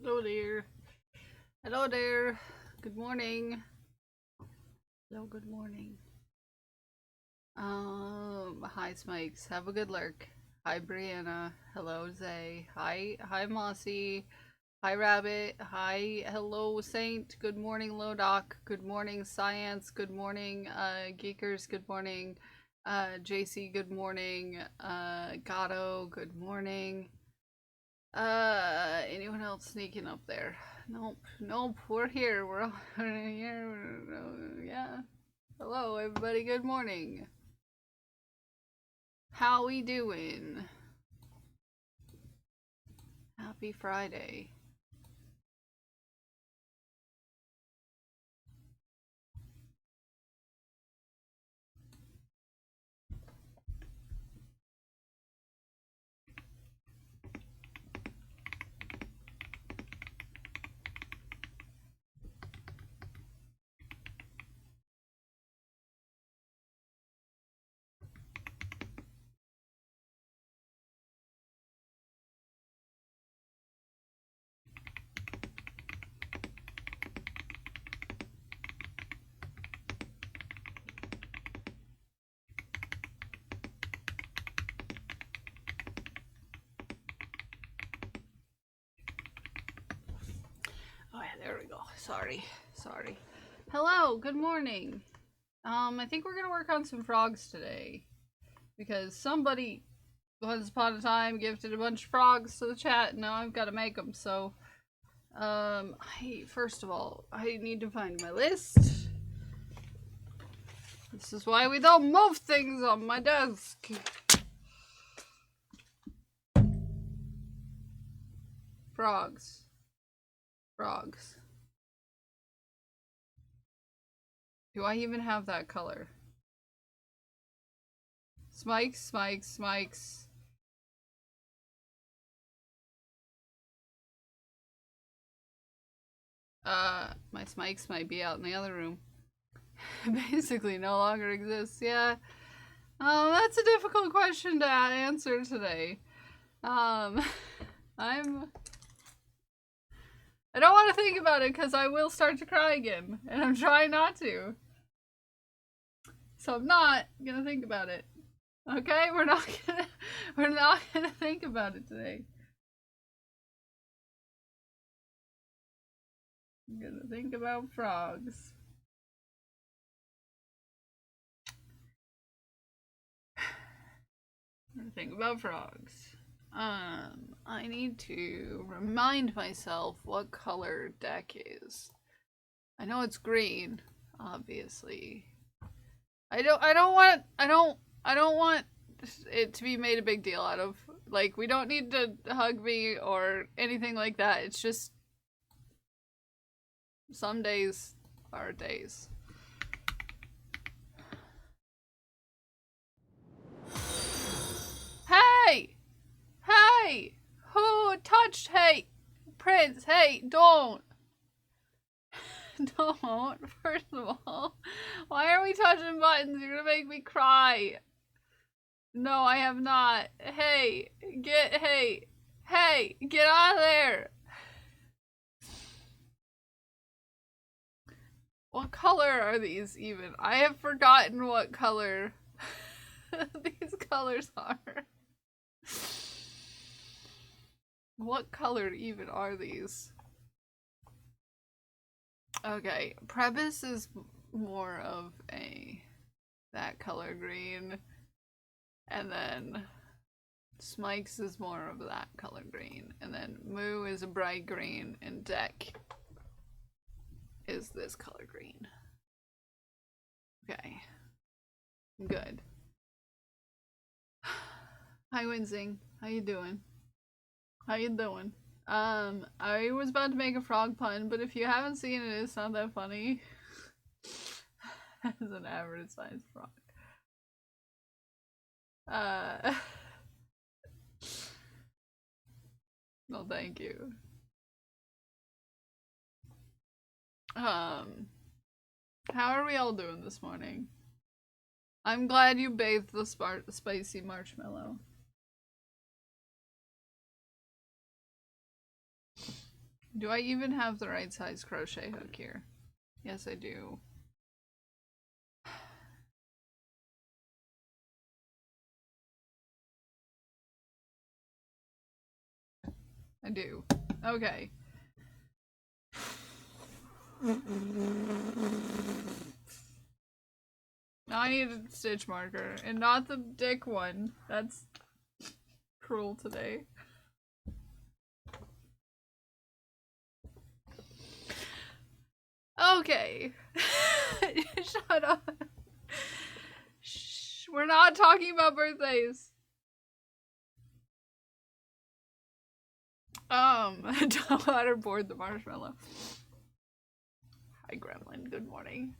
Hello there. Hello there. Good morning. Hello, good morning. Hi Smikes. Have a good lurk. Hi Brianna. Hello Zay. Hi Mossy. Hi Rabbit. Hi Hello Saint. Good morning Lodoc. Good morning Science. Good morning Geekers. Good morning JC. Good morning Gato. Good morning. Anyone else sneaking up there? Nope, we're here. We're all here. Yeah. Hello, everybody. Good morning. How we doing? Happy Friday. Oh yeah, there we go. Sorry. Hello, good morning. I think we're gonna work on some frogs today. Because somebody once upon a time gifted a bunch of frogs to the chat, and now I've gotta make them, so first of all, I need to find my list. This is why we don't move things on my desk. Frogs. Do I even have that color? Smikes. My Smikes might be out in the other room. Basically no longer exists, yeah. That's a difficult question to answer today. I don't want to think about it because I will start to cry again, and I'm trying not to. So I'm not gonna think about it. Okay, we're not gonna think about it today. I'm gonna think about frogs. I'm gonna think about frogs. I need to remind myself what color deck is. I know it's green, obviously. I don't want it to be made a big deal out of. Like, we don't need to hug me or anything like that. It's just some days are days. Hey! Hey! Who touched? Hey! Prince, hey, don't! Don't. First of all, why are we touching buttons? You're gonna make me cry. No, I have not. Hey, get out of there. What color are these even? I have forgotten what color these colors are. What color even are these? Okay, Prebis is more of that color green, and then Smikes is more of that color green, and then Moo is a bright green, and Deck is this color green. Okay, good. Hi Winsing, how you doing? I was about to make a frog pun, but if you haven't seen it, it's not that funny. As an average sized frog. Well, thank you. How are we all doing this morning? I'm glad you bathed the spicy marshmallow. Do I even have the right size crochet hook here? Yes, I do. I do. Okay. Now I need a stitch marker, and not the dick one. That's cruel today. Okay. Shut up. Shh. We're not talking about birthdays. Waterboard the marshmallow. Hi, Gremlin. Good morning.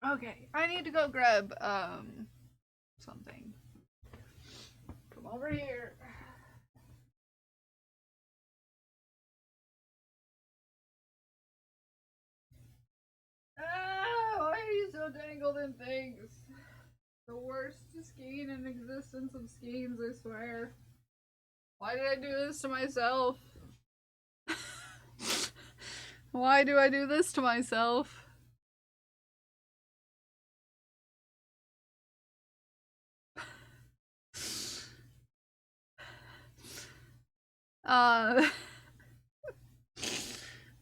Okay, I need to go grab, something. Come over here. Ah, why are you so tangled in things? The worst skein in existence of skeins, I swear. Why did I do this to myself? Why do I do this to myself?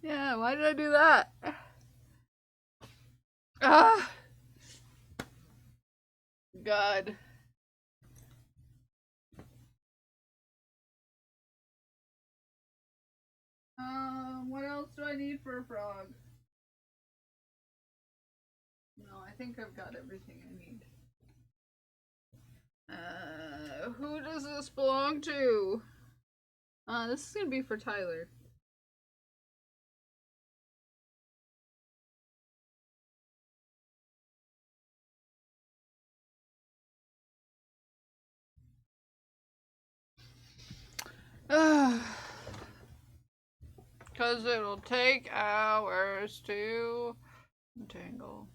Yeah, why did I do that? Ah, God. What else do I need for a frog? No, I think I've got everything I need. Who does this belong to? This is gonna be for Tyler. Cause it'll take hours to untangle.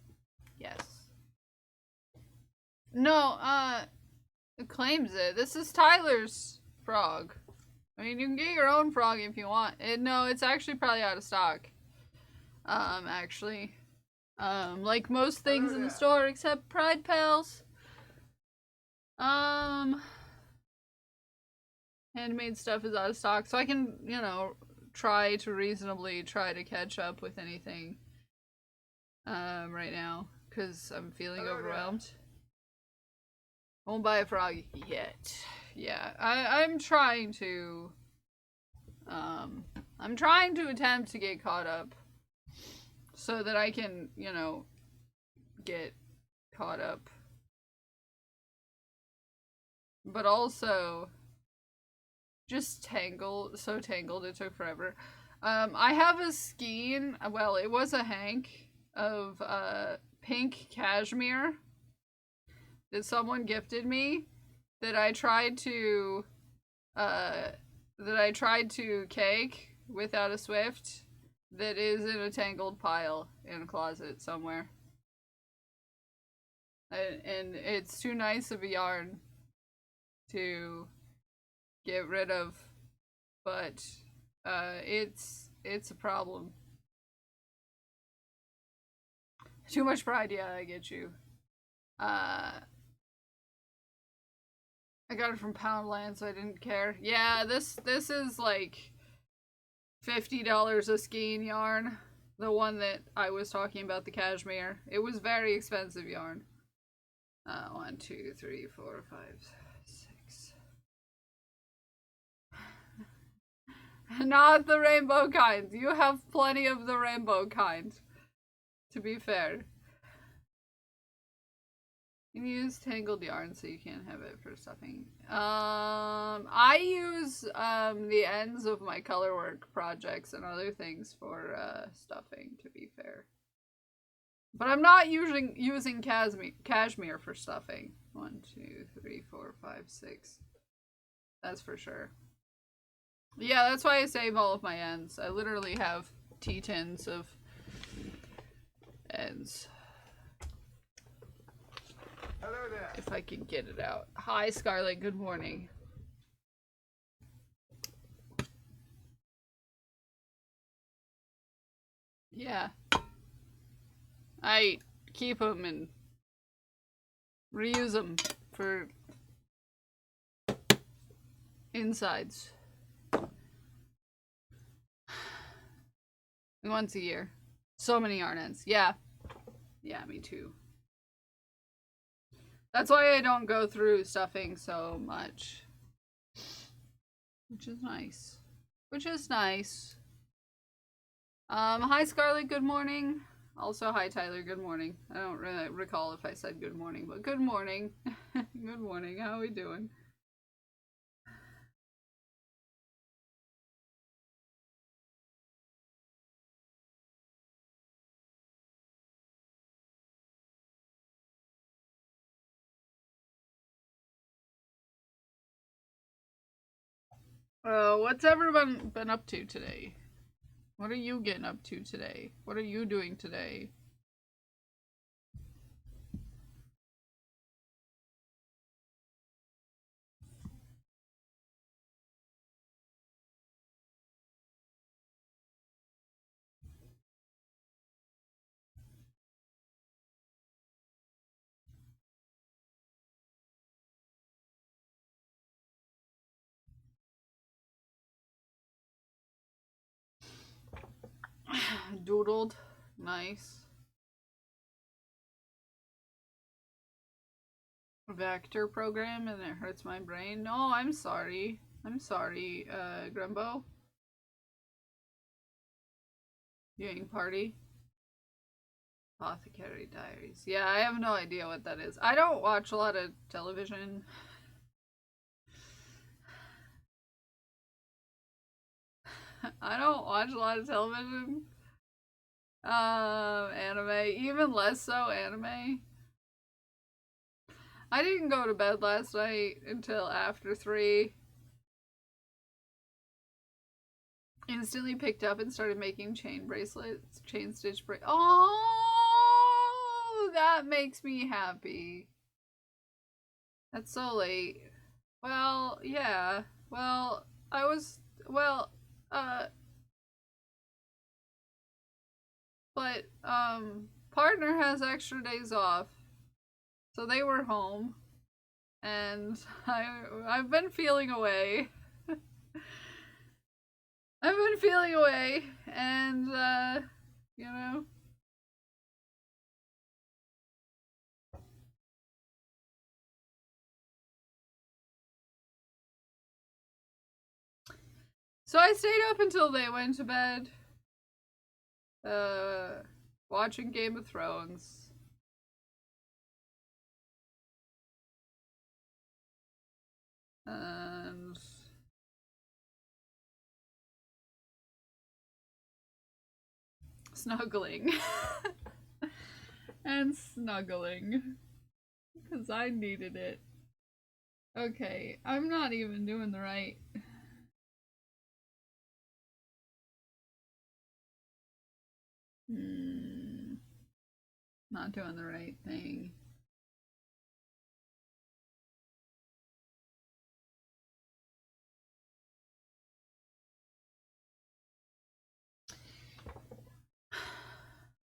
Yes. No, it claims it. This is Tyler's frog. I mean, you can get your own frog if you want. No, it's actually probably out of stock. Actually. Like most things in the store except Pride Pals. Handmade stuff is out of stock, so I can, you know, try to catch up with anything right now because I'm feeling overwhelmed. Won't buy a frog yet. Yeah, I'm trying to attempt to get caught up so that I can, you know, get caught up. But also just so tangled it took forever. I have a skein, well, it was a hank of pink cashmere that someone gifted me that I tried to cake without a Swift that is in a tangled pile in a closet somewhere. And it's too nice of a yarn to get rid of, but it's a problem. Too much pride, yeah, I get you. I got it from Poundland, so I didn't care. Yeah, this is like $50 a skein yarn. The one that I was talking about, the cashmere. It was very expensive yarn. 1, 2, 3, 4, 5, 6. Not the rainbow kind. You have plenty of the rainbow kind. To be fair. You can use tangled yarn so you can't have it for stuffing. I use the ends of my colorwork projects and other things for stuffing, to be fair. But I'm not using cashmere for stuffing. 1, 2, 3, 4, 5, 6. That's for sure. Yeah, that's why I save all of my ends. I literally have T-tins of ends. Hello there. If I can get it out. Hi, Scarlett. Good morning. Yeah. I keep them and reuse them for insides. Once a year. So many yarn ends. Yeah. Yeah, me too. That's why I don't go through stuffing so much. Which is nice. Which is nice. Hi Scarlett, good morning. Also, hi Tyler, good morning. I don't really recall if I said good morning, but good morning. Good morning, how are we doing? What's everyone been up to today? What are you getting up to today? What are you doing today? Doodled. Nice. Vector program and it hurts my brain. No, I'm sorry. I'm sorry, Grumbo. Viewing party. Apothecary Diaries. Yeah, I have no idea what that is. I don't watch a lot of television. I don't watch a lot of television. Anime. Even less so anime. I didn't go to bed last night until after 3. Instantly picked up and started making chain bracelets. Chain stitch bracelets. Oh, that makes me happy. That's so late. Well, yeah. Well, I was. Well, uh. But, partner has extra days off. So they were home. And I've been feeling away. I've been feeling away. And, you know. So I stayed up until they went to bed. Watching Game of Thrones. And snuggling. And snuggling. Because I needed it. Okay, I'm not even doing the right. Not doing the right thing.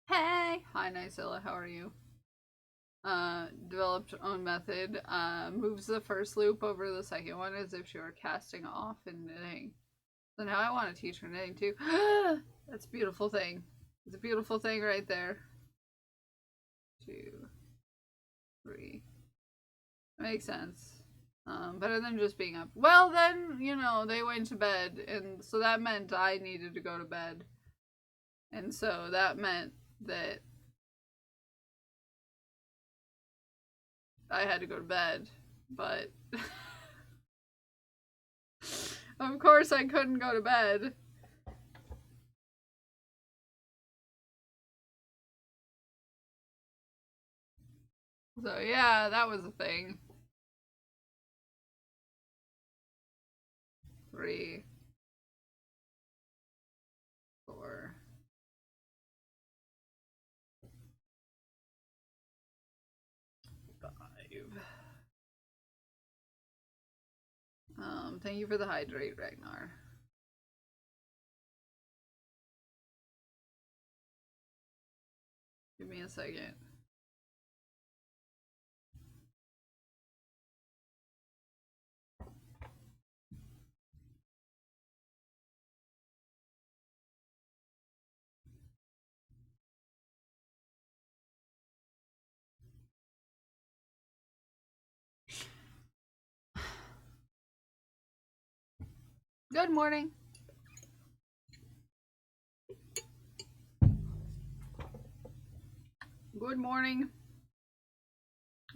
Hey! Hi, Nicilla, how are you? Developed own method. Moves the first loop over the second one as if she were casting off and knitting. So now I want to teach her knitting too. That's a beautiful thing. It's a beautiful thing right there. 2, 3. Makes sense. Better than just being up. Well, then, you know, they went to bed, and so that meant I needed to go to bed. And so that meant that I had to go to bed. But of course I couldn't go to bed. So yeah, that was a thing. 3, 4. Thank you for the hydrate, Ragnar. Give me a second. Good morning. Good morning.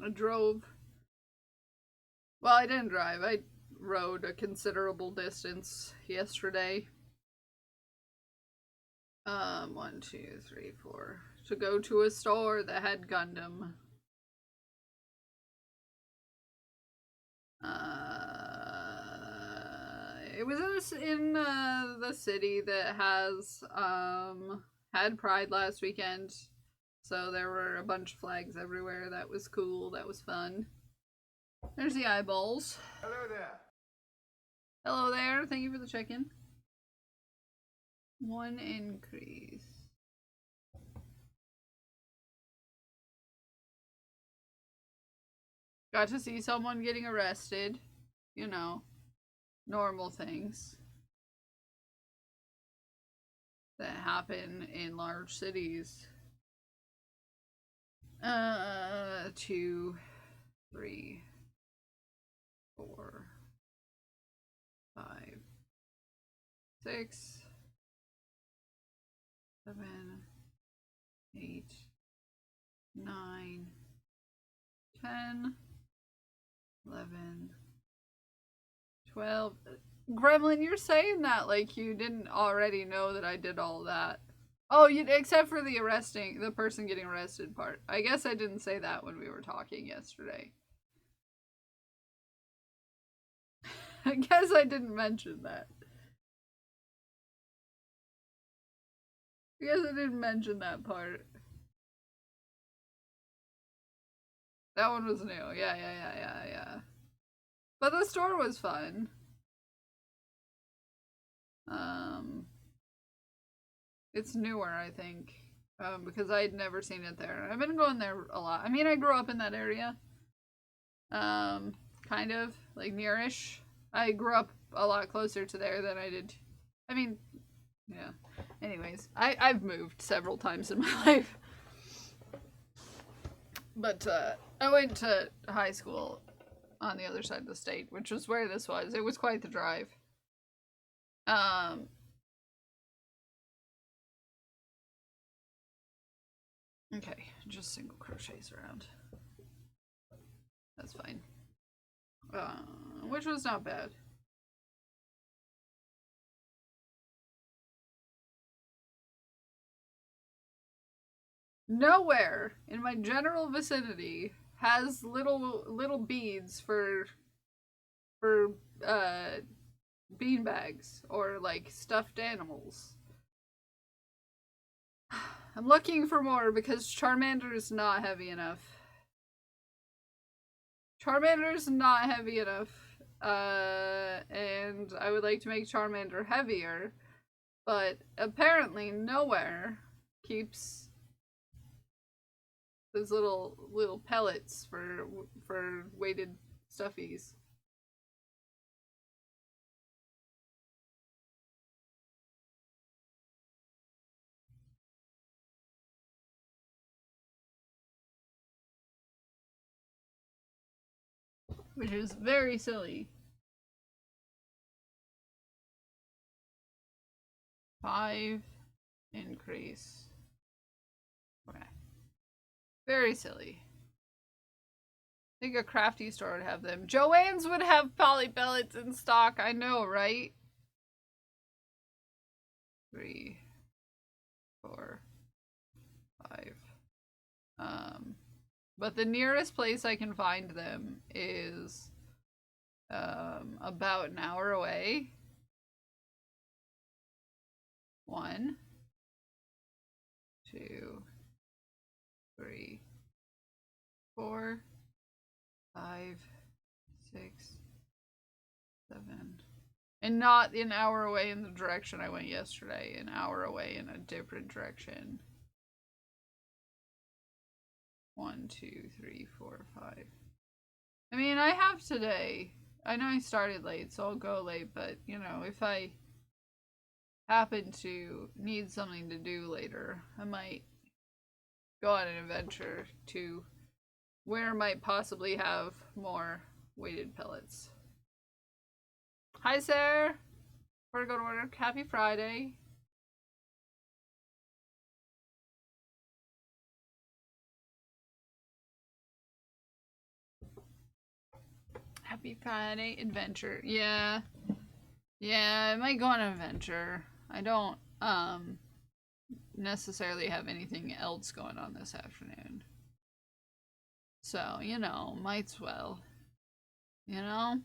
I drove. Well, I didn't drive. I rode a considerable distance yesterday. 1, 2, 3, 4. To go to a store that had Gundam. It was in the city that has had Pride last weekend, so there were a bunch of flags everywhere. That was cool. That was fun. There's the eyeballs. Hello there. Hello there. Thank you for the check-in. 1 increase. Got to see someone getting arrested. You know, normal things that happen in large cities. 2, 3, 4, 5, 6, 7, 8, 9, 10, 11, 12. Gremlin, you're saying that like you didn't already know that I did all that. Oh, except for the person getting arrested part. I guess I didn't say that when we were talking yesterday. I guess I didn't mention that. I guess I didn't mention that part. That one was new. Yeah. But the store was fun. It's newer, I think, because I'd never seen it there. I've been going there a lot. I mean, I grew up in that area, kind of like nearish. I grew up a lot closer to there than I did. I mean, yeah. Anyways, I've moved several times in my life, but I went to high school on the other side of the state, which was where this was. It was quite the drive. Okay, just single crochets around. That's fine. Which was not bad. Nowhere in my general vicinity has little beads for bean bags or like stuffed animals. I'm looking for more because Charmander is not heavy enough. Charmander is not heavy enough. And I would like to make Charmander heavier, but apparently nowhere keeps those little pellets for weighted stuffies. Which is very silly. 5 increase. Okay. Very silly. I think a crafty store would have them. Joann's would have poly pellets in stock. I know, right? 3, 4, 5. But the nearest place I can find them is about an hour away. 1, 2, 3, 4, 5, 6, 7. And not an hour away in the direction I went yesterday. An hour away in a different direction. 1, 2, 3, 4, 5. I mean, I have today. I know I started late, so I'll go late, but, you know, if I happen to need something to do later, I might go on an adventure to where I might possibly have more weighted pellets. Hi, Sarah! We're going to work. Happy Friday. Happy Friday adventure. Yeah. Yeah, I might go on an adventure. I don't necessarily have anything else going on this afternoon. So, you know, might's well. You know?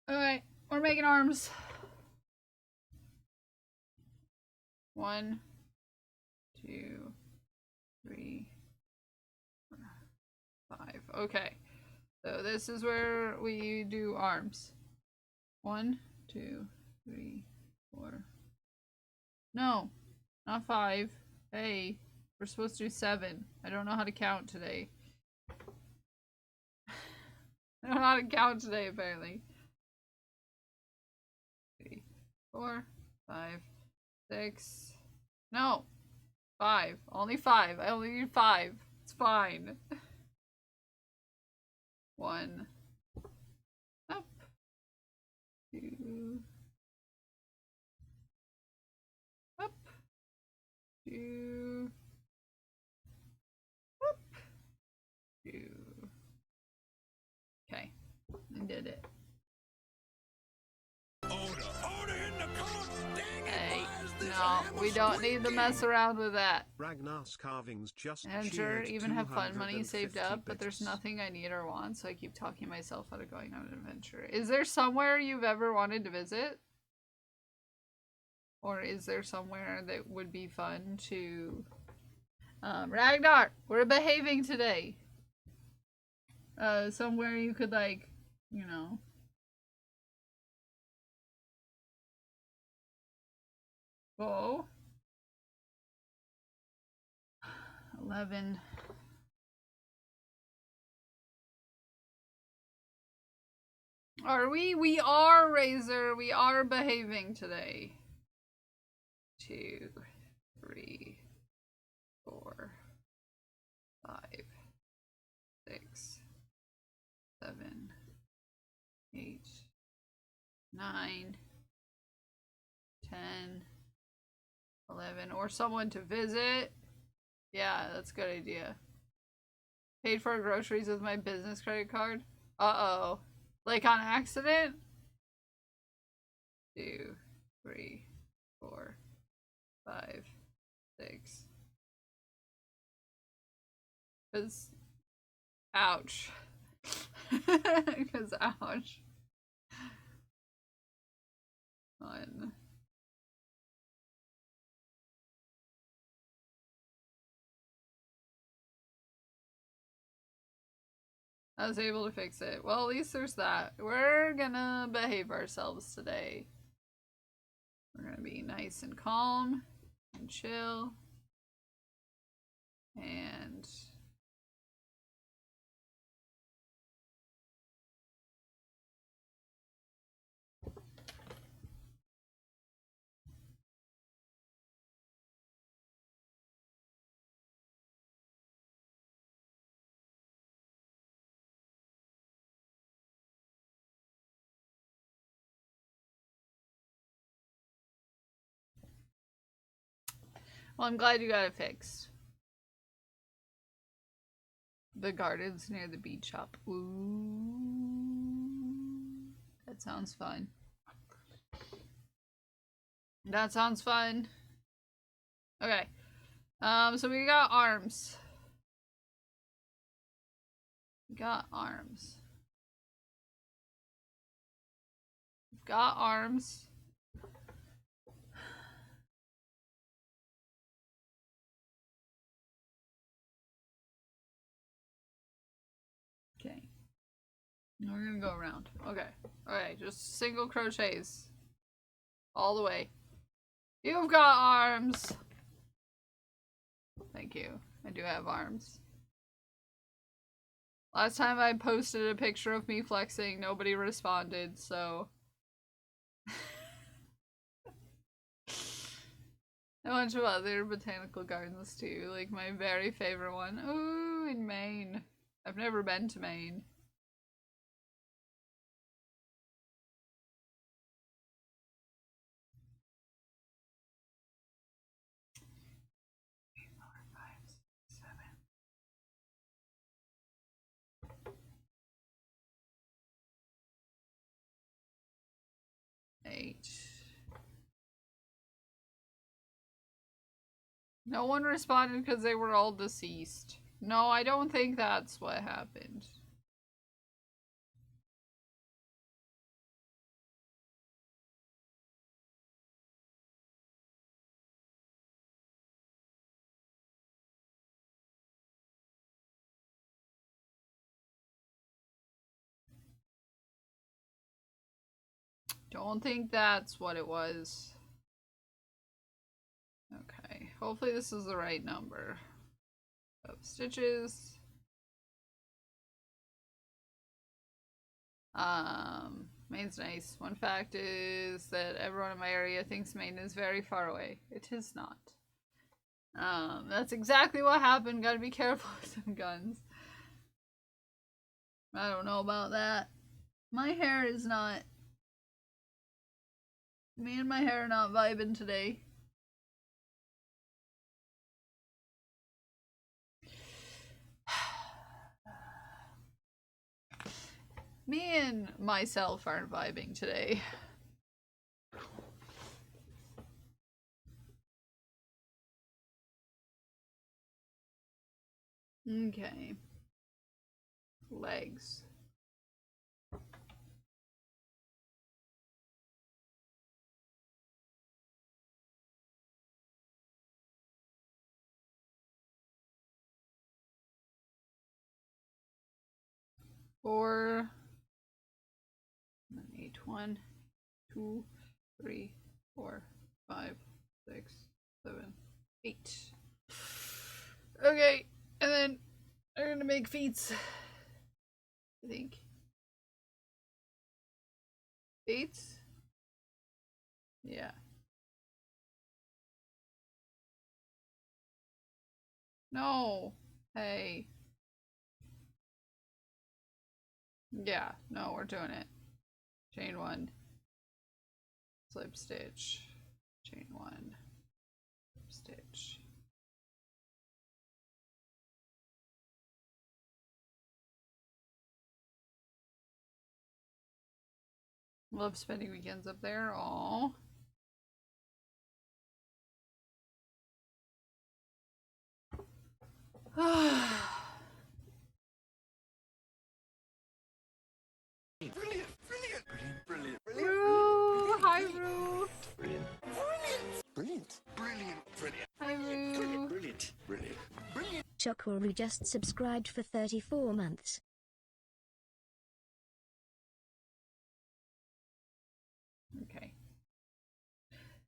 Alright, we're making arms. 1, 2, 3, 4, 5. Okay. So this is where we do arms. 1, 2, 3, 4. No, not 5. Hey, we're supposed to do 7. I don't know how to count today. I don't know how to count today, apparently. 3, 4, 5, 6. No, 5. Only 5. I only need 5. It's fine. 1. Up. 2. Up. 2. Up. 2. Okay, I did it. Hey, no, we don't need to mess around with that. Ragnar's carvings just Enter, even have fun money 250 saved up, but there's bits. nothing I need or want, so I keep talking myself out of going on an adventure. Is there somewhere you've ever wanted to visit? Or is there somewhere that would be fun to... Ragnar, we're behaving today. Somewhere you could, like, you know... go. 11. Are we? We are, Razor. We are behaving today. 2, 3, 4, 5, 6, 7, 8, 9, 10, 11. Or someone to visit. Yeah, that's a good idea. Paid for groceries with my business credit card. Uh-oh. Like on accident? 2, 3, 4, 5, 6. Because, ouch. Because, ouch. 1. I was able to fix it. Well, at least there's that. We're gonna behave ourselves today. We're gonna be nice and calm and chill. And... well, I'm glad you got it fixed. The gardens near the beach shop. Ooh. That sounds fun. That sounds fun. Okay. So we got arms. We got arms. We've got arms. We're gonna go around. Okay. Okay, just single crochets. All the way. You've got arms! Thank you. I do have arms. Last time I posted a picture of me flexing, nobody responded, so... A bunch of other botanical gardens too, like my very favorite one. Ooh, in Maine. I've never been to Maine. Eight. No one responded because they were all deceased. No, I don't think that's what happened. Don't think that's what it was. Okay, hopefully this is the right number of stitches. Maine's nice. One fact is that everyone in my area thinks Maine is very far away. It is not. That's exactly what happened. Gotta be careful with some guns. I don't know about that. My hair is not... Me and my hair are not vibing today. Me and myself aren't vibing today. Okay. Legs. Four. And then 8. 1, 2, 3, 4, 5, 6, 7, 8. Okay, and then I'm gonna make feet. I think. Feet? Yeah. No. Hey. Yeah, no, we're doing it. Chain 1. Slip stitch. Chain 1. Stitch. Love spending weekends up there. Aww. Brilliant, brilliant, brilliant, brilliant, Rue! Hi, Rue! brilliant, brilliant, brilliant, brilliant, Hi, Rue! brilliant, brilliant, brilliant. Chokoru just subscribed for 34 months. Okay.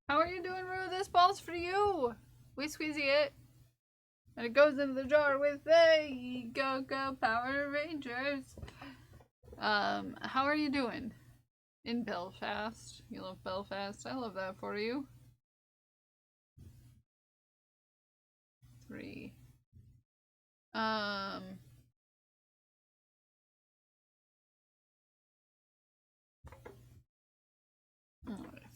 How are you doing, Rue? This ball's for you! We squeezy it. And it goes into the jar with the Go Power Rangers. How are you doing? In Belfast. You love Belfast. I love that for you. 3.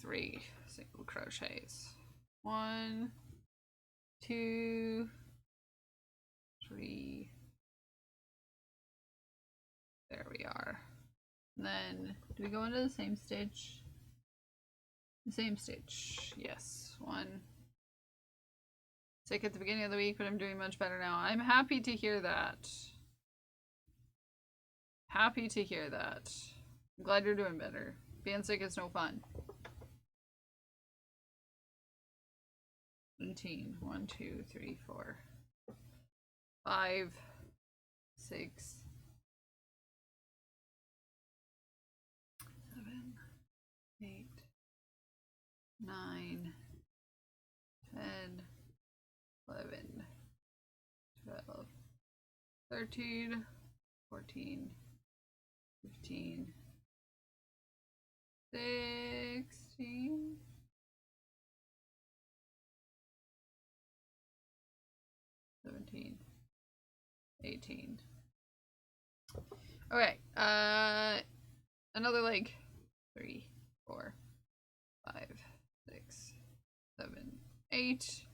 3 single crochets. 1, 2, 3. There we are. And then, do we go into the same stitch? The same stitch. Yes. 1. Sick at the beginning of the week, but I'm doing much better now. I'm happy to hear that. Happy to hear that. I'm glad you're doing better. Being sick is no fun. 18. 1, 2, 3, 4, 5, 6, 9, 10, 11, 12, 13, 14, 15, 16, 17, 18. Okay, another like 3, 4, 5, 6, 7, 8.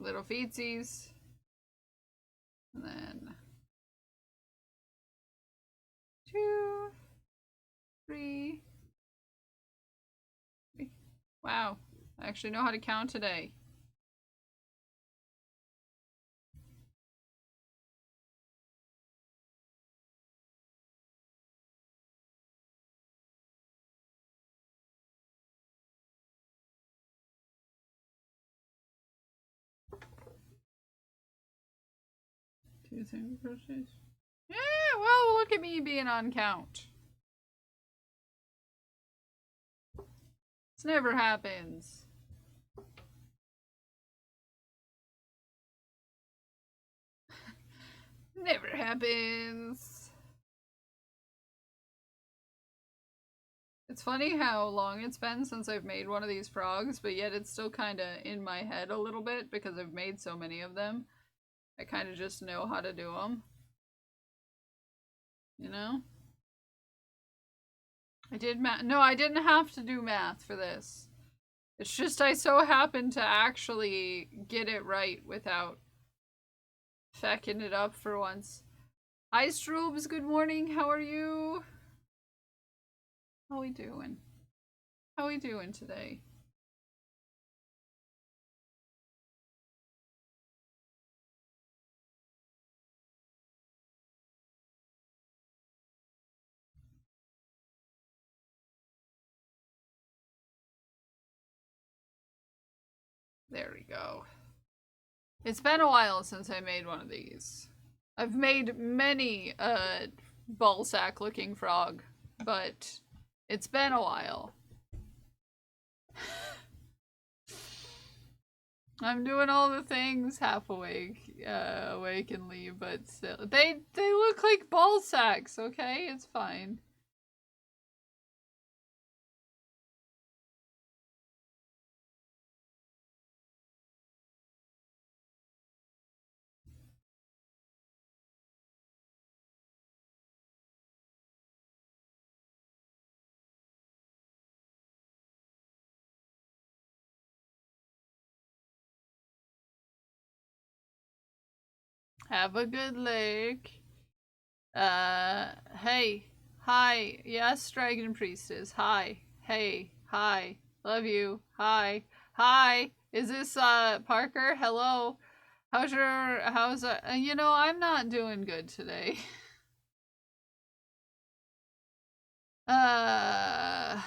Little feetsies. And then 2, 3. Wow, I actually know how to count today. Two single crochets. Yeah, well, look at me being on count. This never happens. Never happens. It's funny how long it's been since I've made one of these frogs, but yet it's still kind of in my head a little bit because I've made so many of them. I kind of just know how to do them. You know? I did math. No, I didn't have to do math for this. It's just I so happened to actually get it right without fecking it up for once. Hi, Stroobs. Good morning. How are you? How we doing? How we doing today? There we go. It's been a while since I made one of these. I've made many ball sack looking frog, but it's been a while. I'm doing all the things half awake, awake and leave, but still, they look like ball sacks. Okay, it's fine. Have a good lick. Hey, hi, yes, Dragon Priestess. Hi, hey, hi, love you. Hi, hi. Is this Parker? Hello. How's you know, I'm not doing good today. uh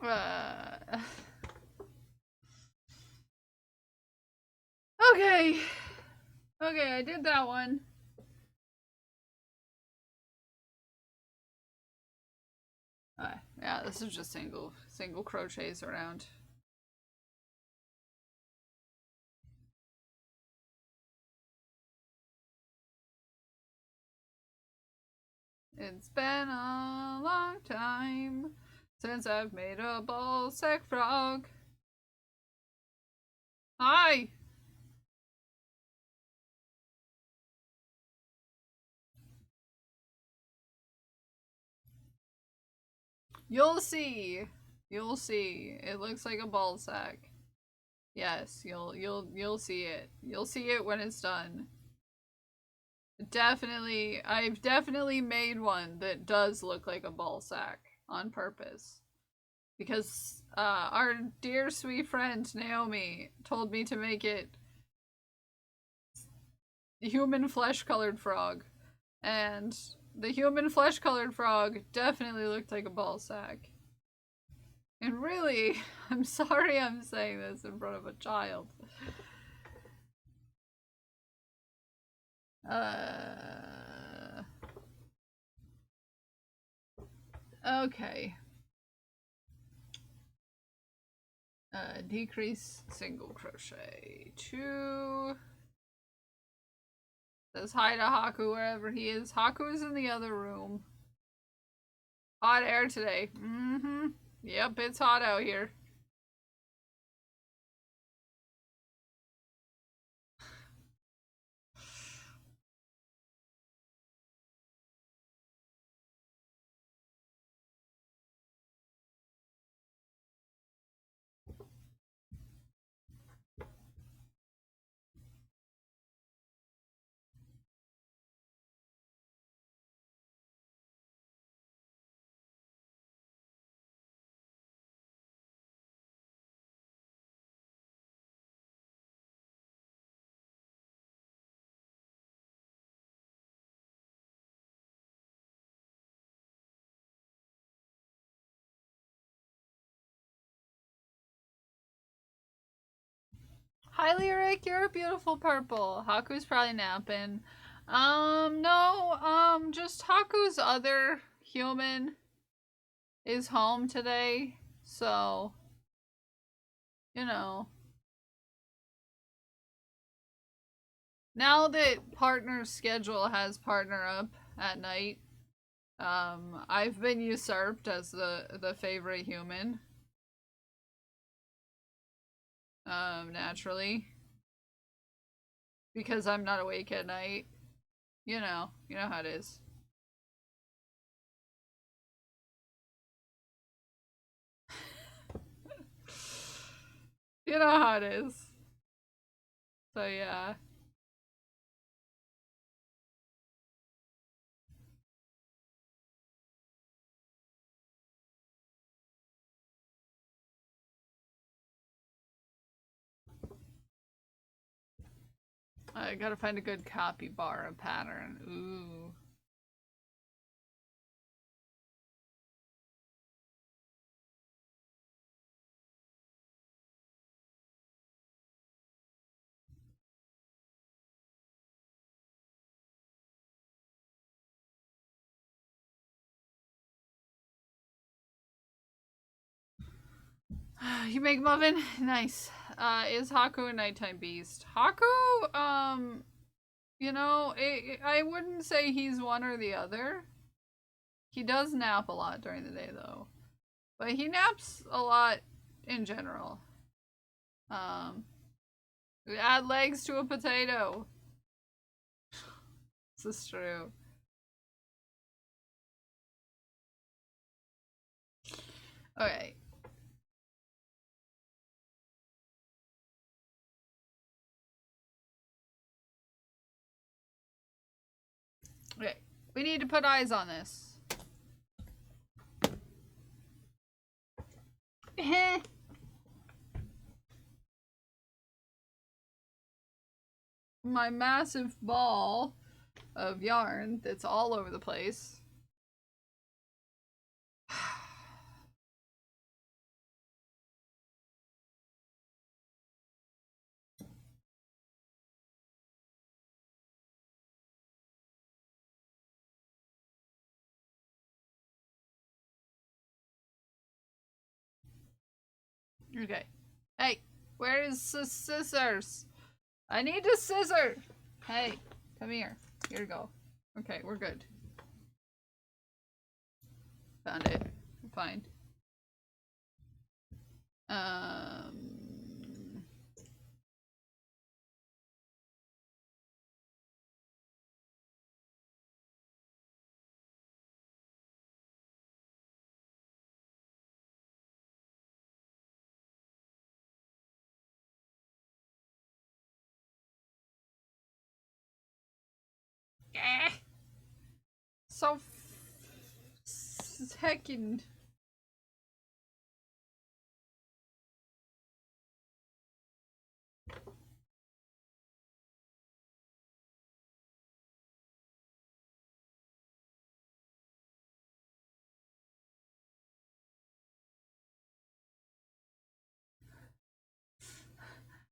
uh Okay. Okay, I did that one. Yeah, this is just single crochets around. It's been a long time since I've made a ball sack frog. Hi! You'll see. You'll see. It looks like a ball sack. Yes, you'll see it. You'll see it when it's done. Definitely, I've definitely made one that does look like a ball sack on purpose. Because our dear sweet friend Naomi told me to make it human flesh colored frog. And the human flesh colored frog definitely looked like a ball sack. And really, I'm sorry I'm saying this in front of a child. Okay. Decrease single crochet. 2. Says hi to Haku wherever he is. Haku is in the other room. Hot air today. Mm-hmm. Yep, it's hot out here. Hi, Lyric, you're a beautiful purple. Haku's probably napping. No, just Haku's other human is home today, so, you know. Now that partner's schedule has partner up at night, I've been usurped as the favorite human. Naturally. Because I'm not awake at night. You know how it is. You know how it is. So yeah. I gotta find a good capybara pattern. Ooh. You make muffin? Nice. Is Haku a nighttime beast? Haku, I wouldn't say he's one or the other. He does nap a lot during the day, though. But he naps a lot in general. Add legs to a potato. This is true. Okay. Okay. We need to put eyes on this. My massive ball of yarn that's all over the place. Okay. Hey, where is the scissors? I need a scissor. Hey, come here. Here you go. Okay, we're good. Found it. Fine. so heckin'.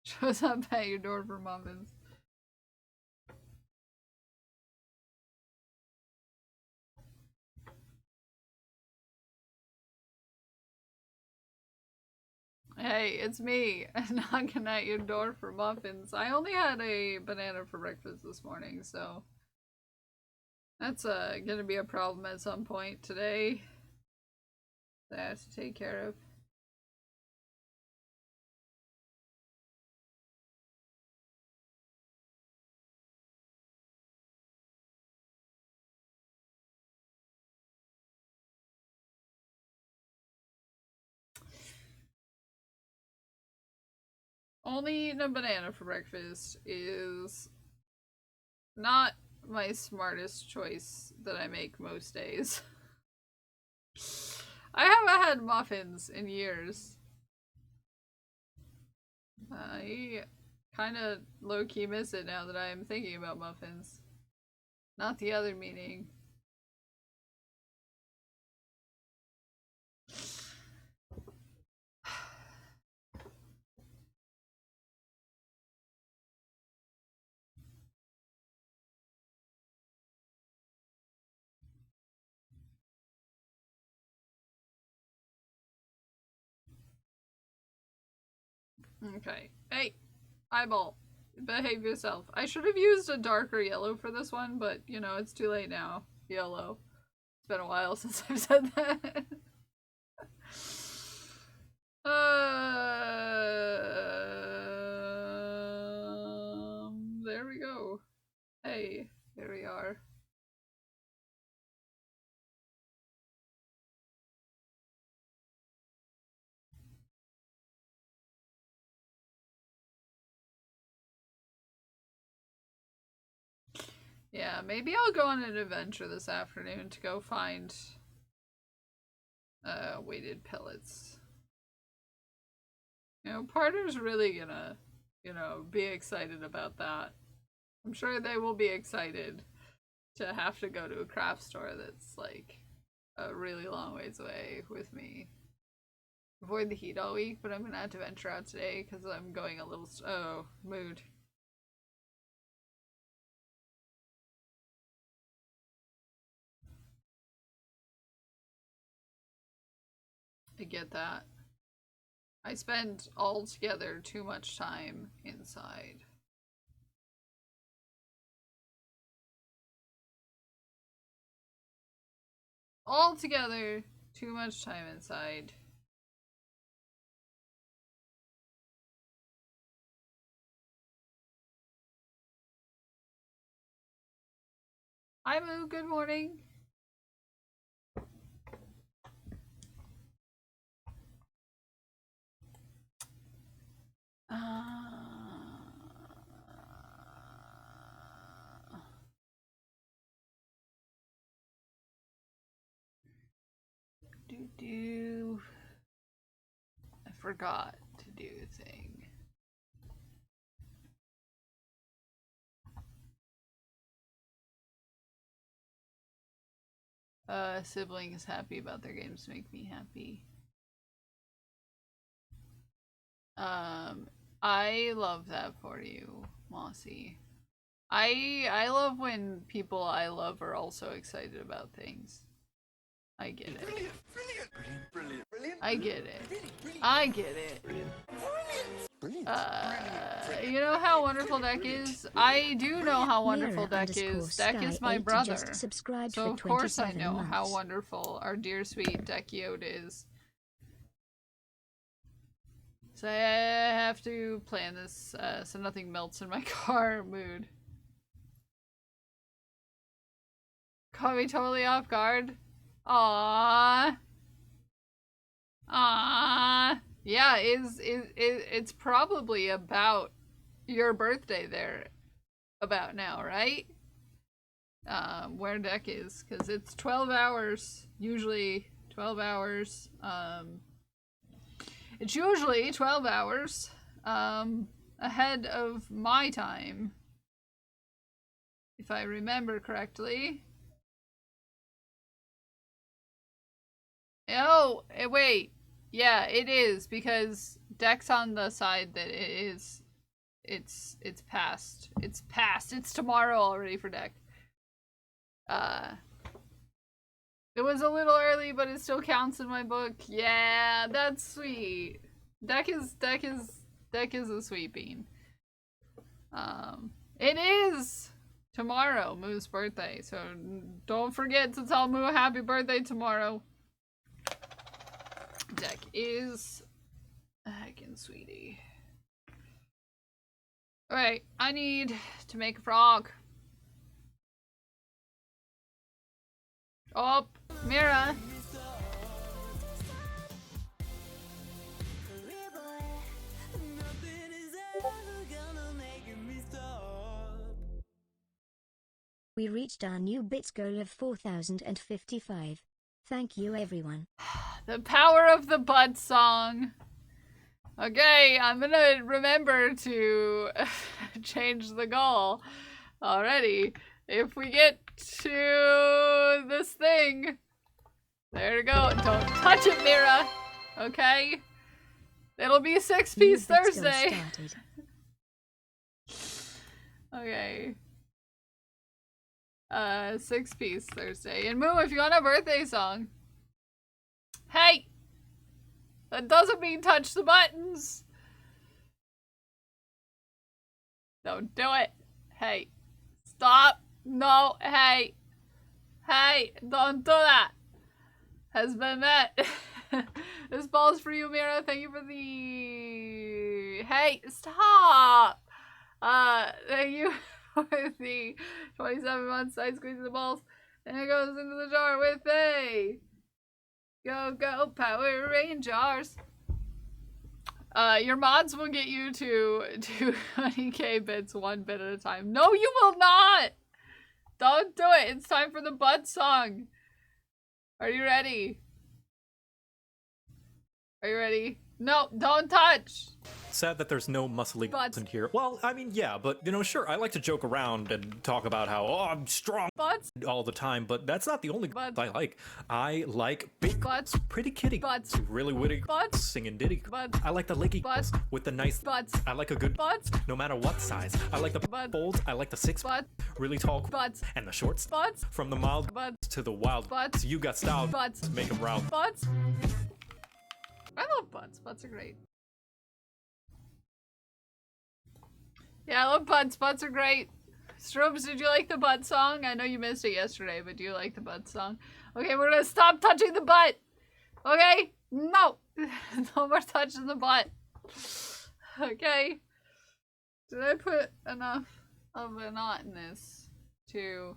Shows up at your door for muffins. Hey, it's me knocking at your door for muffins. I only had a banana for breakfast this morning, so that's gonna be a problem at some point today that I have to take care of. Only eating a banana for breakfast is not my smartest choice that I make most days. I haven't had muffins in years. I kind of low-key miss it now that I'm thinking about muffins. Not the other meaning. Okay. Hey, eyeball. Behave yourself. I should have used a darker yellow for this one, but, you know, it's too late now. Yellow. It's been a while since I've said that. There we go. Hey, here we are. Yeah, maybe I'll go on an adventure this afternoon to go find weighted pellets. You know, Parter's really gonna, you know, be excited about that. I'm sure they will be excited to have to go to a craft store that's like a really long ways away with me. Avoid the heat all week, but I'm gonna have to venture out today because I'm going a little mood. I get that. I spend altogether too much time inside. Altogether too much time inside. Hi Moo, good morning. I forgot to do a thing. Siblings happy about their games make me happy. I love that for you, Mossy. I love when people I love are also excited about things. I get it. Brilliant, brilliant, brilliant, brilliant, brilliant. I get it. Brilliant, I get it. brilliant, brilliant, brilliant. You know how wonderful Deck is? I do know how wonderful Deck is. Mira_Sky Deck is my 80 brother. just subscribed So for of course I 27 know how months. wonderful our dear sweet Deckiode is. So I have to plan this so nothing melts in my car mood. Caught me totally off guard. Aww. Aww. Yeah, it's probably about your birthday there about now, right? where deck is, because it's 12 hours, usually 12 hours. It's usually 12 hours ahead of my time, if I remember correctly. Oh, wait. Yeah, it is, because deck's on the side that it is. It's past. It's past. It's tomorrow already for deck. It was a little early, but it still counts in my book. Yeah, that's sweet. Deck is a sweet bean. It is tomorrow, Moo's birthday, so don't forget to tell Moo happy birthday tomorrow. Deck is heckin' sweetie. Alright, I need to make a frog. Oh, Mira. We reached our new bits goal of 4,055. Thank you everyone. The power of the bud song. Okay, I'm gonna remember to change the goal already. If we get to this thing, there we go. Don't touch it, Mira. Okay? It'll be 6-piece Thursday. Okay. 6-piece Thursday. And Moo, if you want a birthday song. Hey! That doesn't mean touch the buttons. Don't do it. Hey. Stop. No. Hey. Hey. Don't do that. Has been met. This ball's for you, Mira. Thank you for the... Hey. Stop. Thank you for the 27 months. I squeeze the balls. And it goes into the jar with a... Go, go, Power Rangers. Your mods will get you to 20k bits 1 bit at a time. No, you will not! Don't do it. It's time for the bud song. Are you ready? Are you ready? No, don't touch. Sad that there's no muscly Butts. in here. Well, I mean, yeah, but, you know, sure, I like to joke around and talk about how, oh, I'm strong Butts. all the time, but that's not the only Butts. I like. I like big Butts. pretty kitty Butts. really witty Butts. singing ditty. Butts. I like the licky Butts. with the nice Butts. I like a good Butts. no matter what size. I like the Butts. folds. I like the 6 Butts. really tall Butts. and the shorts. Butts. From the mild Butts. to the wild. Butts. You got style. Butts. Make them round. Butts. I love butts. Butts are great. Yeah, I love butts. Butts are great. Strobes, did you like the butt song? I know you missed it yesterday, but do you like the butt song? Okay, we're gonna stop touching the butt. Okay? No! No more touching the butt. Okay. Did I put enough of a knot in this to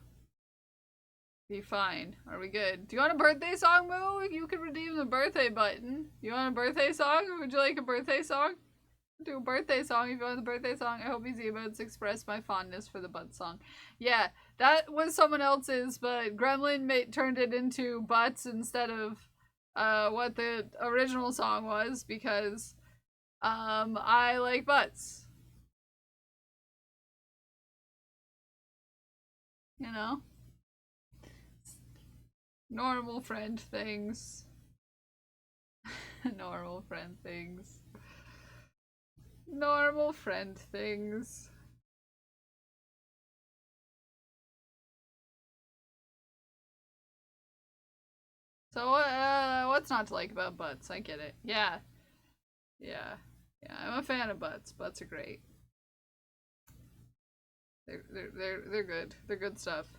be fine? Are we good? Do you want a birthday song, Moo? You can redeem the birthday button. You want a birthday song? Would you like a birthday song? Do a birthday song if you want the birthday song. I hope easy emotes express my fondness for the butt song. Yeah, that was someone else's, but Gremlin turned it into butts instead of what the original song was, because I like butts. You know? Normal friend things. Normal friend things. Normal friend things. So what's not to like about butts? I get it. Yeah. Yeah. Yeah, I'm a fan of butts. Butts are great. They're good. They're good stuff.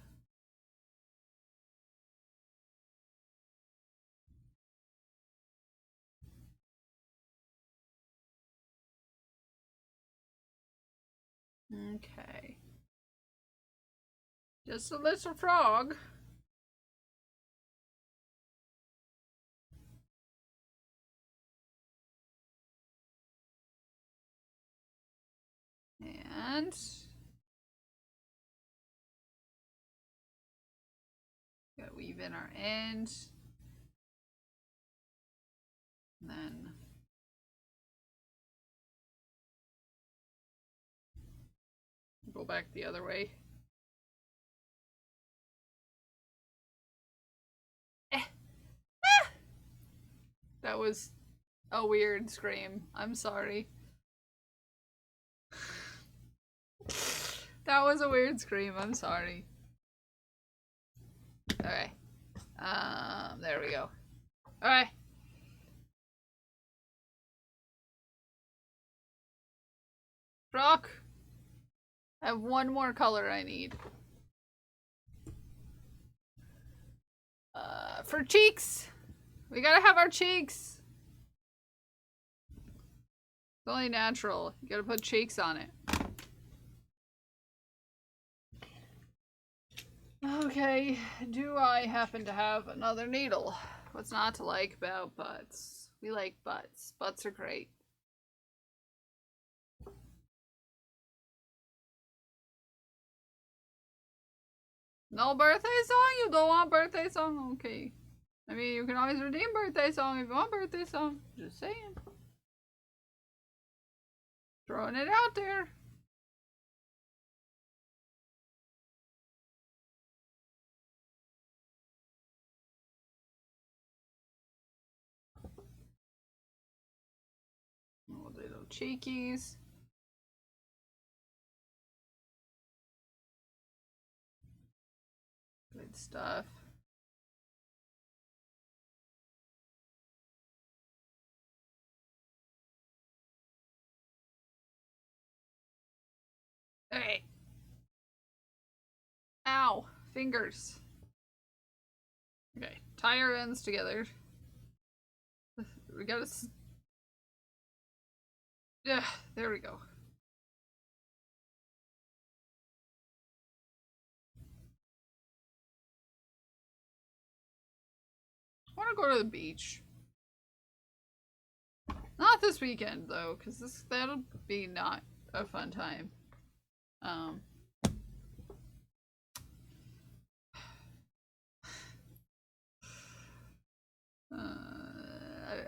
Okay. Just a little frog. And Gotta weave in our end. And then go back the other way. That was a weird scream. I'm sorry. That was a weird scream. I'm sorry. Okay. There we go. Alright. Rock. I have one more color I need. For cheeks. We gotta have our cheeks. It's only natural. You gotta put cheeks on it. Okay, do I happen to have another needle? What's not to like about butts? We like butts. Butts are great. No birthday song? You don't want birthday song? Okay. I mean, you can always redeem birthday song if you want birthday song. Just saying. Throwing it out there. Oh, little cheekies. Good stuff. Okay. Ow. Fingers. Okay. Tie our ends together. We gotta... Yeah, there we go. I want to go to the beach. Not this weekend though, because that'll be not a fun time.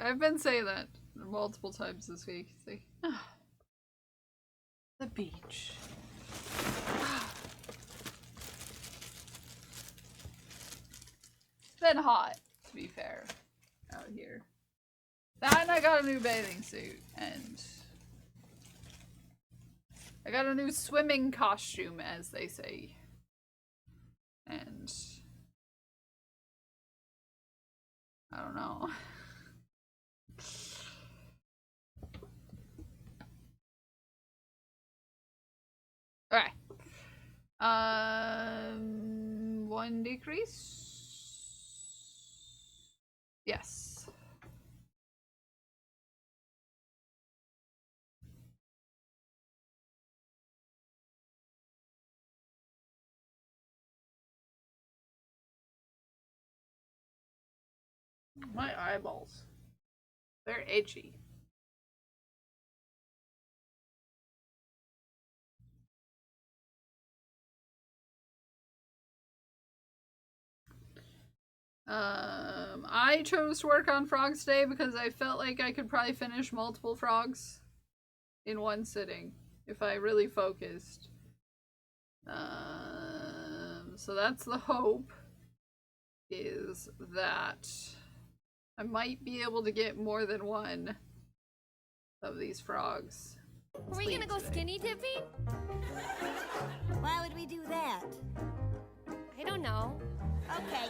I've been saying that multiple times this week. It's like, the beach. It's been hot, to be fair, out here. That and I got a new bathing suit, and I got a new swimming costume, as they say. And I don't know. Alright. 1 decrease? Yes. My eyeballs. They're itchy. I chose to work on frogs today because I felt like I could probably finish multiple frogs in one sitting if I really focused. So that's the hope, is that I might be able to get more than one of these frogs. Are we gonna go skinny dipping? Why would we do that? I don't know. Okay.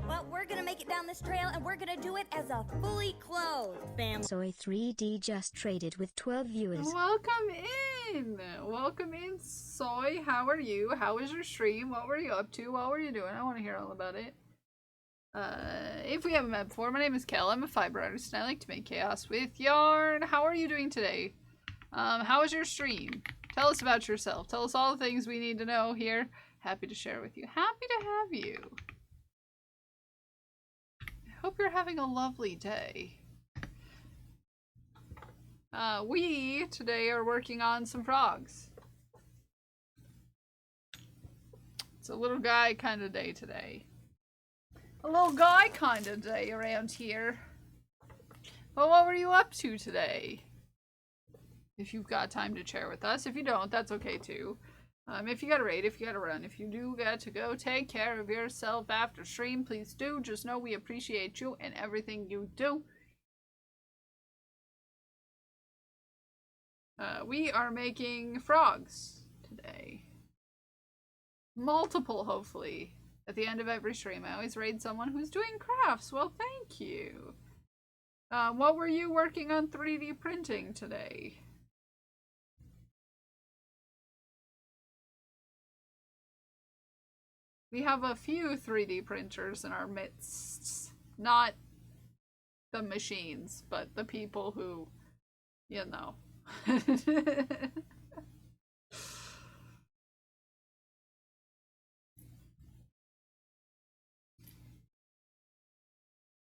Well, we're gonna make it down this trail and we're gonna do it as a fully clothed family. Soy 3D just traded with 12 viewers. Welcome in! Welcome in, Soy. How are you? How was your stream? What were you up to? What were you doing? I want to hear all about it. If we haven't met before, my name is Kel. I'm a fiber artist and I like to make chaos with yarn. How are you doing today? How was your stream? Tell us about yourself. Tell us all the things we need to know here. Happy to share with you. Happy to have you. I hope you're having a lovely day. We today are working on some frogs. It's a little guy kind of day today. a little guy kind of day around here. Well, what were you up to today? If you've got time to share with us. If you don't, that's okay too. If you gotta raid, if you gotta run, if you do got to go, take care of yourself after stream, please do. Just know we appreciate you and everything you do. We are making frogs today. Multiple, hopefully. At the end of every stream, I always raid someone who's doing crafts. Well, thank you. What were you working on 3D printing today? We have a few 3D printers in our midst. Not the machines, but the people who, you know.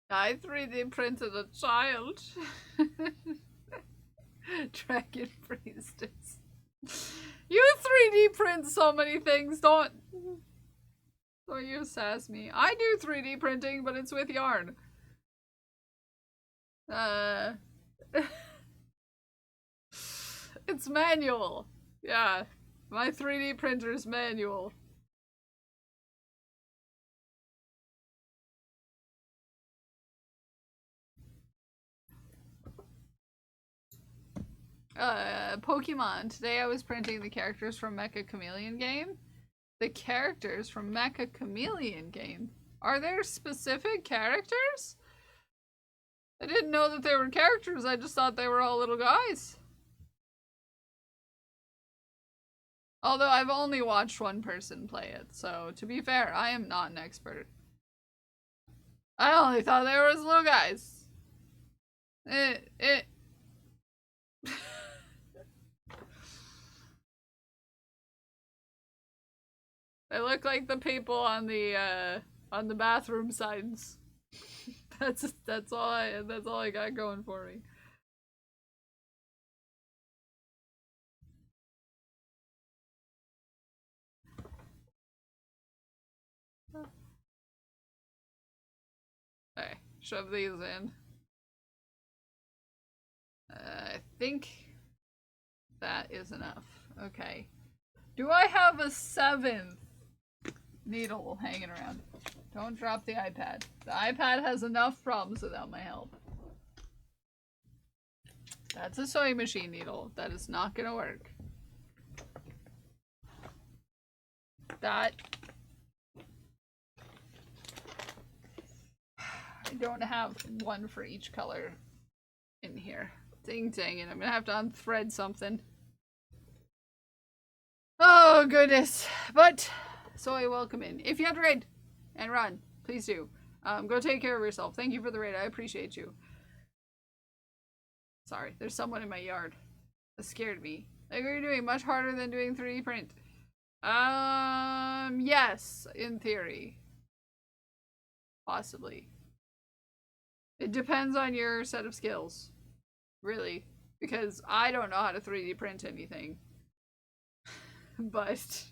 I 3D printed a child. Dragon priestess. You 3D print so many things, don't you sass me. I do 3D printing, but it's with yarn. It's manual. Yeah, my 3D printer's manual. Pokemon. Today I was printing the characters from Mecha Chameleon game. The characters from Mecha Chameleon game? Are there specific characters? I didn't know that they were characters, I just thought they were all little guys. Although I've only watched one person play it, so to be fair, I am not an expert. I only thought they were little guys. They look like the people on the bathroom signs. that's all I got going for me. Okay, shove these in. I think that is enough. Okay. Do I have a 7th needle hanging around? Don't drop the iPad. The iPad has enough problems without my help. That's a sewing machine needle. That is not gonna work. That... I don't have one for each color in here. Ding dang it, I'm gonna have to unthread something. Oh goodness. But, Soy, welcome in. If you have to raid and run, please do. Go take care of yourself. Thank you for the raid, I appreciate you. Sorry, there's someone in my yard. That scared me. Like, what are you doing? Much harder than doing 3D print. Yes, in theory. Possibly. It depends on your set of skills. Really. Because I don't know how to 3D print anything. But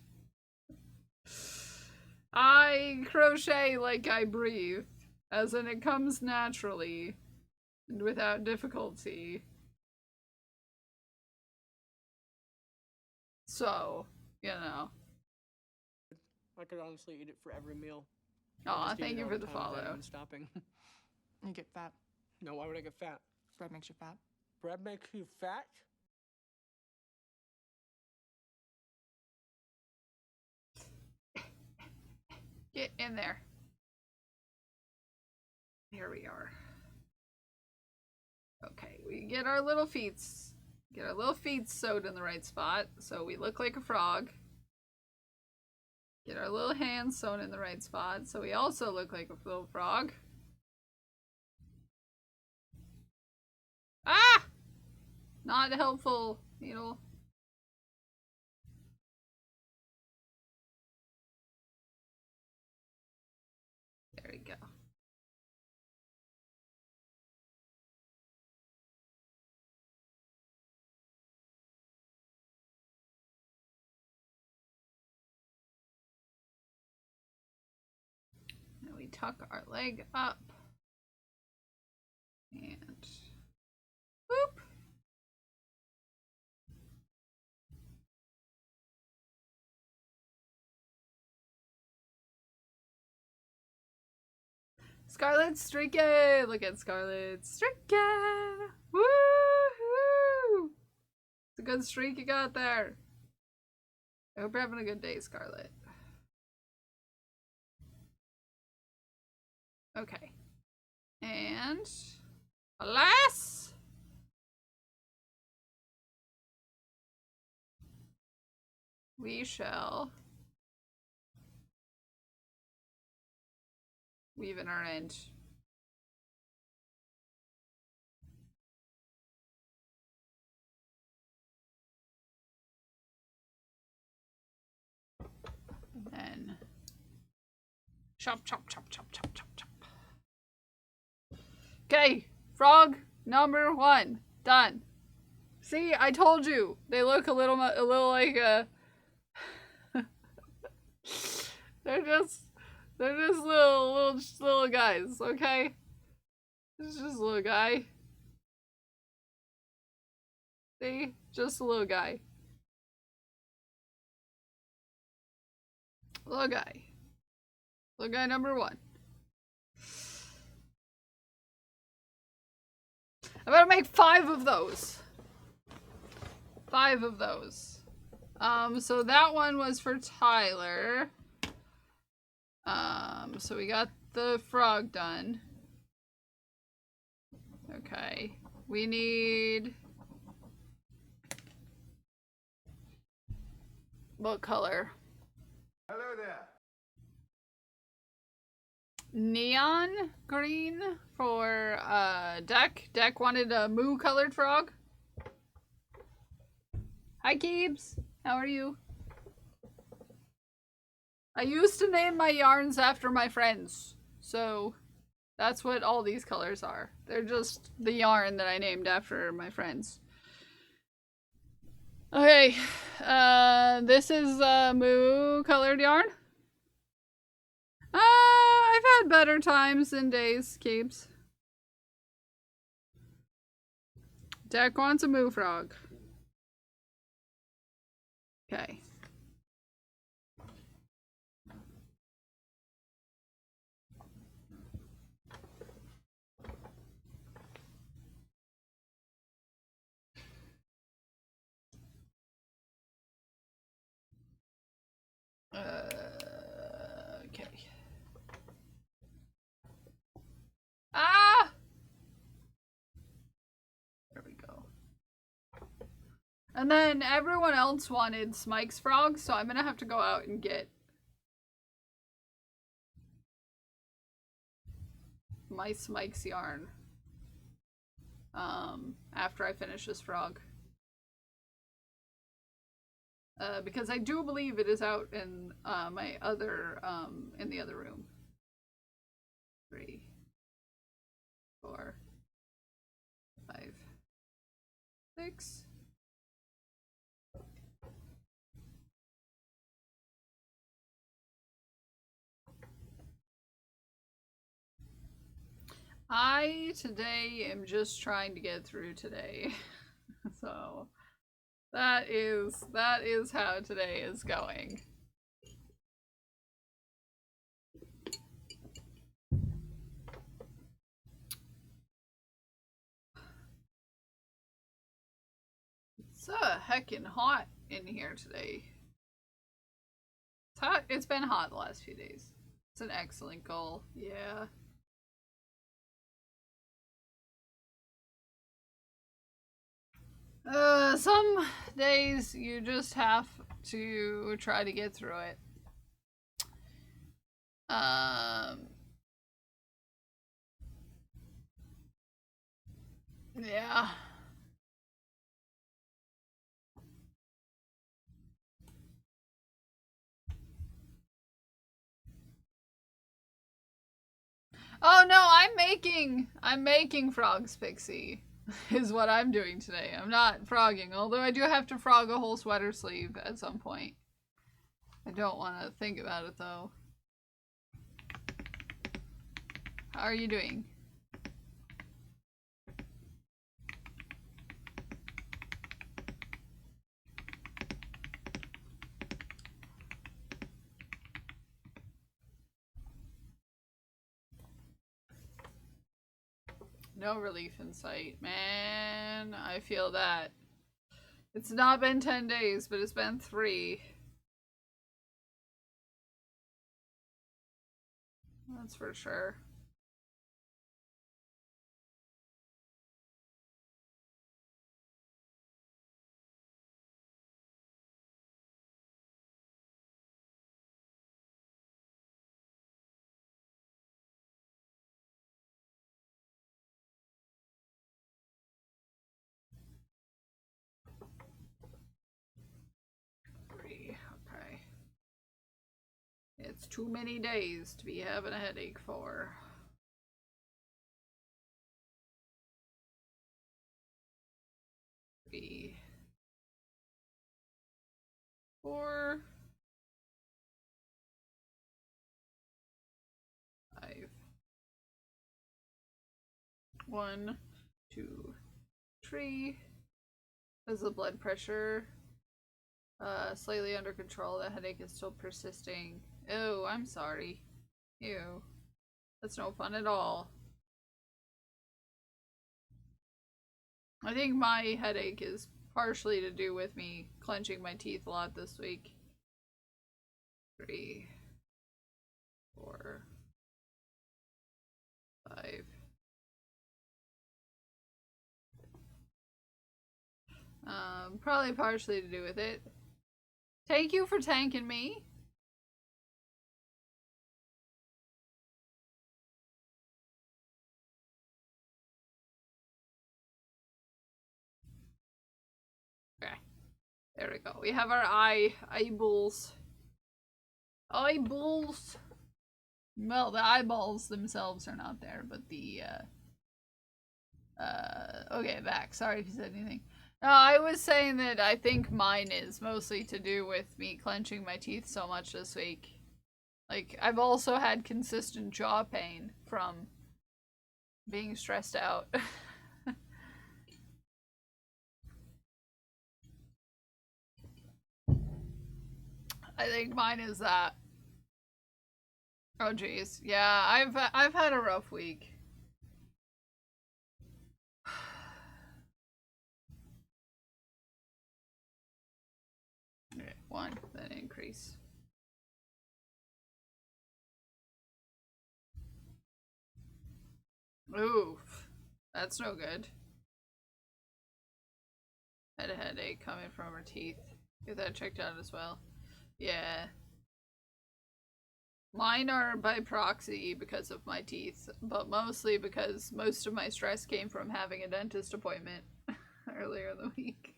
I crochet like I breathe. As in it comes naturally. And without difficulty. So, you know. I could honestly eat it for every meal. Aw, thank you for the follow. Stopping. You get fat. No, why would I get fat? Bread makes you fat. Bread makes you fat? Get in there. Here we are. Okay, we get our little feet sewed in the right spot so we look like a frog. Get our little hands sewn in the right spot so we also look like a little frog. Ah! Not helpful, needle. There we go. Now we we tuck our leg up. And whoop. Scarlet streaking! Look at Scarlet streaking! Woohoo! It's a good streak you got there. I hope you're having a good day, Scarlet. Okay. And alas! We shall weave in our end. And then chop, chop, chop, chop, chop, chop, chop. Okay, frog number 1 done. See, I told you they look a little like they're just little guys, okay? It's just a little guy. See? Just a little guy. Little guy. Little guy number 1. I'm gonna make 5 of those. 5 of those. So that one was for Tyler. So we got the frog done. Okay. We need... what color? Hello there. Neon green for Deck. Deck wanted a moo colored frog. Hi Keebs, how are you? I used to name my yarns after my friends, so that's what all these colors are. They're just the yarn that I named after my friends. Okay, this is moo colored yarn. I've had better times and days, Keebs. Deck wants a moo frog. Okay. Okay. Ah! There we go. And then everyone else wanted Smike's frog, so I'm gonna have to go out and get my Smike's yarn. After I finish this frog. Because I do believe it is out in my other in the other room. 3, 4, 5, 6. I today am just trying to get through today. So that is how today is going. It's heckin' hot in here today. It's hot. It's been hot the last few days. It's an excellent goal. Yeah. Some days you just have to try to get through it. Yeah. Oh no, I'm making frogs, Pixie. Is what I'm doing today. I'm not frogging, although I do have to frog a whole sweater sleeve at some point. I don't want to think about it though. How are you doing? No relief in sight. Man, I feel that. It's not been 10 days, but it's been 3. That's for sure. Okay. It's too many days to be having a headache for. 3, 4, 5. 1, 2, 3. Is the blood pressure slightly under control? The headache is still persisting. Oh, I'm sorry. Ew. That's no fun at all. I think my headache is partially to do with me clenching my teeth a lot this week. 3, 4, 5. Probably partially to do with it. Thank you for tanking me. Okay. There we go. We have our eyeballs. Eyeballs. Well, the eyeballs themselves are not there, but the, okay, back. Sorry if you said anything. No, I was saying that I think mine is mostly to do with me clenching my teeth so much this week. Like, I've also had consistent jaw pain from being stressed out. I think mine is that. Oh jeez. Yeah, I've had a rough week. Okay, 1, then increase. Oof. That's no good. Had a headache coming from her teeth. Get that checked out as well. Yeah. Mine are by proxy because of my teeth, but mostly because most of my stress came from having a dentist appointment earlier in the week.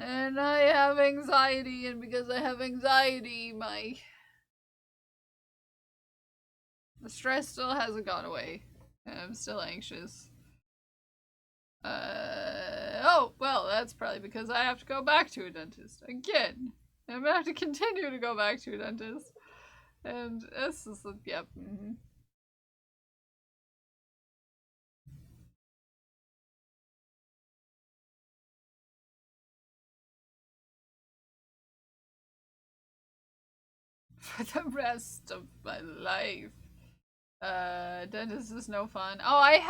And I have anxiety, and because I have anxiety, the stress still hasn't gone away. I'm still anxious. Oh, well, that's probably because I have to go back to a dentist again. I'm gonna have to continue to go back to a dentist. And this is, yep. Mm-hmm. For the rest of my life. Dentist is no fun. Oh, I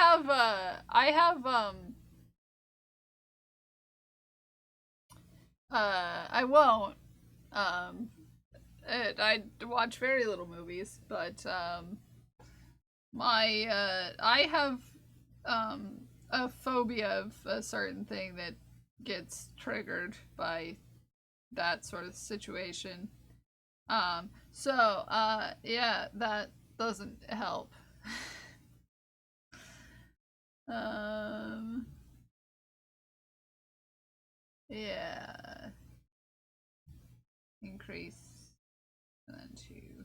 won't. I watch very little movies, but, I have, a phobia of a certain thing that gets triggered by that sort of situation. Yeah, that doesn't help. Yeah. Increase. And then 2.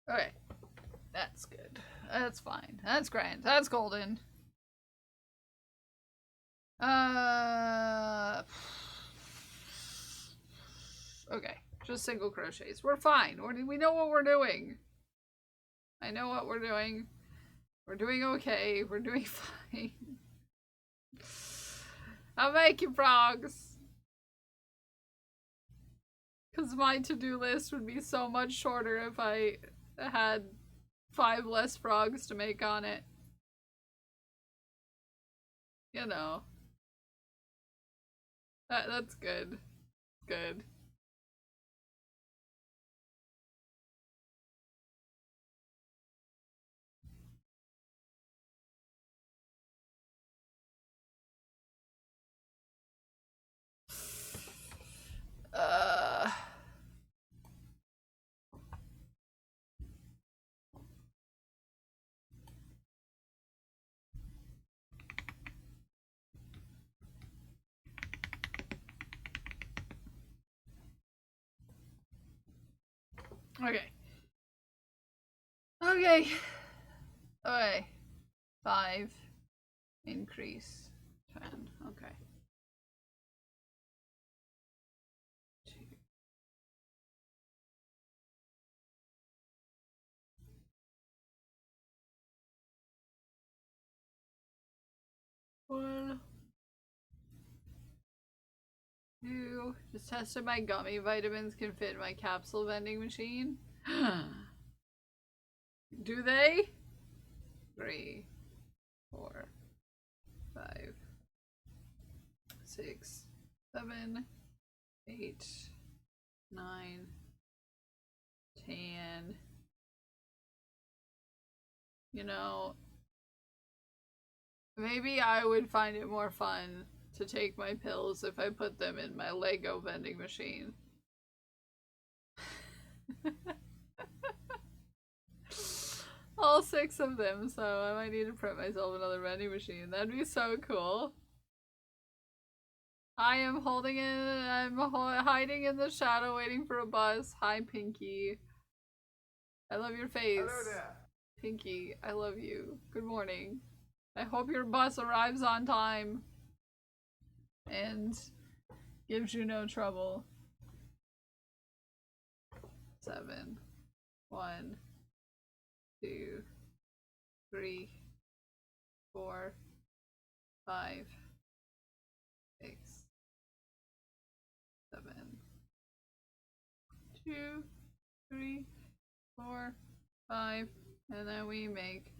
Okay. That's good. That's fine. That's grand. That's golden. Okay. Just single crochets. We're fine. We know what we're doing. I know what we're doing. We're doing okay. We're doing fine. I'm making frogs. Because my to-do list would be so much shorter if I had 5 less frogs to make on it. You know. That's good. Good. Okay. Okay. Okay. 5. Increase. 10. Okay. 2. 1. 2. Just tested my gummy vitamins can fit in my capsule vending machine. Do they? 3, 4, 5, 6, 7, 8, 9, 10. You know, maybe I would find it more fun to take my pills if I put them in my Lego vending machine. All 6 of them, so I might need to print myself another vending machine. That'd be so cool. I am holding it. I'm hiding in the shadow waiting for a bus. Hi, Pinky. I love your face. Hello there. Pinky, I love you. Good morning. I hope your bus arrives on time and gives you no trouble. 7, 1, 2, 3, 4, 5, 6, 7, 2, 3, 4, 5, and then we make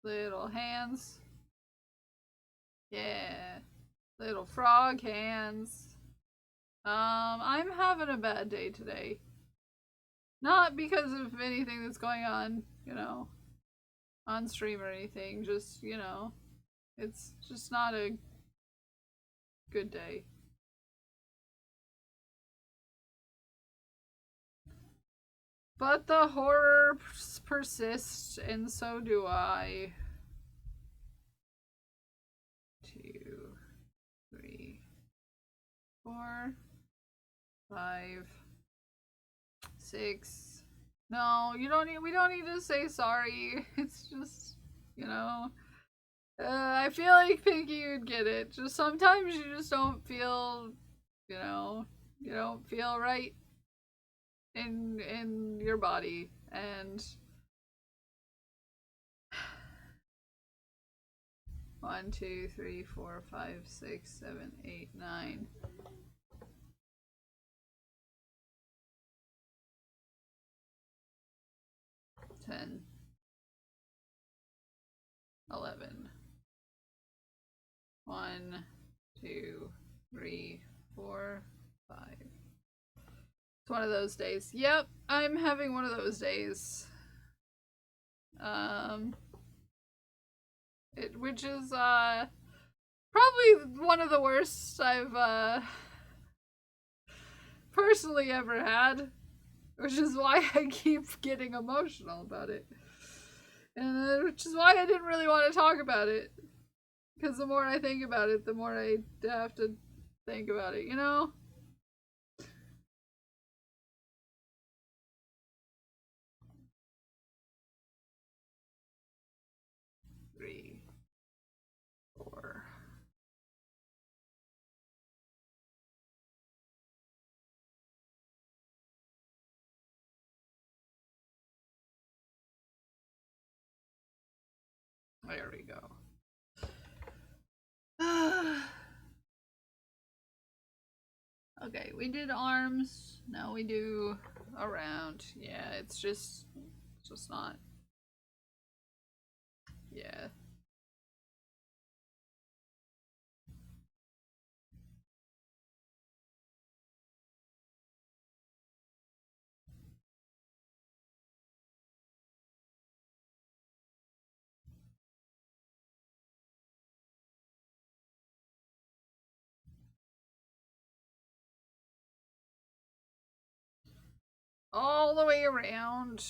little hands. Yeah, little frog hands. I'm having a bad day today. Not because of anything that's going on, you know, on stream or anything. Just, you know, it's just not a good day. But the horror persists, and so do I. 2, 3, 4, 5, 6. No, we don't need to say sorry. It's just, you know, I feel like Pinky you'd get it. Just sometimes you just don't feel, you know, you don't feel right in your body, and 1, 2, 3, 4, 5, 6, 7, 8, 9. 10, 11. 1, 2, 3, 4, 5. It's one of those days. Yep, I'm having one of those days. Which is probably one of the worst I've personally ever had, which is why I keep getting emotional about it, and which is why I didn't really want to talk about it, because the more I think about it, the more I have to think about it, you know? There we go. Okay, we did arms. Now we do around. Yeah, it's just not. Yeah. All the way around.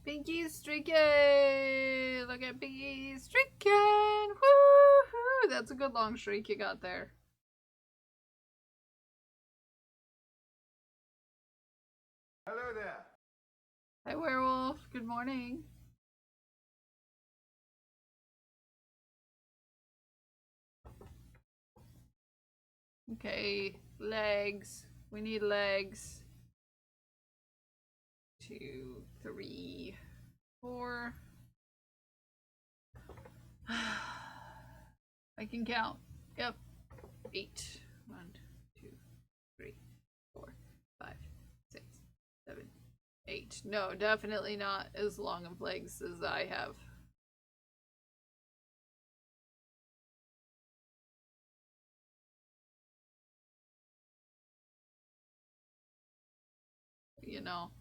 Pinky's streaking! Look at Pinky streaking! Woohoo! That's a good long streak you got there. Hello there. Hi, Werewolf. Good morning. Okay, legs. We need legs. 2, 3, 4. I can count. Yep. 8. 1, 2, 3, 4, 5, 6, 7, 8. No, definitely not as long of legs as I have. You know,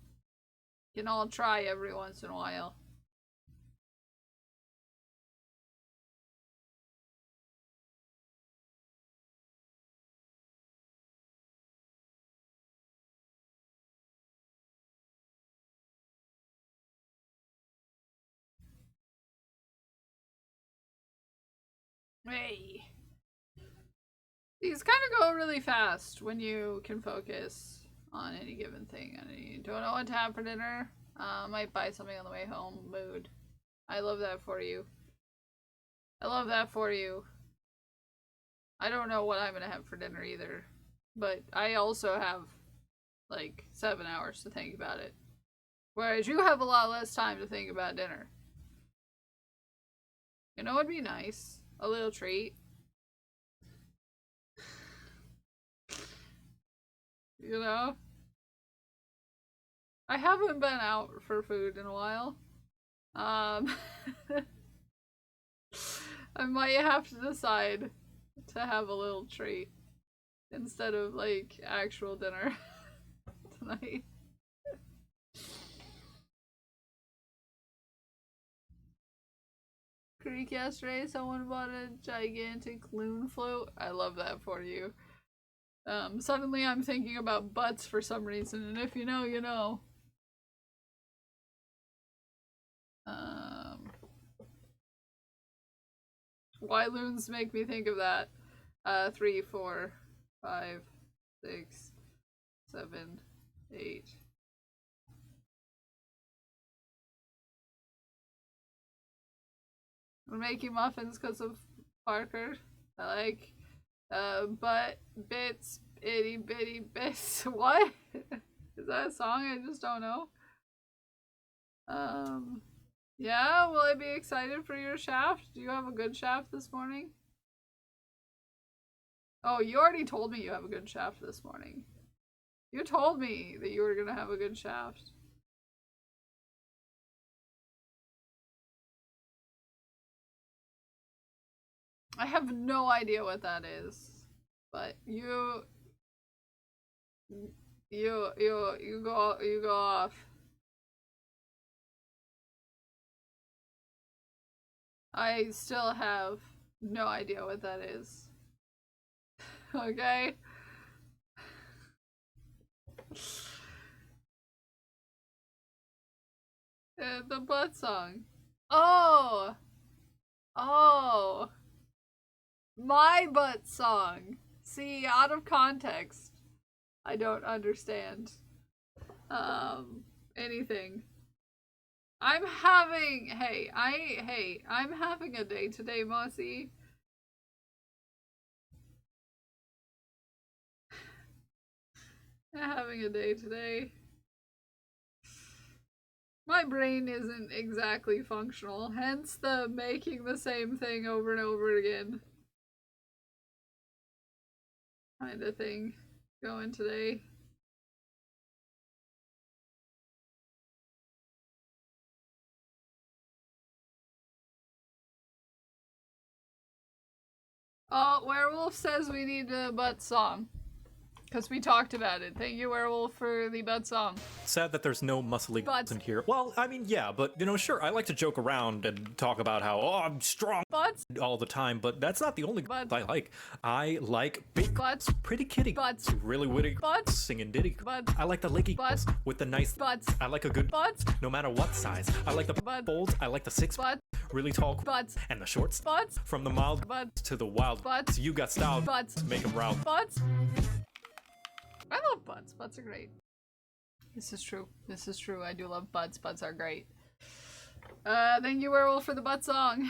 you can all try every once in a while. Hey. These kind of go really fast when you can focus on any given thing. I don't know what to have for dinner. Might buy something on the way home. Mood. I love that for you. I love that for you. I don't know what I'm gonna have for dinner either. But I also have like 7 hours to think about it. Whereas you have a lot less time to think about dinner. You know what'd be nice? A little treat. You know? I haven't been out for food in a while. I might have to decide to have a little treat instead of like actual dinner tonight. Creek yesterday, someone bought a gigantic loon float. I love that for you. Suddenly I'm thinking about butts for some reason, and if you know, you know. Why loons make me think of that? 3, 4, 5, 6, 7, 8. We're making muffins because of Parker. I like butt bits, itty bitty bits. What? Is that a song? I just don't know. Yeah, will I be excited for your shaft? Do you have a good shaft this morning? Oh, you already told me you have a good shaft this morning. You told me that you were gonna have a good shaft. I have no idea what that is, but you go off. I still have no idea what that is. Okay? The butt song. Oh! Oh! My butt song. See, out of context, I don't understand anything. I'm having I'm having a day today, Mossy. I'm having a day today. My brain isn't exactly functional, hence the making the same thing over and over again kind of thing going today. Oh, Werewolf says we need a butt song. Because we talked about it. Thank you, Werewolf, for the butt song. Sad that there's no muscly Butts. in here. Well, I mean, yeah, but, you know, sure, I like to joke around and talk about how, oh, I'm strong Butts. all the time, but that's not the only Butts. I like. I like big Butts. pretty kitty Butts. really witty Butts. singing ditty. Butts. I like the licky Butts. with the nice Butts. I like a good Butts. no matter what size. I like the Butts. folds. I like the six Butts. really tall Butts. and the shorts. Butts. From the mild Butts. to the wild. Butts. You got style. Butts. Make them round. Butts. I love butts. Butts are great. This is true. This is true. I do love butts. Butts are great. Thank you, Werewolf, for the butt song.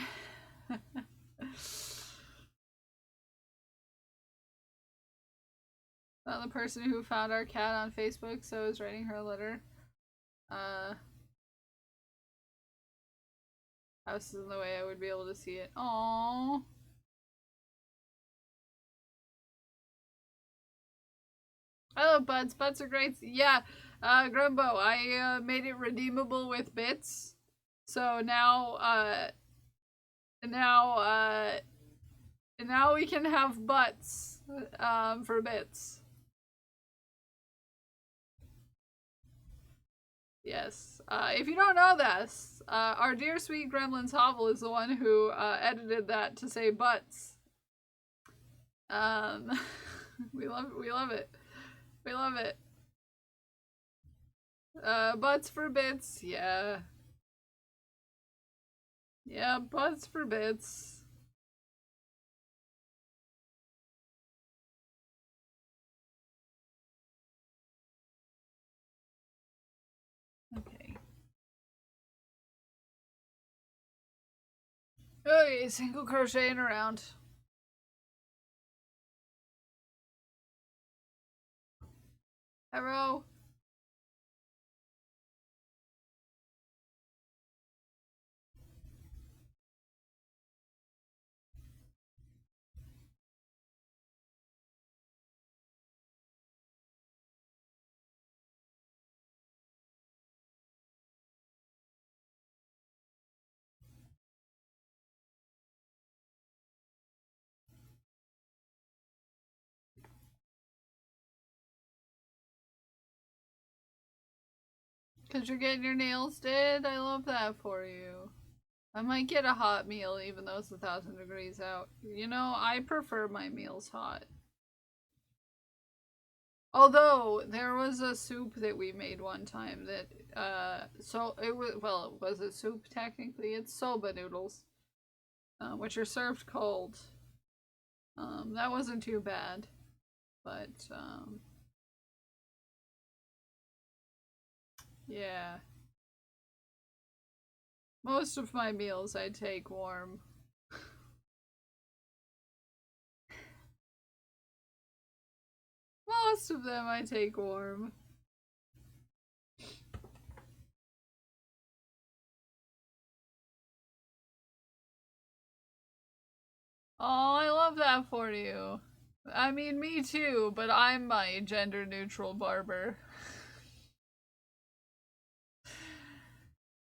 Not the person who found our cat on Facebook, so I was writing her a letter. House isn't the way I would be able to see it. Aww. I love butts. Butts are great. Yeah, Grumbo, I made it redeemable with bits. So now we can have butts for bits. Yes. If you don't know this, our dear sweet Gremlins Hovel is the one who edited that to say butts. We love it. We love it. Butts for bits, yeah. Yeah, butts for bits. Okay. Okay, single crocheting around. Hello. Cause you're getting your nails did? I love that for you. I might get a hot meal even though it's 1,000 degrees out. You know, I prefer my meals hot. Although, there was a soup that we made one time that, it was a soup technically. It's soba noodles, which are served cold. That wasn't too bad, but, yeah. Most of my meals I take warm. Most of them I take warm. Oh, I love that for you. I mean, me too, but I'm my gender-neutral barber.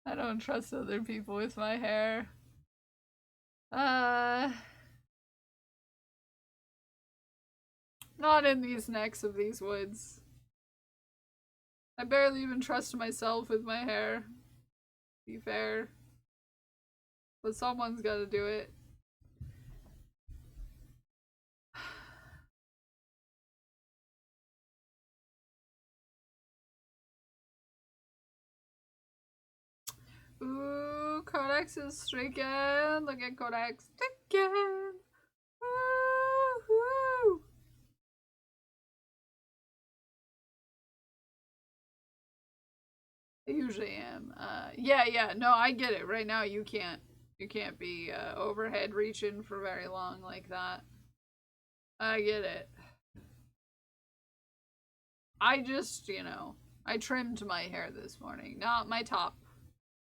I don't trust other people with my hair. Not in these necks of these woods. I barely even trust myself with my hair. To be fair. But someone's gotta do it. Ooh, Codex is stricken. Look at Codex stricken. I usually am. Yeah, no, I get it. Right now, you can't be overhead reaching for very long like that. I get it. I just, I trimmed my hair this morning. Not my top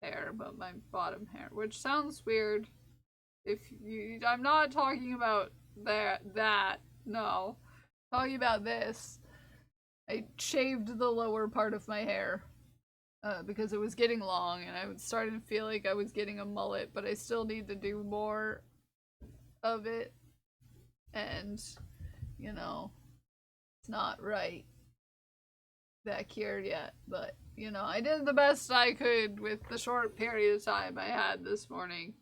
hair, but my bottom hair, which sounds weird. I'm not talking about that, no. Talking about this. I shaved the lower part of my hair. Because it was getting long and I was starting to feel like I was getting a mullet, but I still need to do more of it. And, it's not right back here yet. But, I did the best I could with the short period of time I had this morning.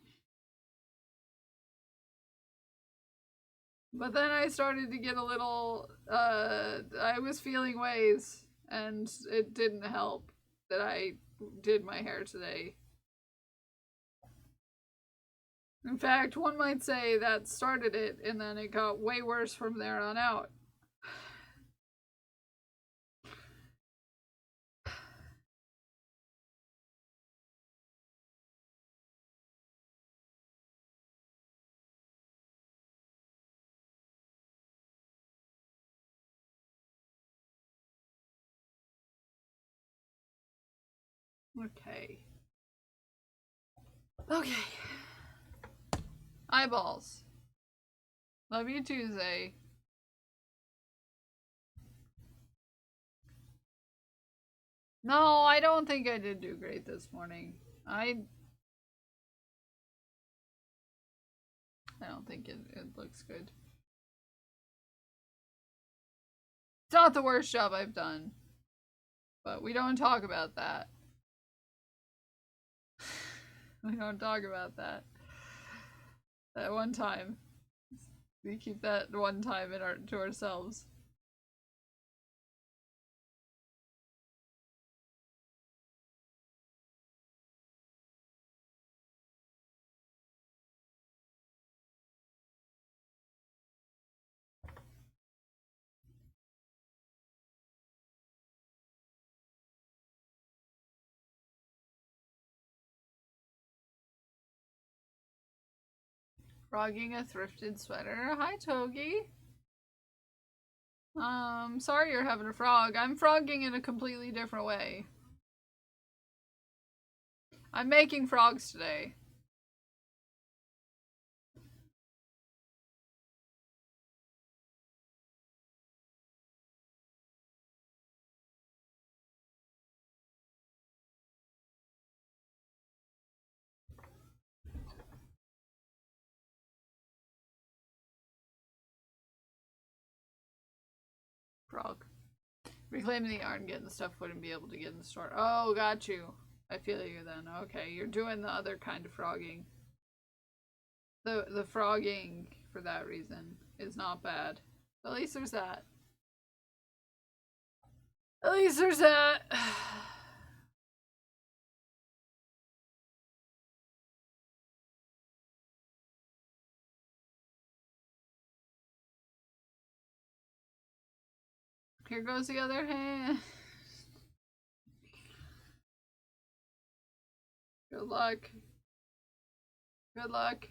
But then I started to get a little, I was feeling ways, and it didn't help that I did my hair today. In fact, one might say that started it, and then it got way worse from there on out. Okay. Eyeballs. Love you, Tuesday. No, I don't think I did do great this morning. I don't think it looks good. It's not the worst job I've done. But we don't talk about that. We don't talk about that. That one time. We keep that one time to ourselves. Frogging a thrifted sweater. Hi, Togi. Sorry you're having a frog. I'm frogging in a completely different way. I'm making frogs today. Frog. Reclaiming the yarn, getting the stuff wouldn't be able to get in the store. Oh, got you. I feel you then. Okay, you're doing the other kind of frogging. The frogging, for that reason, is not bad. At least there's that. At least there's that. Here goes the other hand. Good luck. Good luck.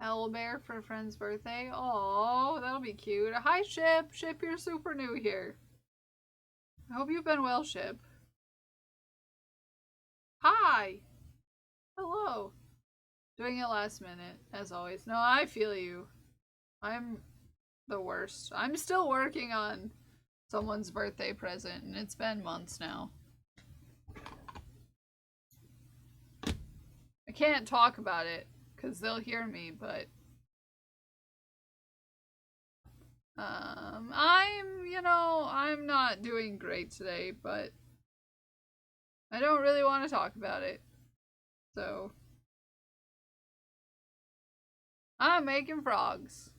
Owlbear for a friend's birthday. Oh, that'll be cute. Hi, Ship. Ship, you're super new here. I hope you've been well, Ship. Hi. Hello. Doing it last minute, as always. No, I feel you. I'm the worst. I'm still working on someone's birthday present, and it's been months now. I can't talk about it because they'll hear me, but I'm not doing great today, but I don't really want to talk about it. So I'm making frogs.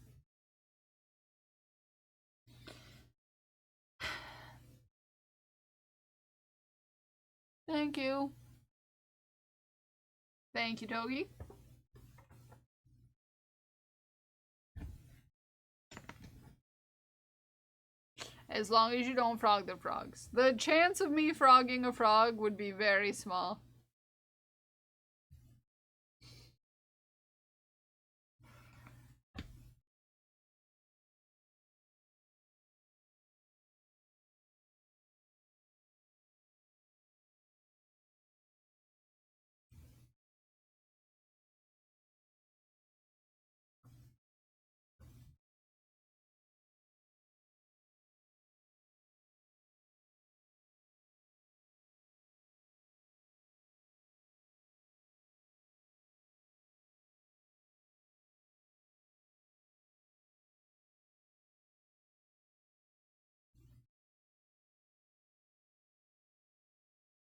Thank you. Thank you, Togi. As long as you don't frog the frogs. The chance of me frogging a frog would be very small.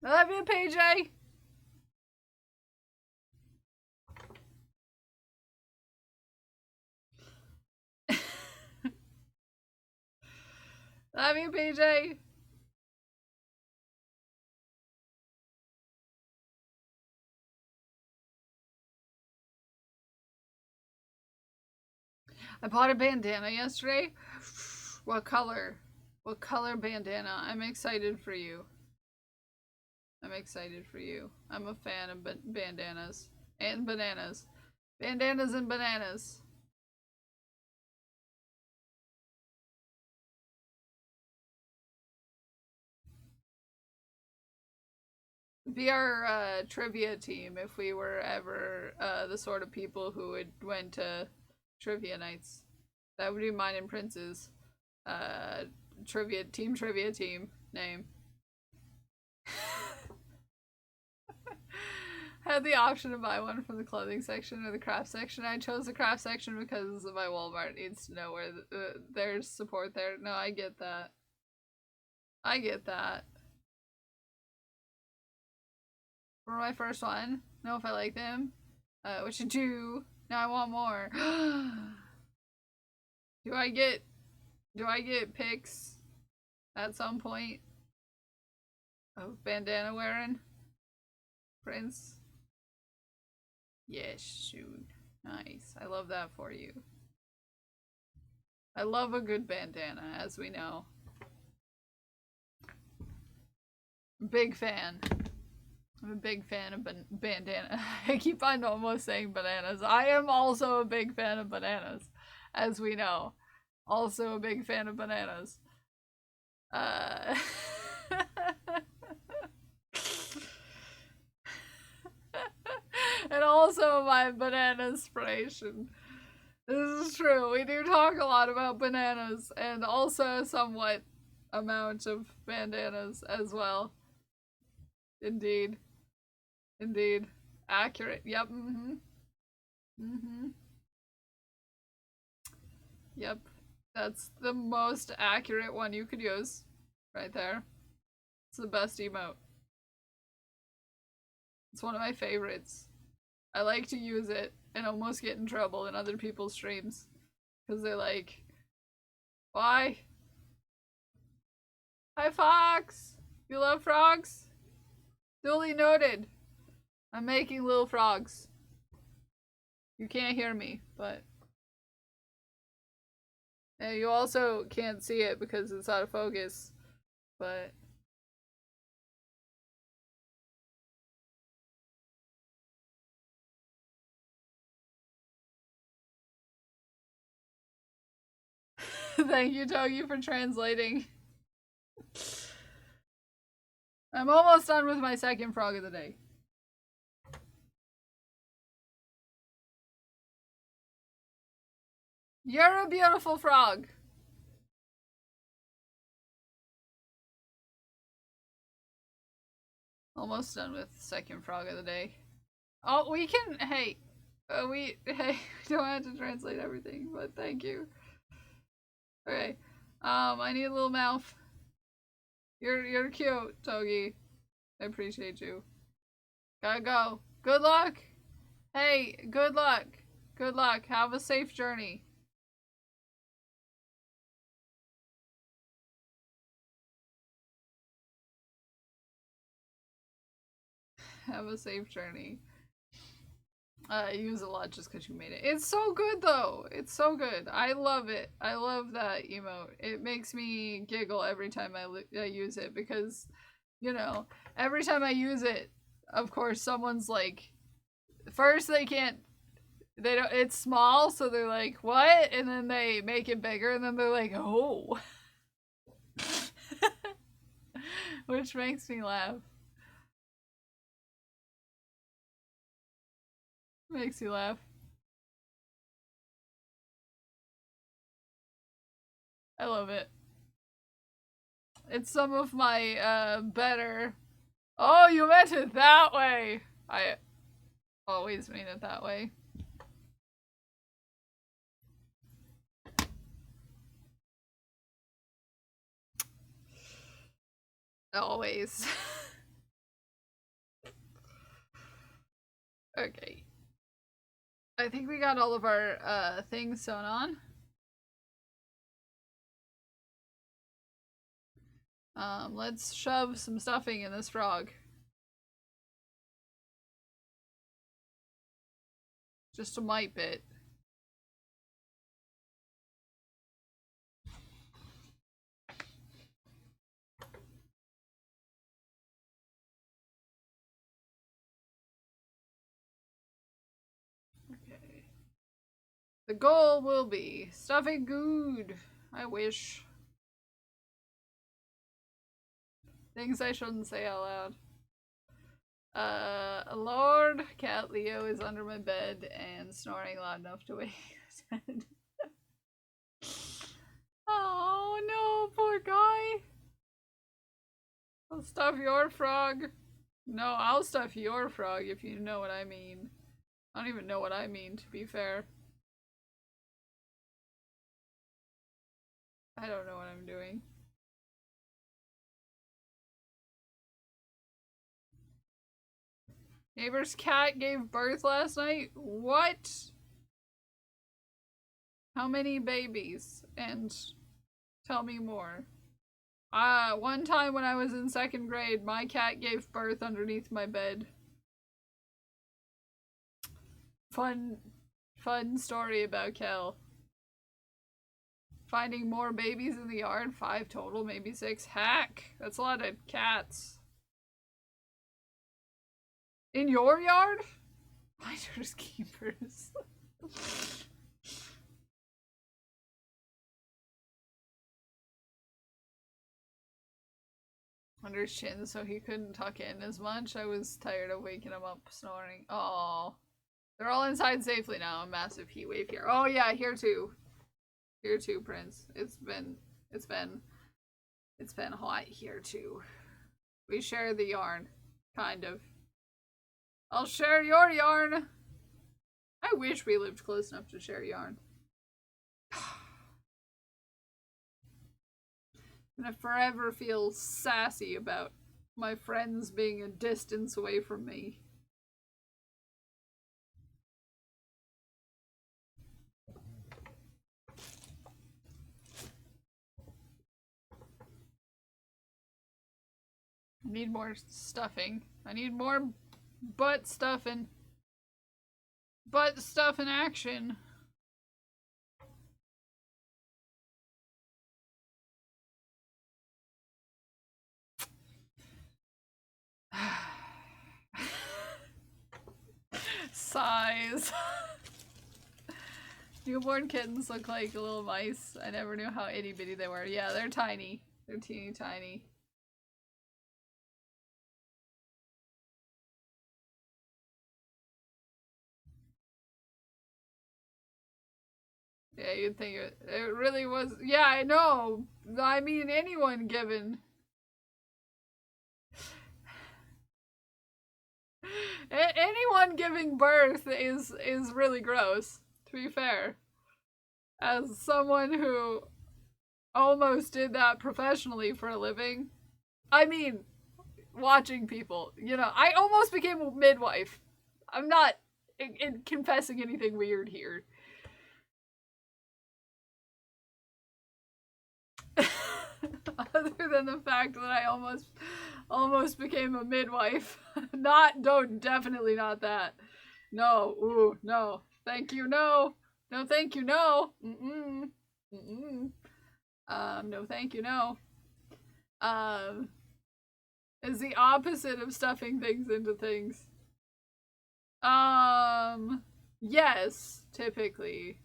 I love you, PJ. Love you, PJ. I bought a bandana yesterday. What color? What color bandana? I'm excited for you. I'm excited for you. I'm a fan of bandanas. And bananas. Bandanas and bananas. Be our trivia team if we were ever the sort of people who went to trivia nights. That would be mine and Prince's trivia team name. Had the option to buy one from the clothing section or the craft section. I chose the craft section because my Walmart needs to know where there's support there. No, I get that. I get that. For my first one, know if I like them. Which I do. Now I want more. Do I get pics at some point of bandana wearing Prince? Yes, shoot. Nice. I love that for you. I love a good bandana, as we know. Big fan. I'm a big fan of bandana. I keep on almost saying bananas. I am also a big fan of bananas, as we know. Also a big fan of bananas. And also my banana inspiration. This is true. We do talk a lot about bananas and also somewhat amount of bandanas as well. Indeed. Indeed. Accurate. Yep. Yep. That's the most accurate one you could use. Right there. It's the best emote. It's one of my favorites. I like to use it and almost get in trouble in other people's streams. Because they're like, why? Hi, Fox! You love frogs? Duly noted. I'm making little frogs. You can't hear me, but... And you also can't see it because it's out of focus, but... Thank you, Togi, for translating. I'm almost done with my second frog of the day. You're a beautiful frog. Almost done with second frog of the day. Oh, we can, hey, we don't have to translate everything, but thank you. Okay, I need a little mouth. You're cute, Togi. I appreciate you. Gotta go. Good luck. Hey, good luck. Good luck. Have a safe journey. Have a safe journey. I use it a lot just because you made it. It's so good though. It's so good. I love it. I love that emote. It makes me giggle every time I use it because, you know, every time I use it, of course, someone's like, first they don't, it's small, so they're like, what? And then they make it bigger, and then they're like, oh. Which makes me laugh. Makes you laugh. I love it. It's some of my better. Oh, you meant it that way. I always mean it that way. Always. Okay. I think we got all of our things sewn on. Let's shove some stuffing in this frog. Just a mite bit. Okay. The goal will be stuffing good. I wish. Things I shouldn't say out loud. Lord, Cat Leo is under my bed and snoring loud enough to wake his head. Oh no, poor guy. I'll stuff your frog. No, I'll stuff your frog if you know what I mean. I don't even know what I mean, to be fair. I don't know what I'm doing. Neighbor's cat gave birth last night? What? How many babies? And tell me more. One time when I was in 2nd grade, my cat gave birth underneath my bed. Fun story about Kel. Finding more babies in the yard, 5 total, maybe 6. Heck, that's a lot of cats. In your yard? Finders keepers. Under his chin so he couldn't tuck in as much. I was tired of waking him up snoring. Oh, they're all inside safely now. A massive heat wave here. Oh yeah, here too. Here too, Prince. It's been hot here too. We share the yarn, kind of. I'll share your yarn. I wish we lived close enough to share yarn. And I forever feel sassy about my friends being a distance away from me. I need more stuffing. I need more butt stuffing. Butt stuff in action. Size. Newborn kittens look like little mice. I never knew how itty bitty they were. Yeah, they're tiny. They're teeny tiny. Yeah, you'd think it really was. Yeah, I know. I mean, anyone given. Anyone giving birth is really gross, to be fair. As someone who almost did that professionally for a living. I mean, watching people, you know, I almost became a midwife. I'm not confessing anything weird here. Other than the fact that I almost became a midwife. Definitely not that. No. Ooh, no. Thank you, no. No, thank you, no. Mm-mm. Mm-mm. No, thank you, no. Is the opposite of stuffing things into things. Yes, typically.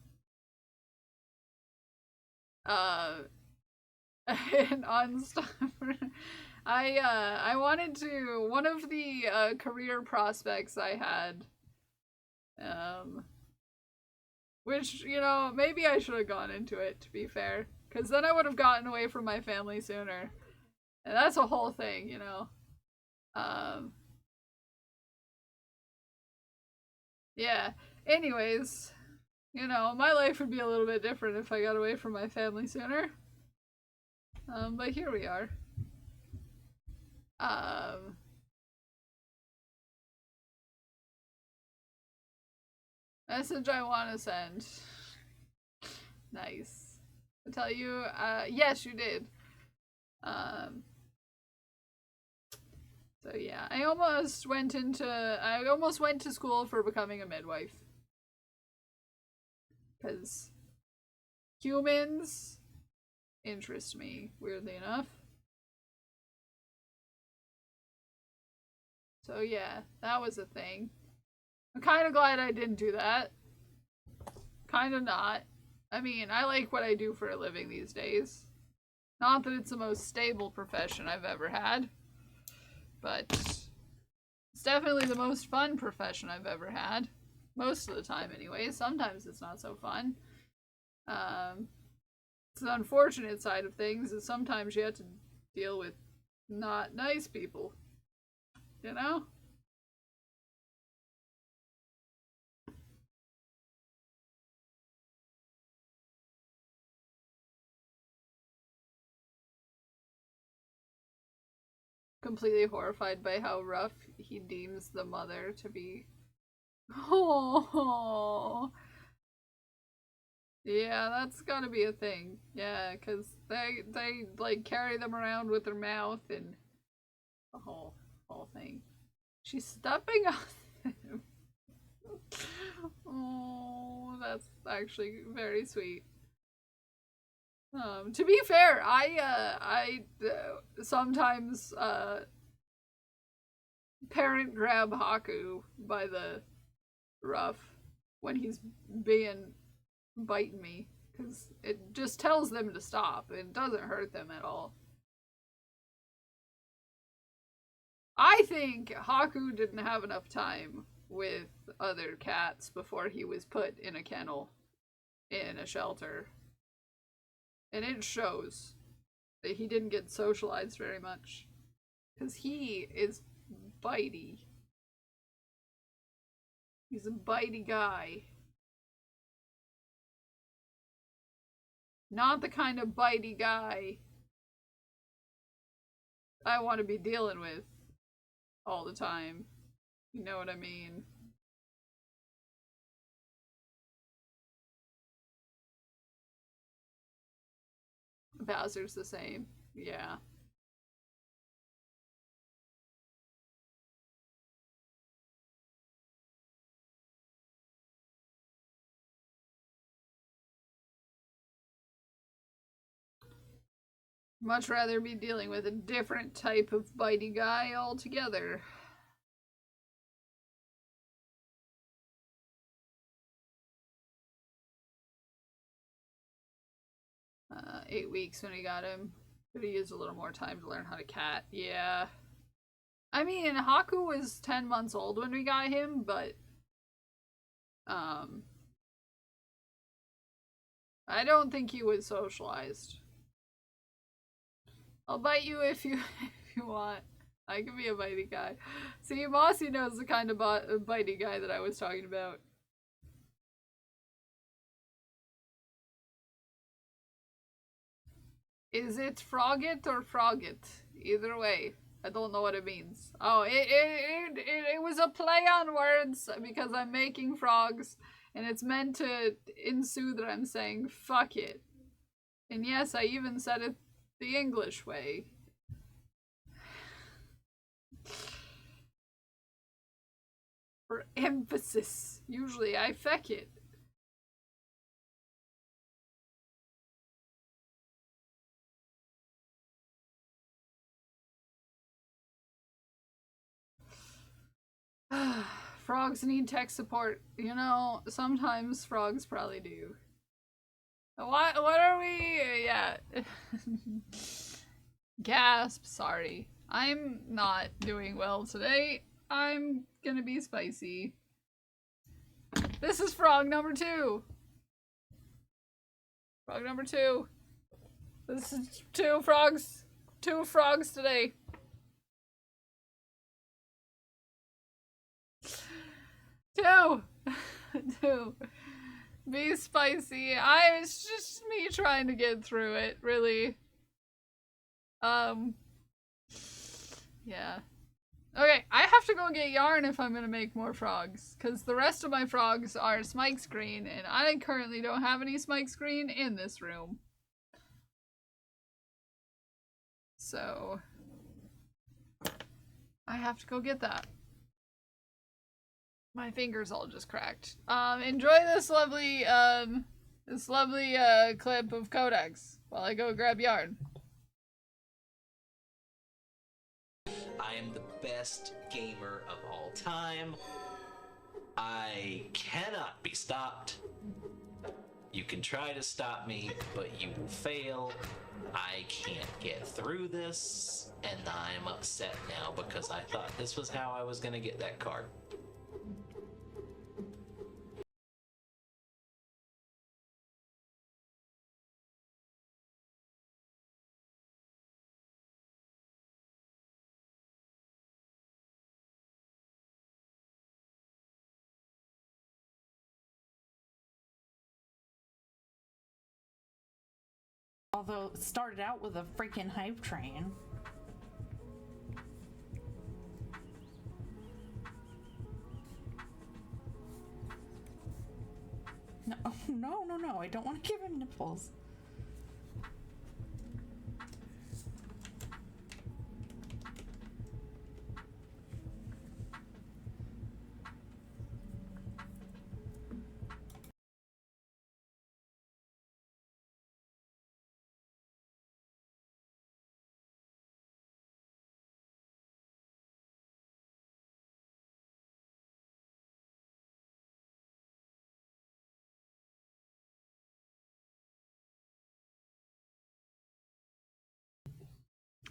And unstuffer. I wanted to, one of the career prospects I had, which, you know, maybe I should have gone into it, to be fair, because then I would have gotten away from my family sooner, and that's a whole thing, you know. Yeah, anyways, you know, my life would be a little bit different if I got away from my family sooner. But here we are. Message I want to send. Nice. I tell you, yes, you did. So yeah, I almost went to school for becoming a midwife. Because humans interest me, weirdly enough. So yeah, that was a thing. I'm kind of glad I didn't do that. Kind of not. I mean, I like what I do for a living these days. Not that it's the most stable profession I've ever had, but it's definitely the most fun profession I've ever had. Most of the time, anyway. Sometimes it's not so fun. It's the unfortunate side of things is sometimes you have to deal with not nice people. You know? Completely horrified by how rough he deems the mother to be. Oh, yeah, that's gotta be a thing. Yeah, because they like carry them around with their mouth and the whole thing. She's stepping on him. Oh, that's actually very sweet. To be fair, I sometimes parent grab Haku by the ruff when he's biting me, because it just tells them to stop. It doesn't hurt them at all. I think Haku didn't have enough time with other cats before he was put in a kennel in a shelter. And it shows that he didn't get socialized very much. Because he is bitey. He's a bitey guy. Not the kind of bitey guy I want to be dealing with all the time. You know what I mean? Bowser's the same. Yeah. Much rather be dealing with a different type of bitey guy altogether. Uh, 8 weeks when he got him. Could have used a little more time to learn how to cat. Yeah. I mean, Haku was 10 months old when we got him, but I don't think he was socialized. I'll bite you if you want. I can be a bitey guy. See, Mossy knows the kind of bitey guy that I was talking about. Is it Frogget or Frogget? Either way. I don't know what it means. Oh, it was a play on words because I'm making frogs and it's meant to ensue that I'm saying fuck it. And yes, I even said it the English way. For emphasis. Usually I feck it. Frogs need tech support. You know, sometimes frogs probably do. What are we? Yeah. Gasp, sorry. I'm not doing well today. I'm gonna be spicy. This is frog number 2. Frog number 2. This is 2 frogs. 2 frogs today. 2. 2. Be spicy. It's just me trying to get through it, really. Yeah. Okay, I have to go get yarn if I'm gonna make more frogs, because the rest of my frogs are Smike's green, and I currently don't have any Smike's green in this room. So, I have to go get that. My fingers all just cracked. Enjoy this lovely clip of Codex while I go grab yarn. I am the best gamer of all time. I cannot be stopped. You can try to stop me, but you will fail. I can't get through this, and I'm upset now because I thought this was how I was gonna get that card. Although it started out with a freaking hype train. No, I don't want to give him nipples.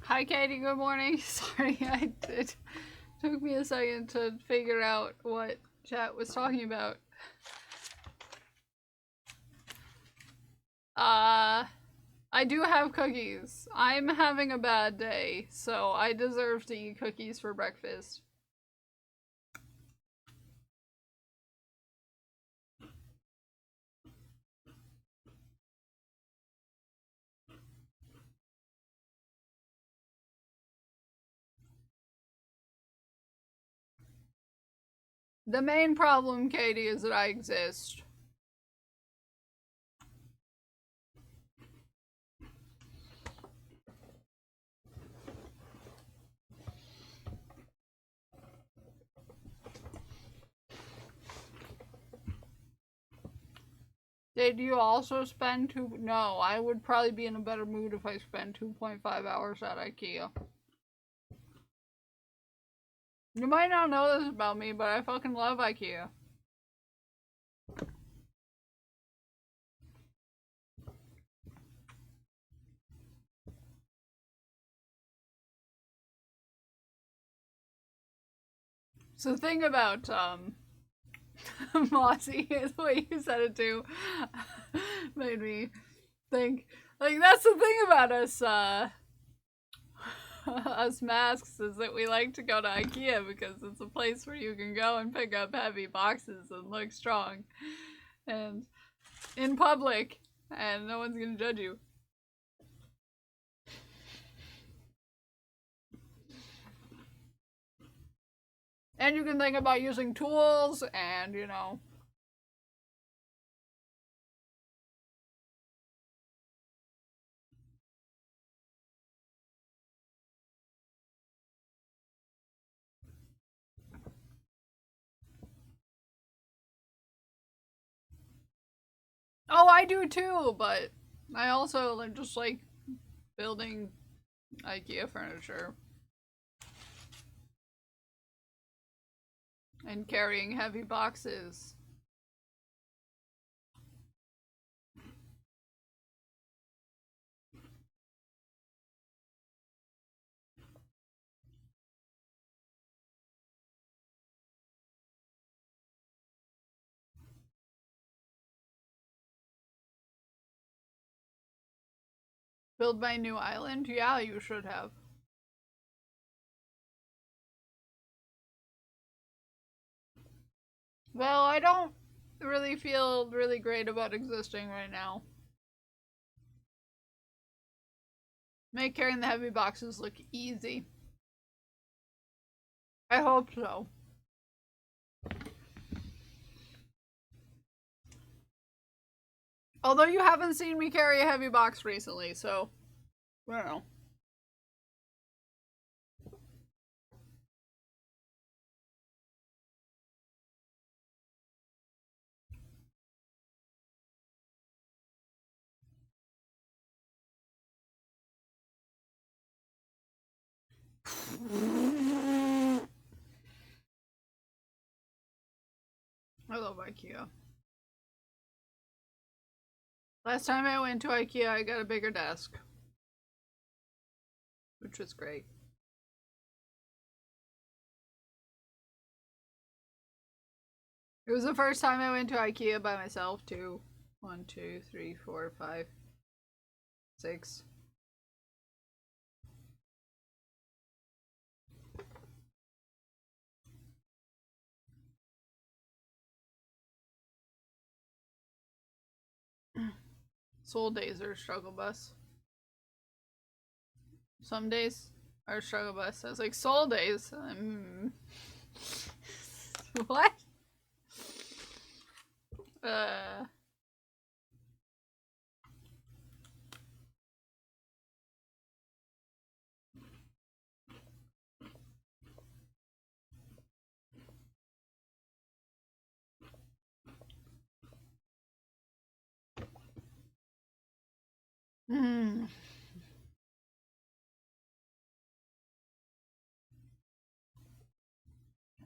Hi Katie, good morning. Sorry, it took me a second to figure out what chat was talking about. I do have cookies. I'm having a bad day, so I deserve to eat cookies for breakfast. The main problem, Katie, is that I exist. Did you also spend No, I would probably be in a better mood if I spent 2.5 hours at IKEA. You might not know this about me, but I fucking love IKEA. So the thing about, Mossy, is the way you said it too, made me think, like, that's the thing about us, us masks, is that we like to go to IKEA because it's a place where you can go and pick up heavy boxes and look strong and in public, and no one's gonna judge you. And you can think about using tools and, you know. Oh, I do too, but I also just like building IKEA furniture. And carrying heavy boxes. Build my new island? Yeah, you should have. Well, I don't really feel really great about existing right now. Make carrying the heavy boxes look easy. I hope so. Although you haven't seen me carry a heavy box recently, so I don't know. I love IKEA. Last time I went to IKEA, I got a bigger desk, which was great. It was the first time I went to IKEA by myself, too. 1, 2, 3, 4, 5, 6. Soul days are a struggle bus. Some days are a struggle bus. I was like, soul days? What?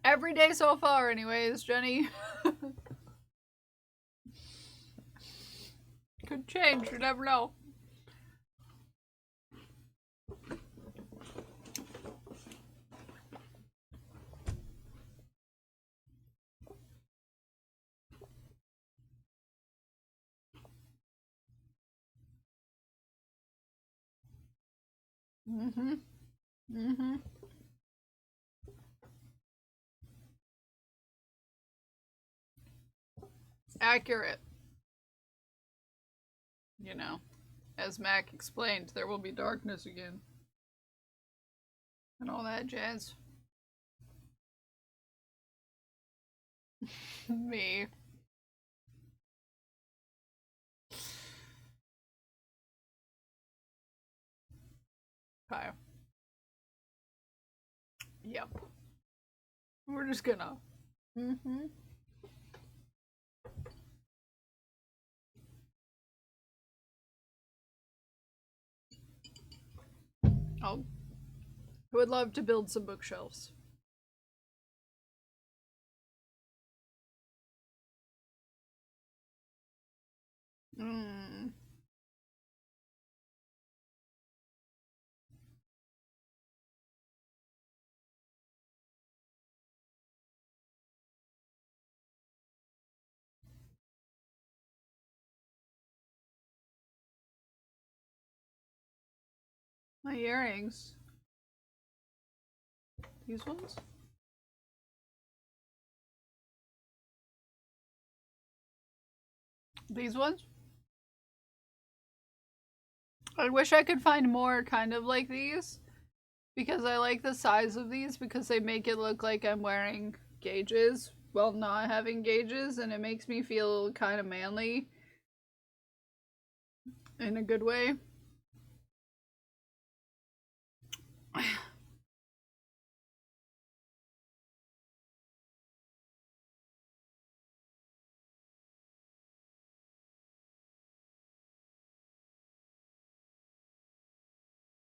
Every day so far, anyways, Jenny. Could change, you never know. Accurate. You know, as Mac explained, there will be darkness again. And all that jazz. Me. Okay. Yep. We're just gonna. Oh. I would love to build some bookshelves. My earrings. These ones? These ones? I wish I could find more kind of like these. Because I like the size of these because they make it look like I'm wearing gauges while not having gauges, and it makes me feel kind of manly in a good way.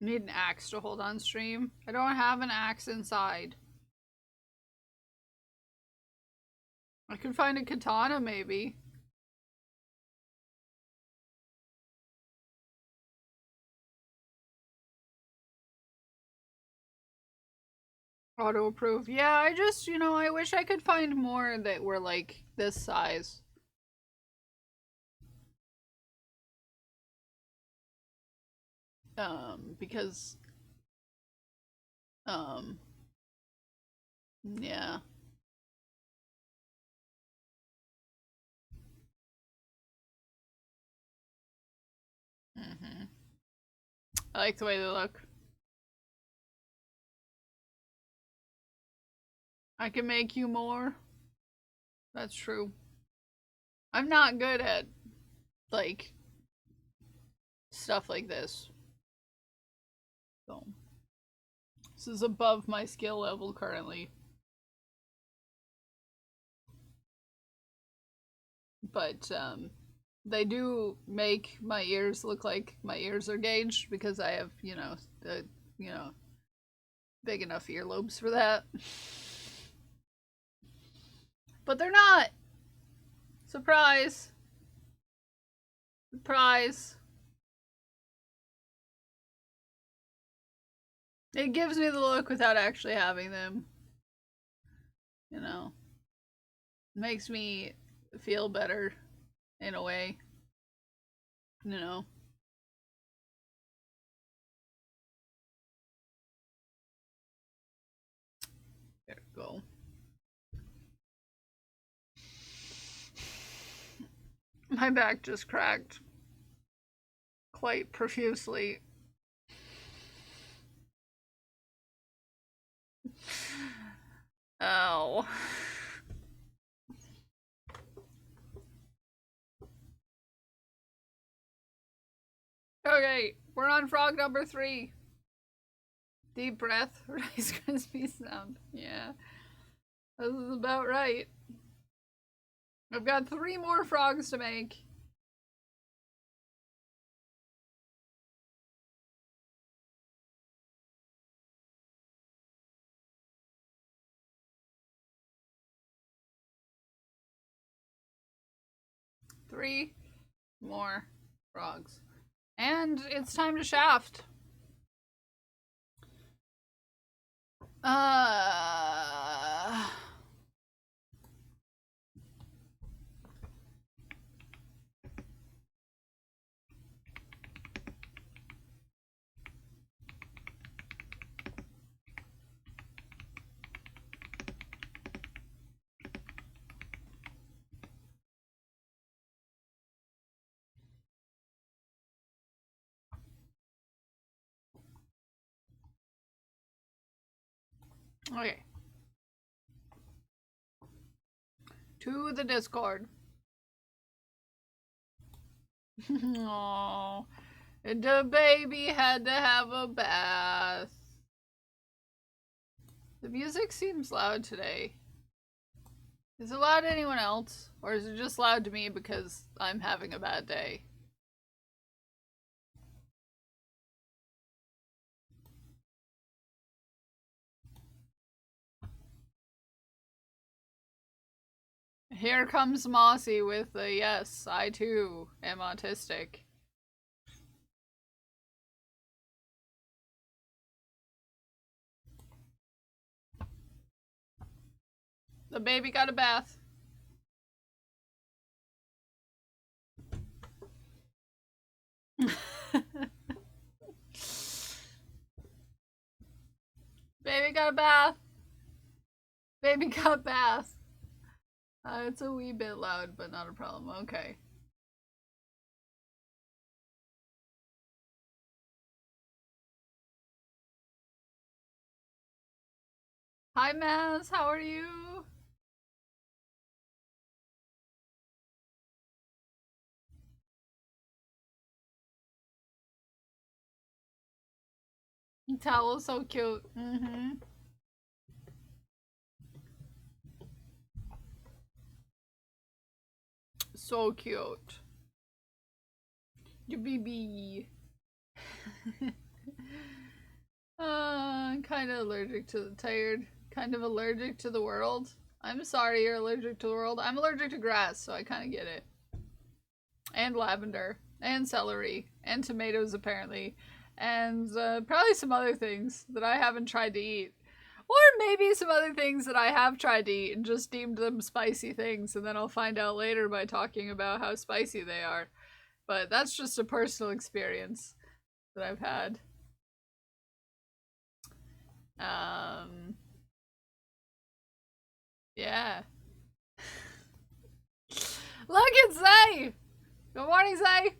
Need an axe to hold on stream. I don't have an axe inside. I could find a katana maybe. Auto approve. Yeah, I just, I wish I could find more that were like this size. Because, yeah. I like the way they look. I can make you more. That's true. I'm not good at, like, stuff like this. So, this is above my skill level currently. But, they do make my ears look like my ears are gauged because I have, big enough earlobes for that. But they're not! Surprise! Surprise! It gives me the look without actually having them. Makes me feel better in a way. There we go. My back just cracked quite profusely. Ow. Okay, we're on frog number 3. Deep breath, Rice Krispie sound. Yeah, this is about right. I've got 3 more frogs to make. Three more frogs. And it's time to shaft. Okay. To the Discord. Oh, the baby had to have a bath. The music seems loud today. Is it loud to anyone else? Or is it just loud to me because I'm having a bad day? Here comes Mossy with the yes, I too am autistic. The baby got a bath. Baby got a bath. Baby got a bath. It's a wee bit loud, but not a problem. Okay. Hi, Maz. How are you? Towel's so cute. Mm-hmm. So cute. Your baby. I'm kind of allergic to the tired. Kind of allergic to the world. I'm sorry you're allergic to the world. I'm allergic to grass, so I kind of get it. And lavender. And celery. And tomatoes, apparently. And probably some other things that I haven't tried to eat. Or maybe some other things that I have tried to eat and just deemed them spicy things, and then I'll find out later by talking about how spicy they are. But that's just a personal experience that I've had. Yeah. Look, it's Zay! Good morning, Zay!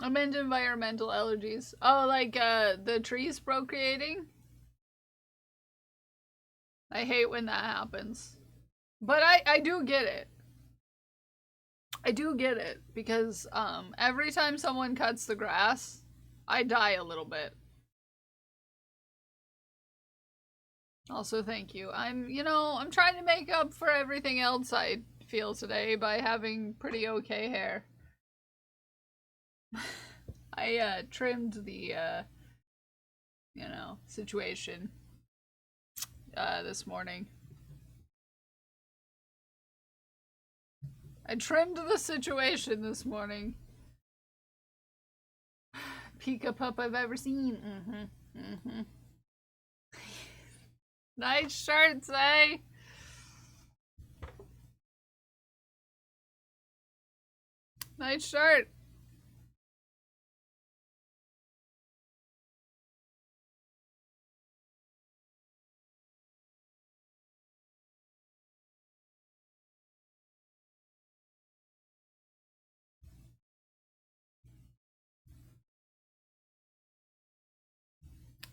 I'm into environmental allergies. Oh, like, the trees procreating? I hate when that happens. But I do get it. I do get it. Because, every time someone cuts the grass, I die a little bit. Also, thank you. I'm trying to make up for everything else I feel today by having pretty okay hair. I trimmed the situation this morning. I trimmed the situation this morning. Pika pup I've ever seen. Nice shirts, eh? Nice shirt.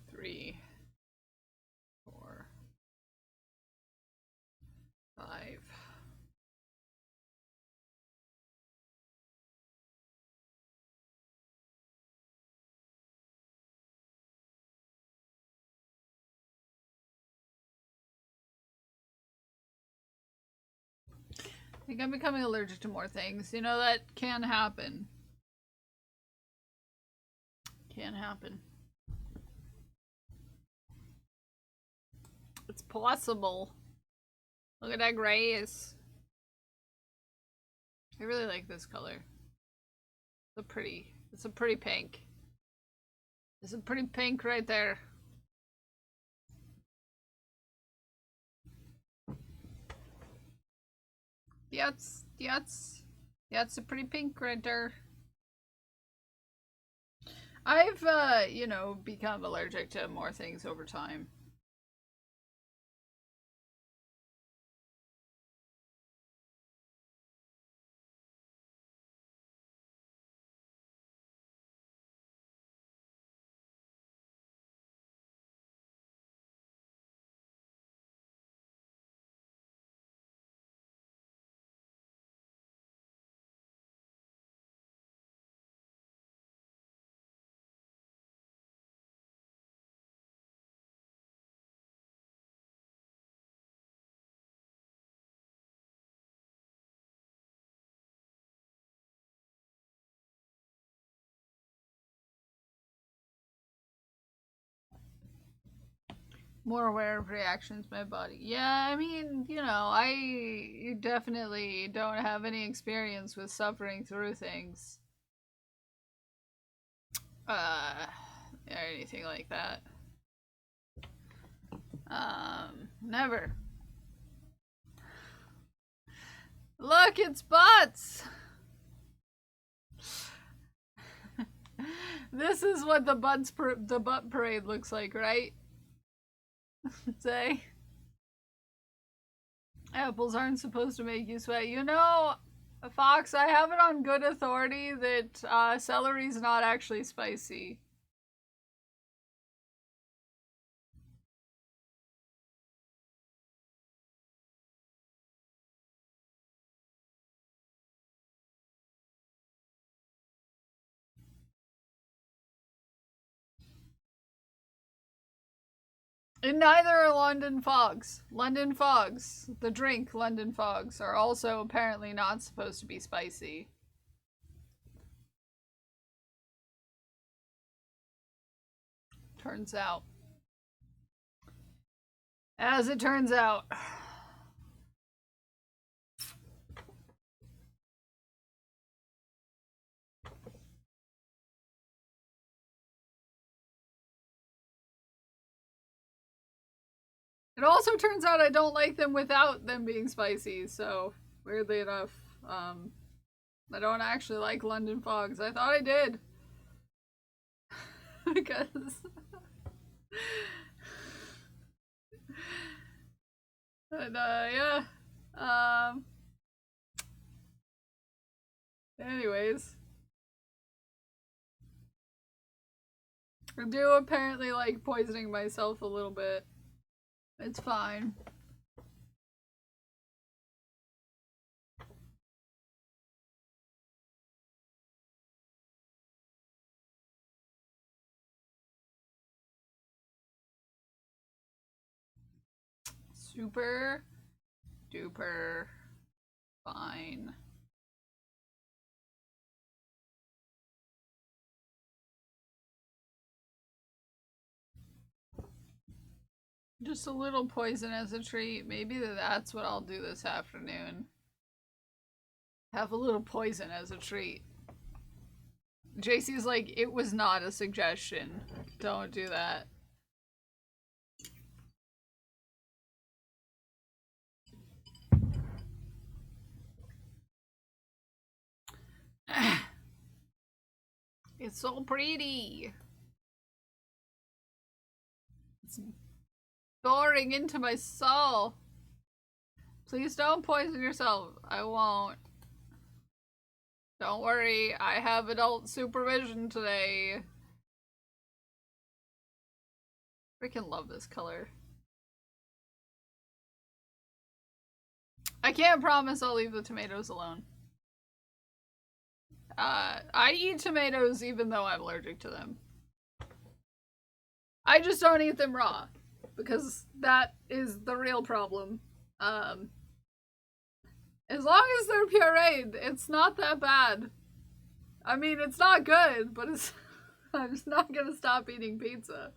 Three, 4, 5. I think I'm becoming allergic to more things. You know, that can happen. Can happen. It's possible. Look at that grace. I really like this color. It's a pretty pink. It's a pretty pink right there. Yeah, it's a pretty pink right there. I've, become allergic to more things over time. More aware of reactions my body. Yeah, I mean, I definitely don't have any experience with suffering through things. Or anything like that. Never. Look, it's butts! This is what the butt parade looks like, right? Say. Apples aren't supposed to make you sweat. Fox, I have it on good authority that celery's not actually spicy. And neither are London Fogs. London Fogs, the drink London Fogs, are also apparently not supposed to be spicy. turns out. As it turns out. It also turns out I don't like them without them being spicy, so weirdly enough, I don't actually like London Fogs. I thought I did. Because and yeah. Anyways. I do apparently like poisoning myself a little bit. It's fine. Super duper fine. Just a little poison as a treat. Maybe that's what I'll do this afternoon. Have a little poison as a treat. JC's like, it was not a suggestion. Don't do that. It's so pretty. It's boring into my soul. Please don't poison yourself. I won't. Don't worry, I have adult supervision today. Freaking love this color. I can't promise I'll leave the tomatoes alone. I eat tomatoes even though I'm allergic to them. I just don't eat them raw, because that is the real problem. As long as they're pureed, it's not that bad. I mean, it's not good, but it's I'm just not gonna stop eating pizza.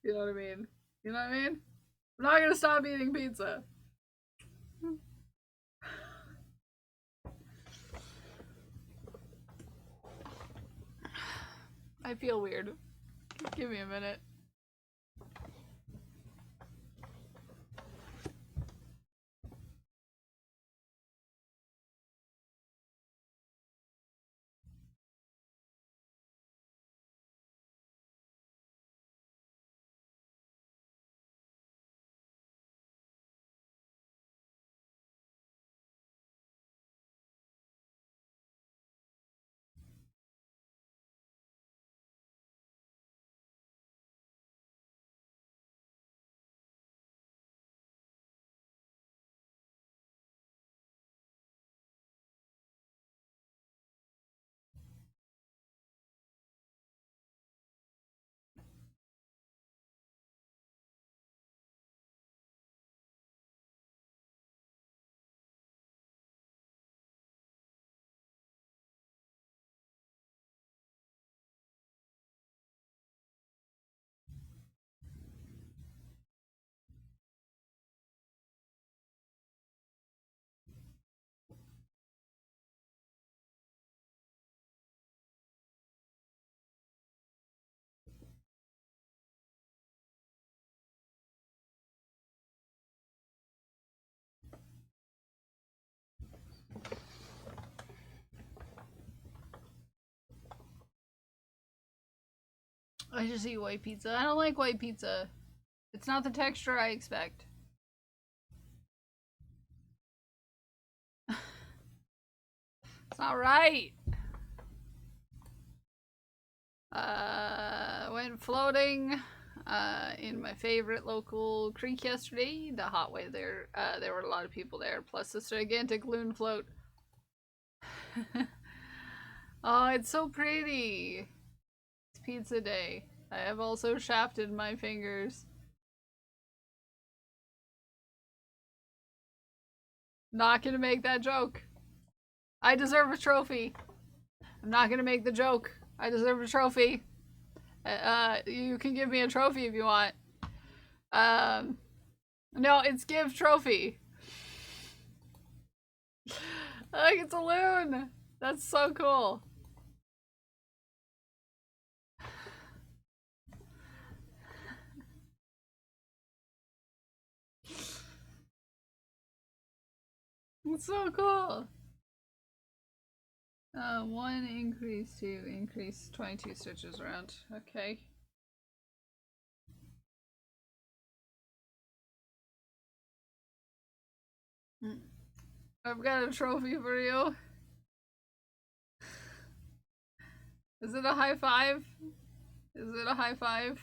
You know what I mean? You know what I mean? I'm not gonna stop eating pizza. I feel weird. Give me a minute. I just eat white pizza. I don't like white pizza. It's not the texture I expect. It's not right. Went floating in my favorite local creek yesterday. The hot weather. There were a lot of people there, plus this gigantic loon float. Oh, it's so pretty. It's pizza day. I have also shafted my fingers. Not gonna make that joke. I deserve a trophy. I'm not gonna make the joke. I deserve a trophy. You can give me a trophy if you want. No, it's give trophy. Look, it's a loon. That's so cool. It's so cool. 1 increase, 2 increase, 22 stitches around. Okay. I've got a trophy for you. Is it a high five? Is it a high five?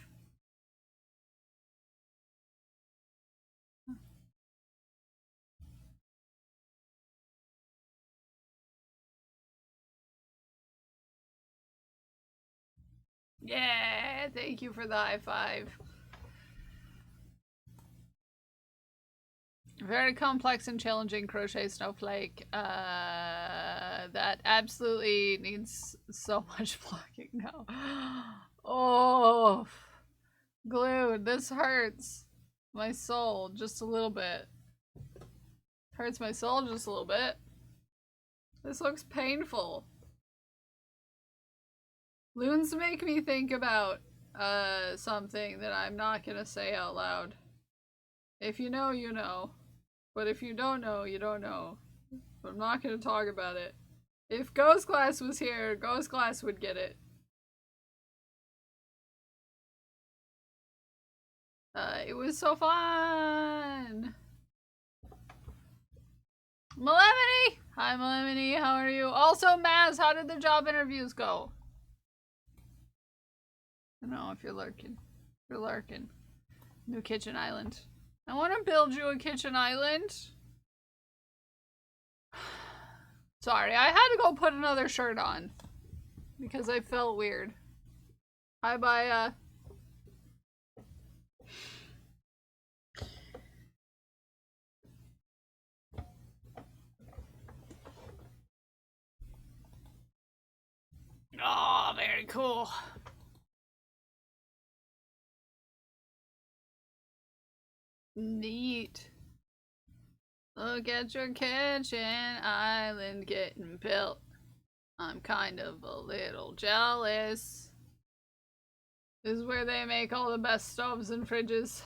Yeah, thank you for the high five. Very complex and challenging crochet snowflake. That absolutely needs so much blocking now. Oh, glue. This hurts my soul just a little bit. Hurts my soul just a little bit. This looks painful. Loons make me think about something that I'm not gonna say out loud. If you know, you know. But if you don't know, you don't know. But I'm not gonna talk about it. If Ghost Class was here, Ghost Class would get it. It was so fun! Melemony! Hi Melemony, how are you? Also, Maz, how did the job interviews go? I don't know if you're lurking. You're lurking. New kitchen island. I want to build you a kitchen island. Sorry, I had to go put another shirt on. Because I felt weird. Hi, Baya. Oh, very cool. Neat. Look at your kitchen island getting built. I'm kind of a little jealous. This is where they make all the best stoves and fridges.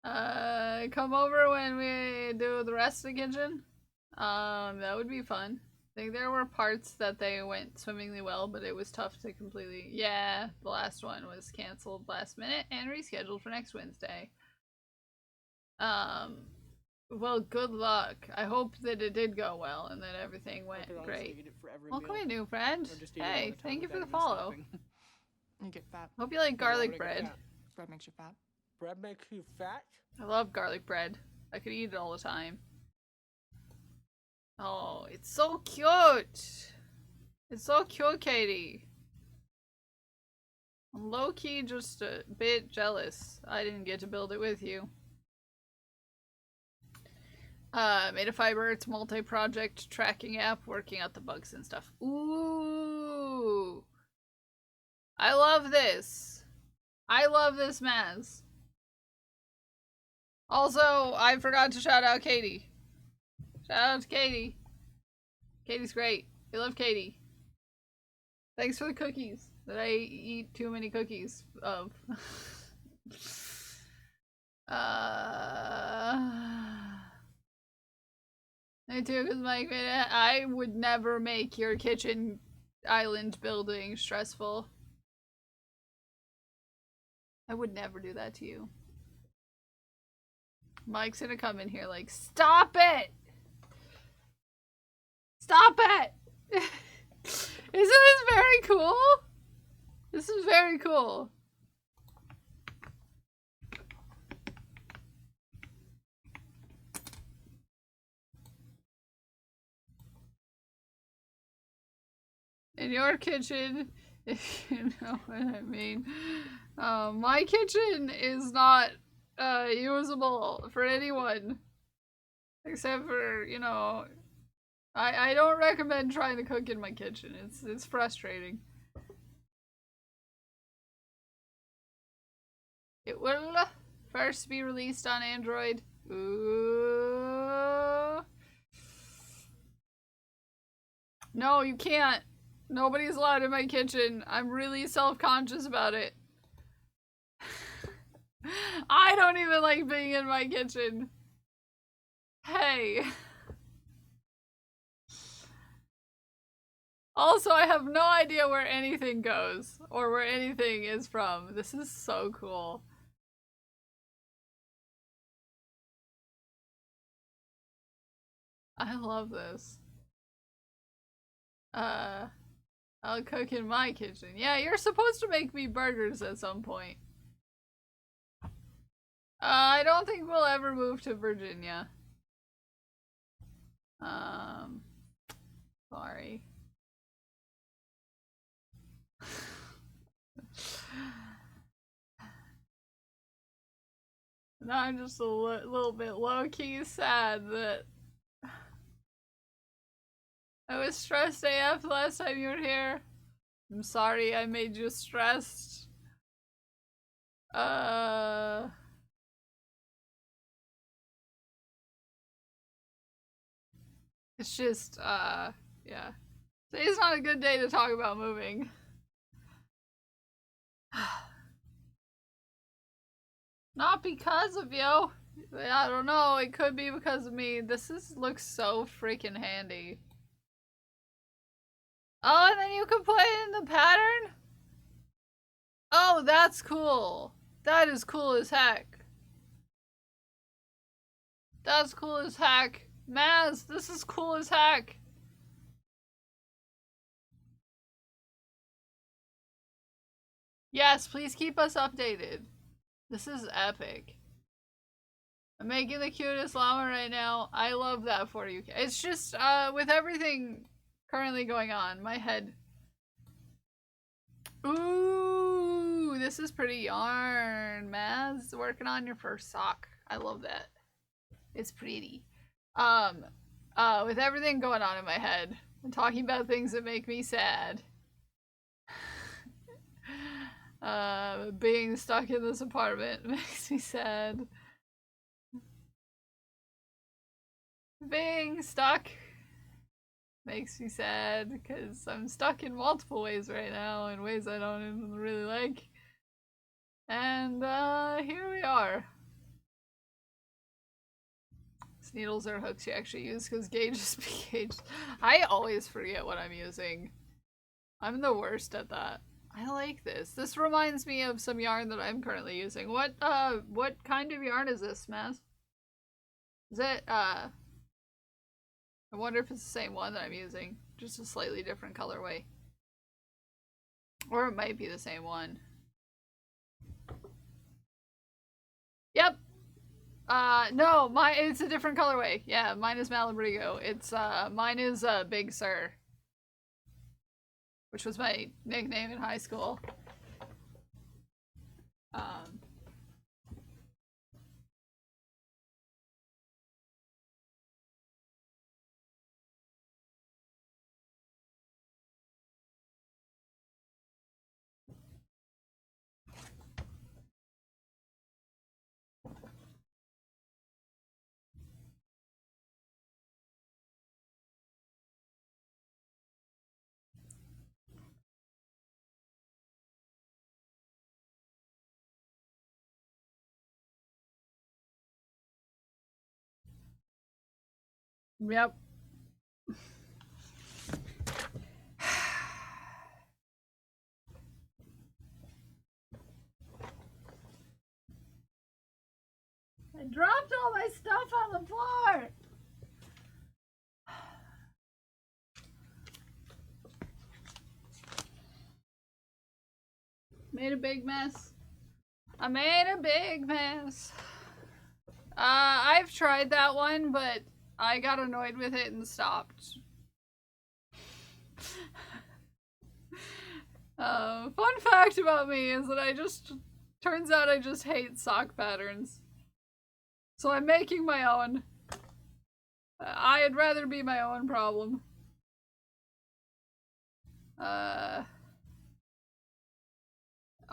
Come over when we do the rest of the kitchen. That would be fun. I think there were parts that they went swimmingly well, but it was tough to completely... Yeah, the last one was canceled last minute and rescheduled for next Wednesday. Well, good luck. I hope that it did go well and that everything went great. Welcome in, new friend. Hey, thank you for the follow. You get fat. Hope you like garlic bread. Bread makes you fat. Bread makes you fat? I love garlic bread. I could eat it all the time. Oh, it's so cute! It's so cute, Katie. I'm low-key just a bit jealous I didn't get to build it with you. Made a fiber, it's multi-project tracking app, working out the bugs and stuff. Ooh! I love this! I love this, Maz. Also, I forgot to shout out Katie. Shout out to Katie. Katie's great. We love Katie. Thanks for the cookies that I eat too many cookies of. Me too, because Mike made it. I would never make your kitchen island building stressful. I would never do that to you. Mike's gonna come in here like, stop it! Stop it! Isn't this very cool? This is very cool. In your kitchen, if you know what I mean. My kitchen is not usable for anyone. Except for, you know, I don't recommend trying to cook in my kitchen. It's frustrating. It will first be released on Android. Ooh. No, you can't. Nobody's allowed in my kitchen. I'm really self-conscious about it. I don't even like being in my kitchen. Hey. Also, I have no idea where anything goes or where anything is from. This is so cool. I love this. I'll cook in my kitchen. Yeah, you're supposed to make me burgers at some point. I don't think we'll ever move to Virginia. Sorry. Now I'm just a little bit low-key sad that I was stressed AF last time you were here. I'm sorry I made you stressed. It's just, yeah. Today's not a good day to talk about moving. Not because of you. I don't know, it could be because of me. This looks so freaking handy. Oh, and then you can play it in the pattern? Oh, that's cool. That is cool as heck. That's cool as heck. Maz, this is cool as heck. Yes, please keep us updated. This is epic. I'm making the cutest llama right now. I love that for you. It's just, with everything currently going on, my head. Ooh, this is pretty yarn. Maz, working on your first sock. I love that. It's pretty. With everything going on in my head, and talking about things that make me sad. Being stuck in this apartment makes me sad. Being stuck makes me sad because I'm stuck in multiple ways right now, in ways I don't even really like. And here we are. Needles or hooks you actually use because gauges be gauged. I always forget what I'm using. I'm the worst at that. I like this. This reminds me of some yarn that I'm currently using. What kind of yarn is this, Maz? Is it, I wonder if it's the same one that I'm using. Just a slightly different colorway. Or it might be the same one. Yep. No, it's a different colorway. Yeah, mine is Malabrigo. It's, mine is, Big Sur. Which was my nickname in high school. Yep. I dropped all my stuff on the floor! Made a big mess. I made a big mess. I've tried that one, but I got annoyed with it and stopped. Fun fact about me is that turns out I just hate sock patterns. So I'm making my own. I'd rather be my own problem.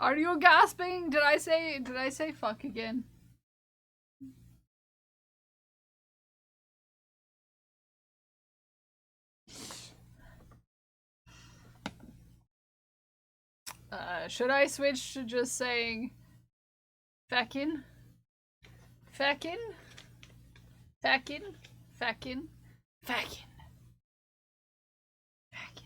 Are you gasping? Did I say fuck again? Should I switch to just saying feckin'? Feckin'? Feckin'? Feckin'? Feckin'. Feckin'.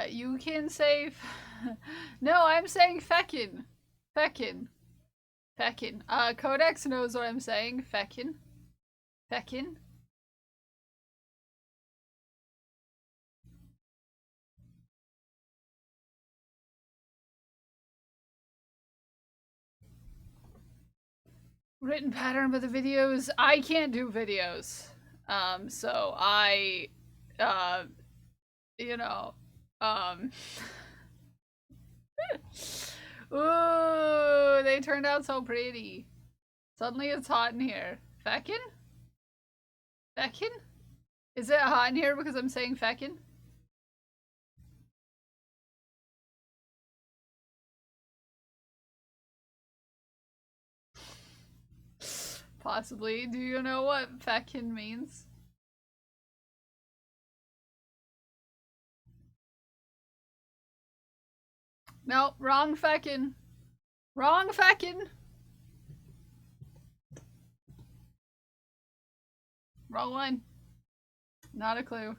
You can say no, I'm saying feckin'. Feckin'. Feckin'. Codex knows what I'm saying. Feckin'. Feckin'. Written pattern, but the videos, I can't do videos. So I, you know, ooh, they turned out so pretty. Suddenly it's hot in here. Feckin'? Feckin'? Is it hot in here because I'm saying feckin'? Possibly. Do you know what feckin' means? No, wrong feckin'. Wrong feckin'. Wrong one. Not a clue.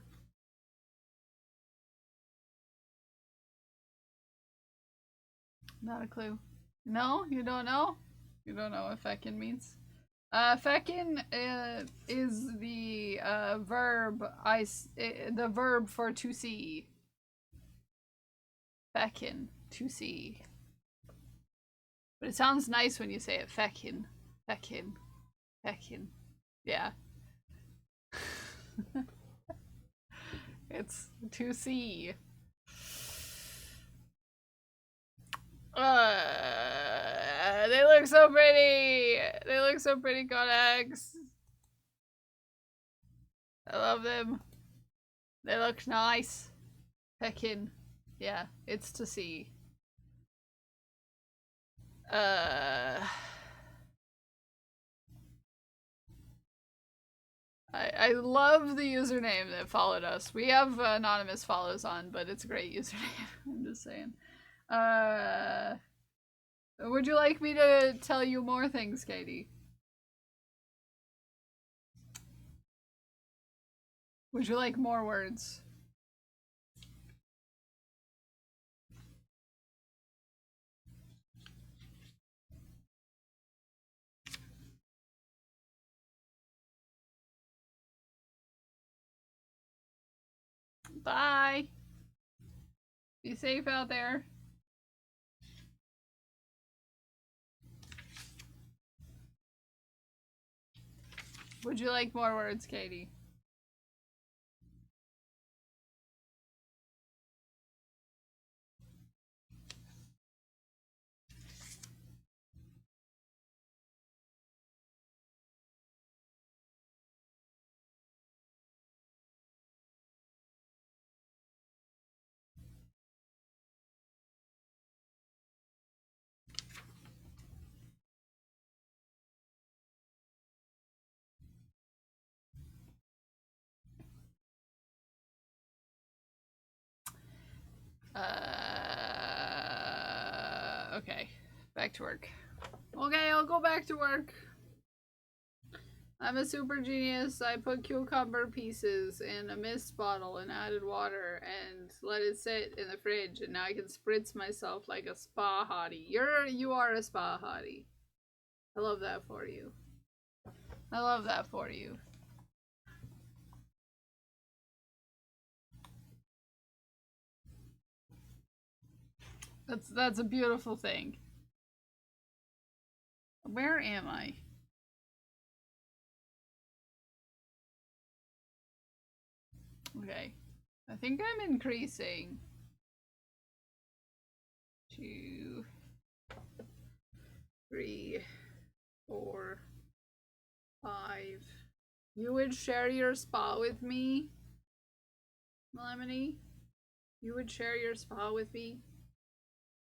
Not a clue. No, you don't know? You don't know what feckin' means? Feckin' is the verb the verb for to see. Feckin', to see. But it sounds nice when you say it. Feckin', feckin', feckin'. Yeah. It's to see. They look so pretty. They look so pretty, Codex. I love them. They look nice. Feckin'. Yeah, it's to see. I love the username that followed us. We have anonymous follows on, but it's a great username. I'm just saying. Would you like me to tell you more things, Katie? Would you like more words? Bye. Be safe out there. Would you like more words, Katie? Okay. Back to work. Okay, I'll go back to work. I'm a super genius. I put cucumber pieces in a mist bottle and added water and let it sit in the fridge, and now I can spritz myself like a spa hottie. You are a spa hottie. I love that for you. I love that for you. That's a beautiful thing. Where am I? Okay. I think I'm increasing. 2, 3, 4, 5. You would share your spot with me, Lemony? You would share your spot with me?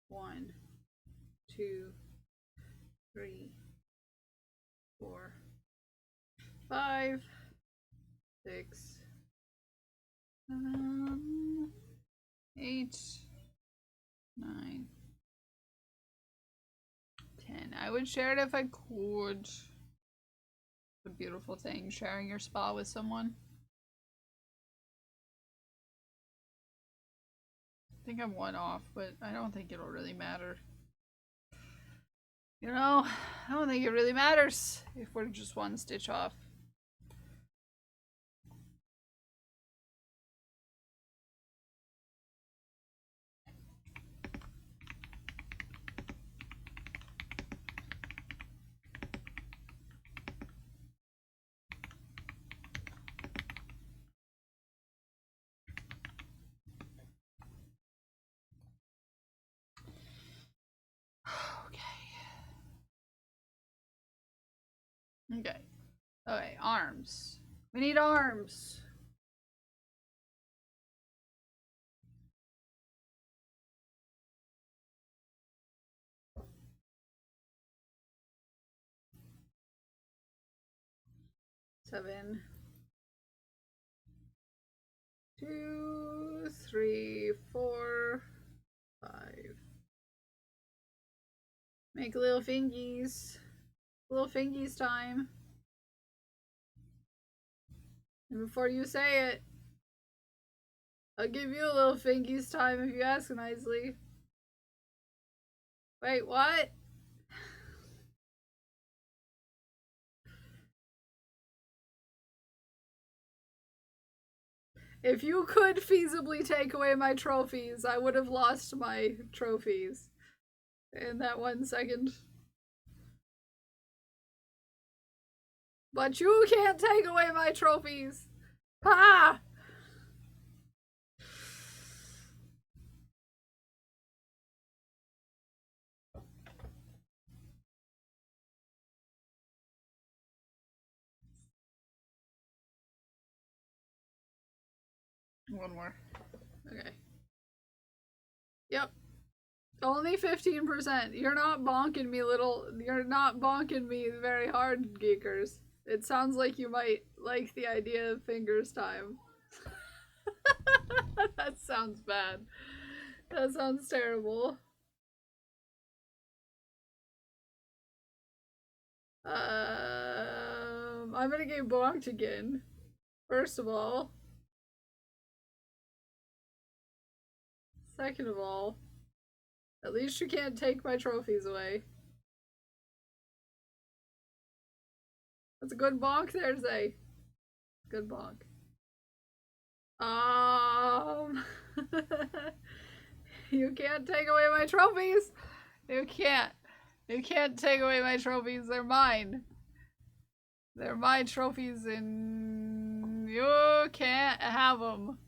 1, 2, 3, 4, 5, 6, 8, 9, 10. I would share it if I could. It's a beautiful thing, sharing your spot with someone. I think I'm 1 off, but I don't think it'll really matter. You know, I don't think it really matters if we're just 1 stitch off. Okay. Okay, arms. We need arms. Seven. 2, 3, 4, 5. Make little fingies. Little fingies time. And before you say it, I'll give you a little fingies time if you ask nicely. Wait, what? If you could feasibly take away my trophies, I would have lost my trophies in that 1 second. But you can't take away my trophies. Ha! One more. Okay. Yep. Only 15%. You're not bonking me, You're not bonking me very hard, geekers. It sounds like you might like the idea of fingers time. That sounds bad. That sounds terrible. I'm gonna get bonked again. First of all. Second of all, at least you can't take my trophies away. That's a good bonk there, Zay. Good bonk. You can't take away my trophies. You can't. You can't take away my trophies. They're mine. They're my trophies and you can't have them.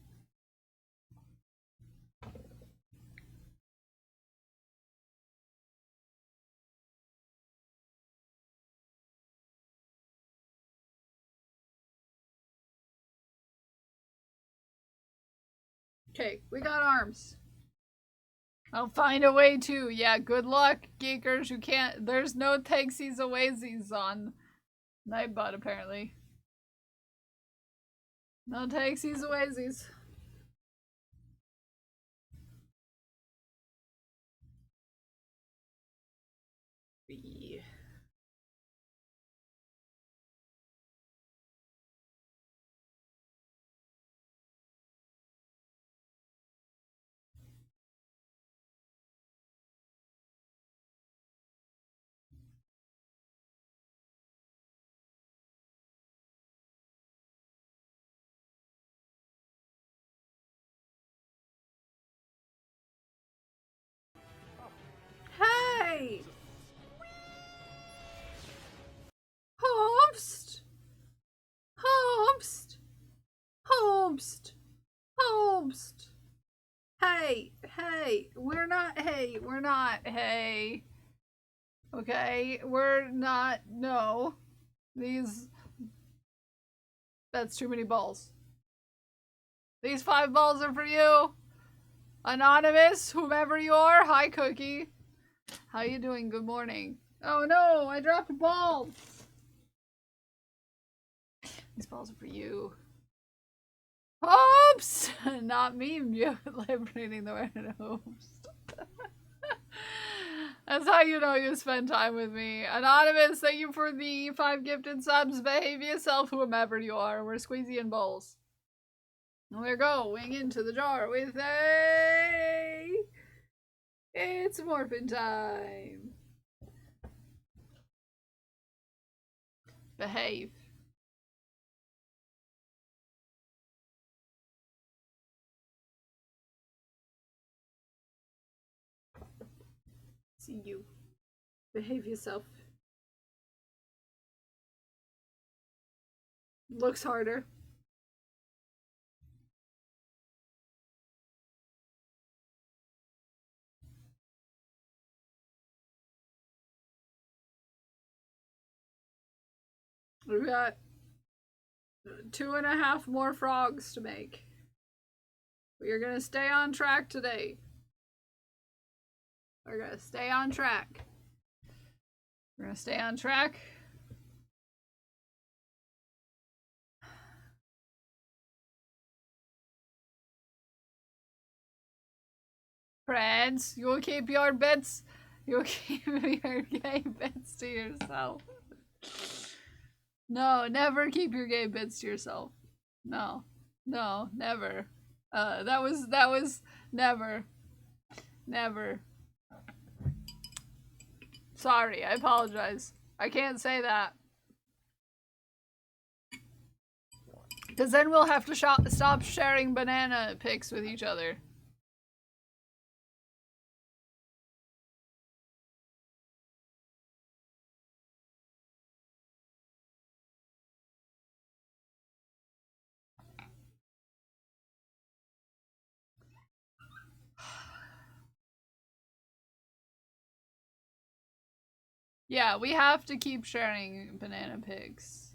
Okay, we got arms. I'll find a way to. Yeah, good luck, geekers. You can't. There's no takesies awaysies on Nightbot, apparently. No takesies awaysies. B. Hey! Homst! Homst! Homst! Holmes. Hey, we're not, hey. Okay, we're not, no. That's too many balls. These 5 balls are for you. Anonymous, whomever you are, hi Cookie. How you doing? Good morning. Oh no, I dropped a ball. These balls are for you. Oops! Not me, liberating the word. Oops. That's how you know you spend time with me. Anonymous, thank you for the 5 gifted subs. Behave yourself, whomever you are. We're squeezy and bowls. And we're going into the jar with a... It's morphin' time. Behave. See you. Behave yourself. Looks harder. We've got 2.5 more frogs to make. We are gonna stay on track today. We're gonna stay on track. We're gonna stay on track. Friends, you'll keep your bits. You'll keep your gay bits to yourself. No, never keep your gay bits to yourself. No, never. That was never. Sorry, I apologize. I can't say that. Because then we'll have to stop sharing banana pics with each other. Yeah, we have to keep sharing banana pics.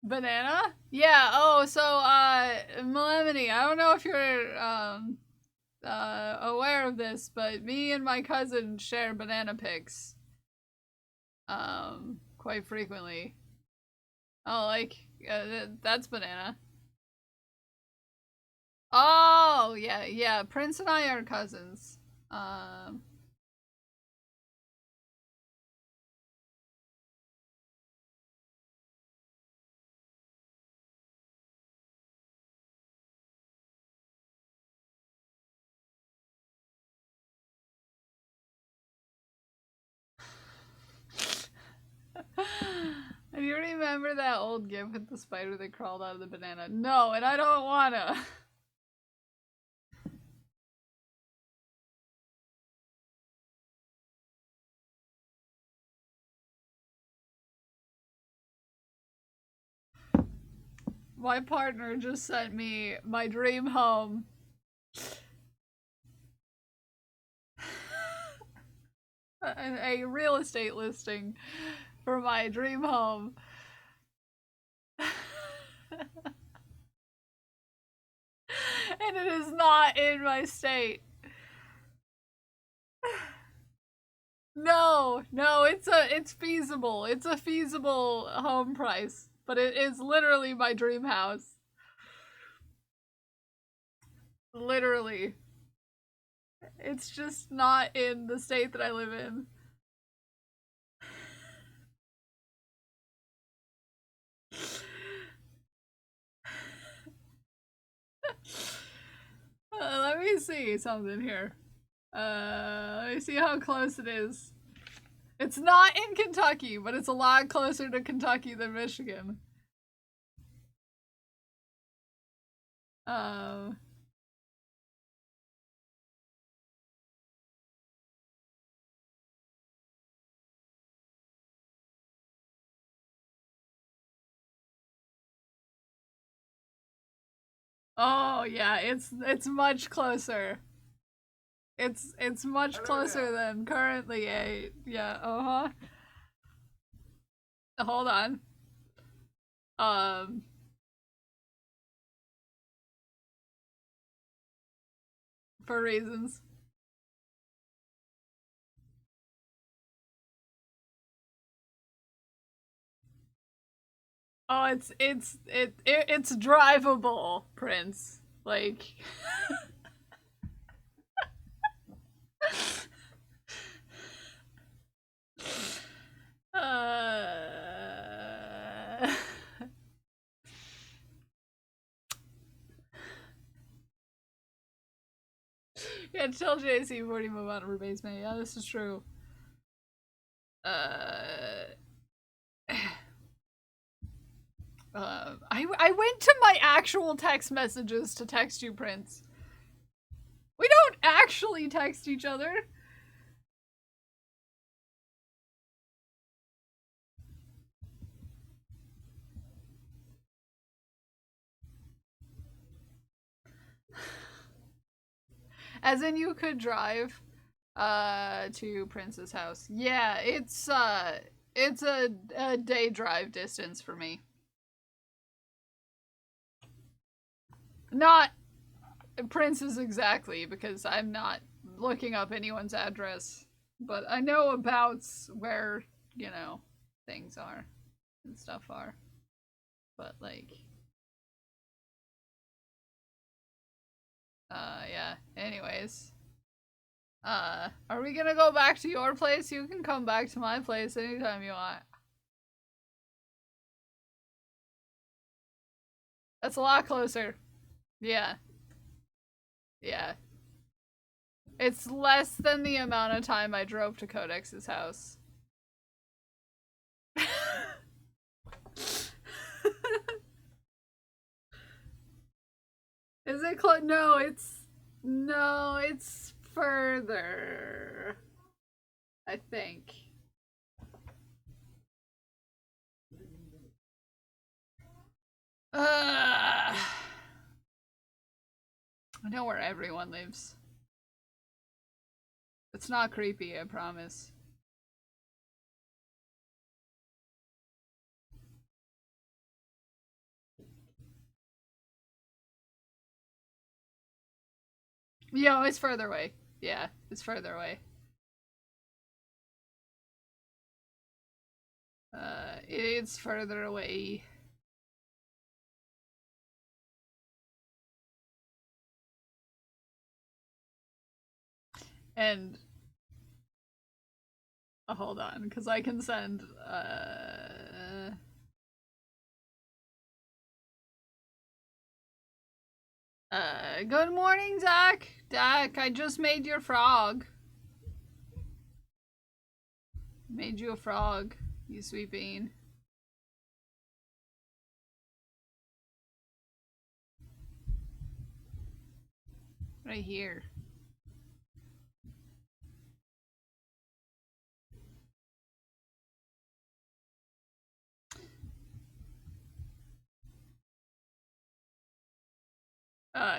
Banana? Yeah, oh, so, Melemony, I don't know if you're, aware of this, but me and my cousin share banana pics. Quite frequently. Oh, like, that's banana. Oh, yeah, Prince and I are cousins. Do you remember that old gif with the spider that crawled out of the banana? No, and I don't wanna. My partner just sent me my dream home. A real estate listing for my dream home. And it is not in my state. No, it's feasible. It's a feasible home price, but it is literally my dream house. Literally. It's just not in the state that I live in. Let me see something here. Let me see how close it is. It's not in Kentucky, but it's a lot closer to Kentucky than Michigan. Oh yeah, it's much closer. It's much closer than currently 8. Yeah, hold on. For reasons. Oh, it's drivable, Prince. Like yeah, tell JC before you move out of her basement. Yeah, this is true. I went to my actual text messages to text you, Prince. We don't actually text each other. As in you could drive to Prince's house. Yeah, it's a day drive distance for me. Not Prince's exactly, because I'm not looking up anyone's address, but I know about where, you know, things are and stuff are. But like yeah. Anyways. Are we gonna go back to your place? You can come back to my place anytime you want. That's a lot closer. Yeah. Yeah. It's less than the amount of time I drove to Codex's house. Is it close? No, it's further. I think. I know where everyone lives. It's not creepy, I promise. Yo, it's further away. Yeah, it's further away. It's further away. And hold on, because I can send good morning, Dak. Dak, I just made your frog. Made you a frog, you sweet bean. Right here.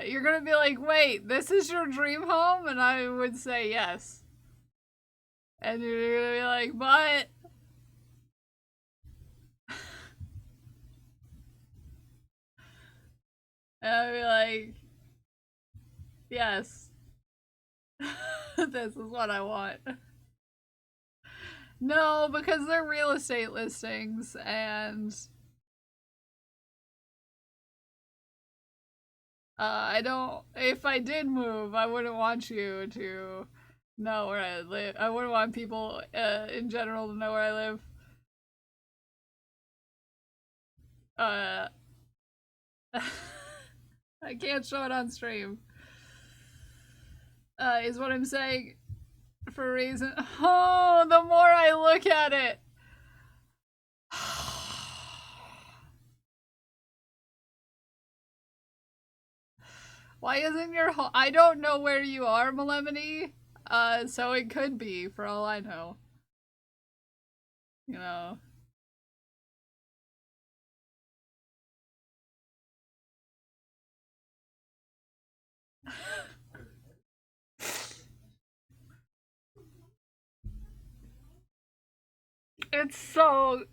You're gonna be like, wait, this is your dream home? And I would say yes. And you're gonna be like, but... and I'd be like, yes. This is what I want. No, because they're real estate listings, and... I don't... If I did move, I wouldn't want you to know where I live. I wouldn't want people, in general, to know where I live. I can't show it on stream. Is what I'm saying. For a reason. Oh, the more I look at it. Why isn't your home? I don't know where you are, Melemony. So it could be, for all I know. You know. It's so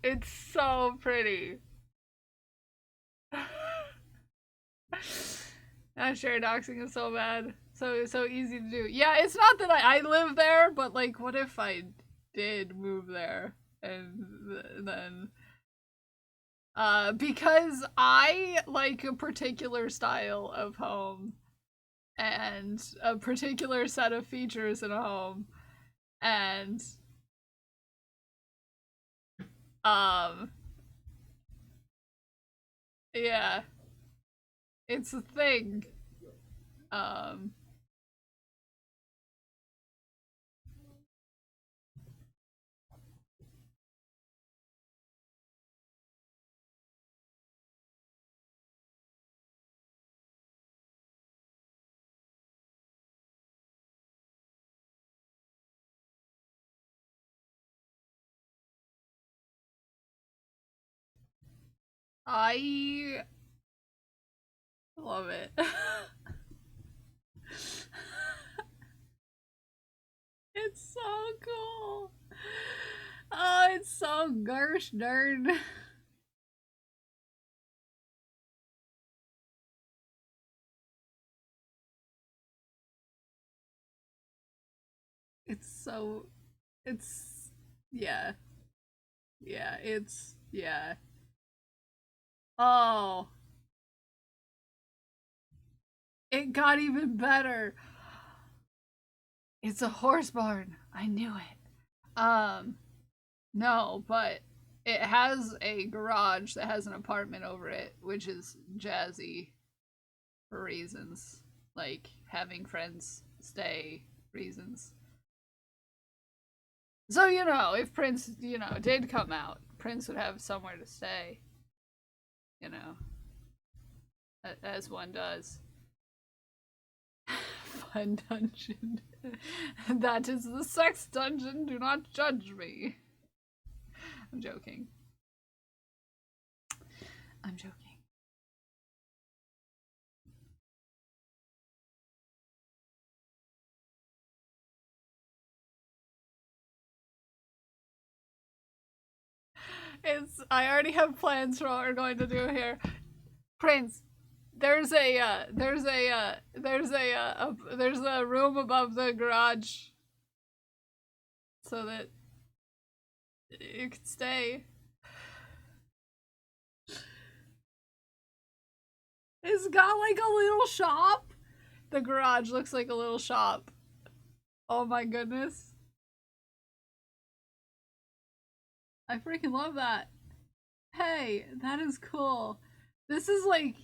pretty. Share doxing is so bad. So easy to do. Yeah, it's not that I live there, but like, what if I did move there and then because I like a particular style of home and a particular set of features in a home, and yeah, it's a thing. I love it. It's so cool. Oh, it's so gosh darn. It's yeah. Yeah, yeah. Oh. It got even better. It's a horse barn. I knew it. No, but it has a garage that has an apartment over it, which is jazzy for reasons. Like having friends stay reasons. So, you know, if Prince, you know, did come out, Prince would have somewhere to stay. You know. As one does. Fun dungeon. That is the sex dungeon. Do not judge me. I'm joking. I'm joking. I already have plans for what we're going to do here. Prince, there's a room above the garage so that you can stay. It's got like a little shop. The garage looks like a little shop. Oh my goodness. I freaking love that. Hey, that is cool. This is like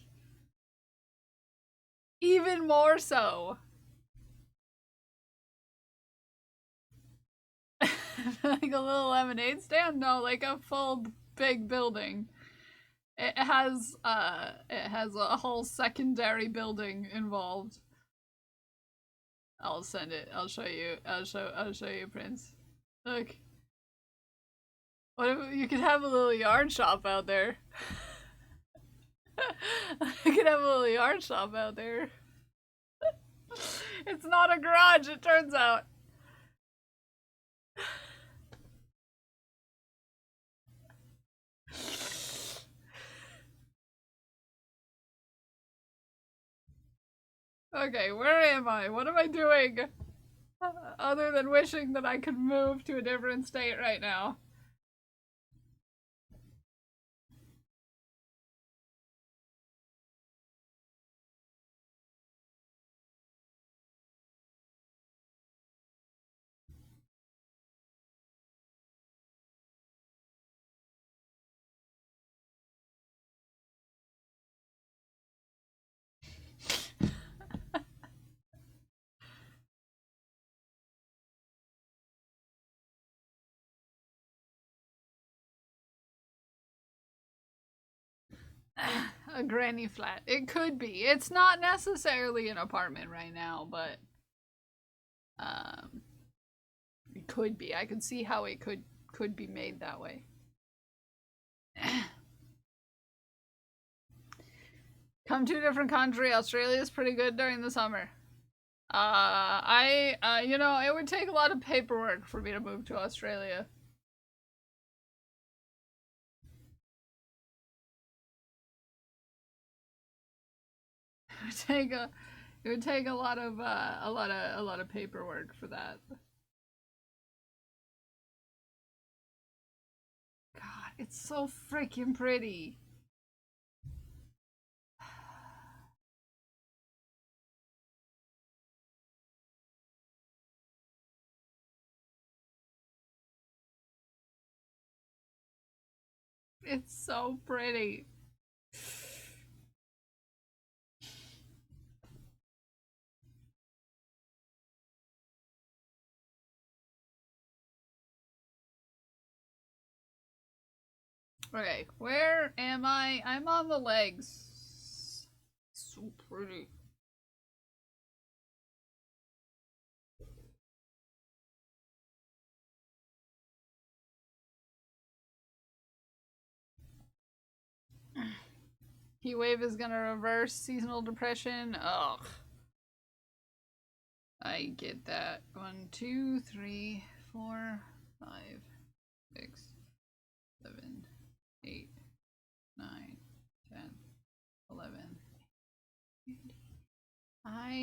even more so. Like a little lemonade stand? No, like a full big building. It has a whole secondary building involved. I'll send it. I'll show you. I'll show you, Prince. Look. What if you could have a little yarn shop out there? You could have a little yarn shop out there. It's not a garage, it turns out. Okay, where am I? What am I doing? Other than wishing that I could move to a different state right now. A granny flat. It could be. It's not necessarily an apartment right now, but it could be. I could see how it could be made that way. Come to a different country. Australia is pretty good during the summer. You know, it would take a lot of paperwork for me to move to Australia. It would take a lot of paperwork for that. God, it's so freaking pretty. It's so pretty. Okay, where am I? I'm on the legs. So pretty. Heat wave is gonna reverse seasonal depression. Ugh. I get that. 1, 2, 3, 4, 5, 6, 7, 8, 9, 10, 11. I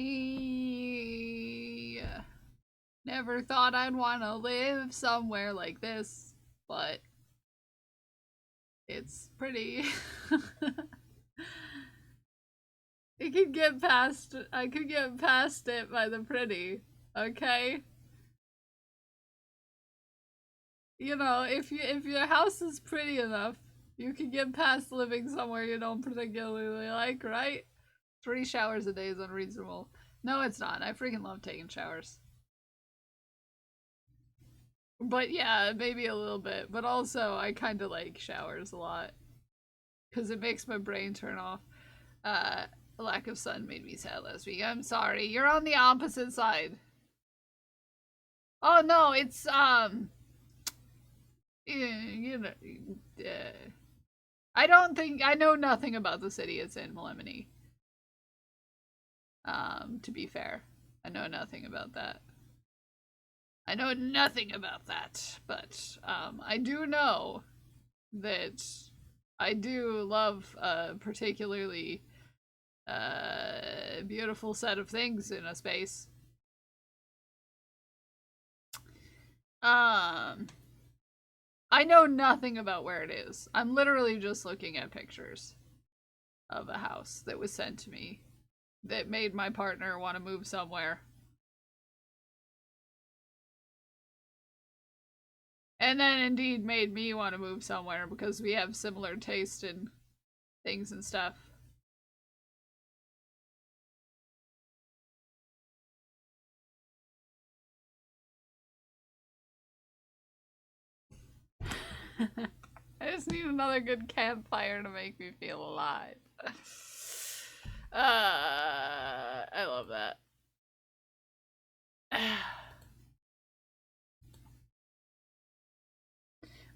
never thought I'd want to live somewhere like this, but it's pretty. I could get past it by the pretty, okay? You know, if your house is pretty enough, you can get past living somewhere you don't particularly like, right? 3 showers a day is unreasonable. No, it's not. I freaking love taking showers. But yeah, maybe a little bit. But also, I kind of like showers a lot. Because it makes my brain turn off. Lack of sun made me sad last week. I'm sorry. You're on the opposite side. Oh no, it's, you know, I know nothing about the city it's in, Melemony. To be fair. I know nothing about that. I know nothing about that, but, I do know that I do love a particularly, beautiful set of things in a space. I know nothing about where it is. I'm literally just looking at pictures of a house that was sent to me that made my partner want to move somewhere. And then indeed made me want to move somewhere because we have similar taste in things and stuff. I just need another good campfire to make me feel alive. I love that.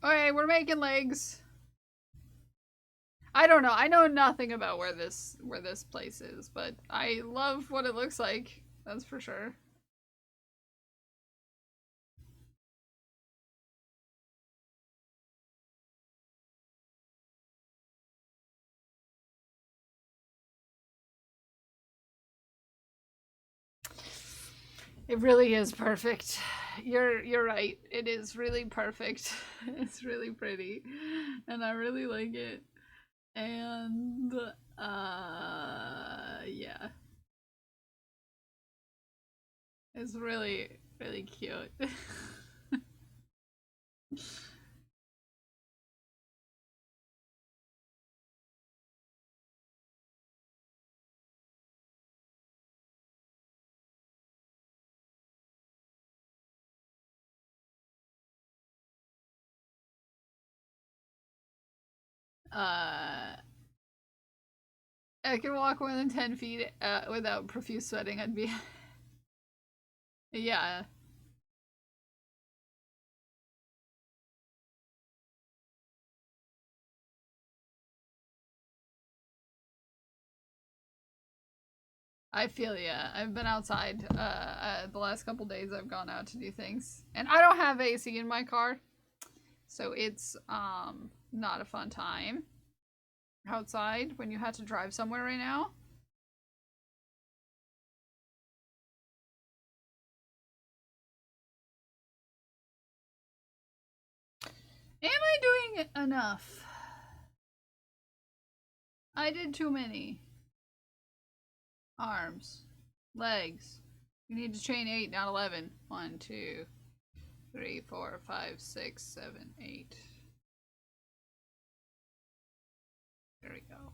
Okay, we're making legs. I don't know. I know nothing about where this place is, but I love what it looks like. That's for sure. It really is perfect. You're right. It is really perfect. It's really pretty. And I really like it. And yeah. It's really, really cute. I can walk more than 10 feet without profuse sweating. I'd be... yeah. I feel ya. I've been outside the last couple days. I've gone out to do things, and I don't have AC in my car, so it's not a fun time outside when you have to drive somewhere right now. Am I doing enough? I did too many. Arms. Legs. You need to chain 8, not 11. 1, 2, 3, 4, 5, 6, 7, 8. There we go.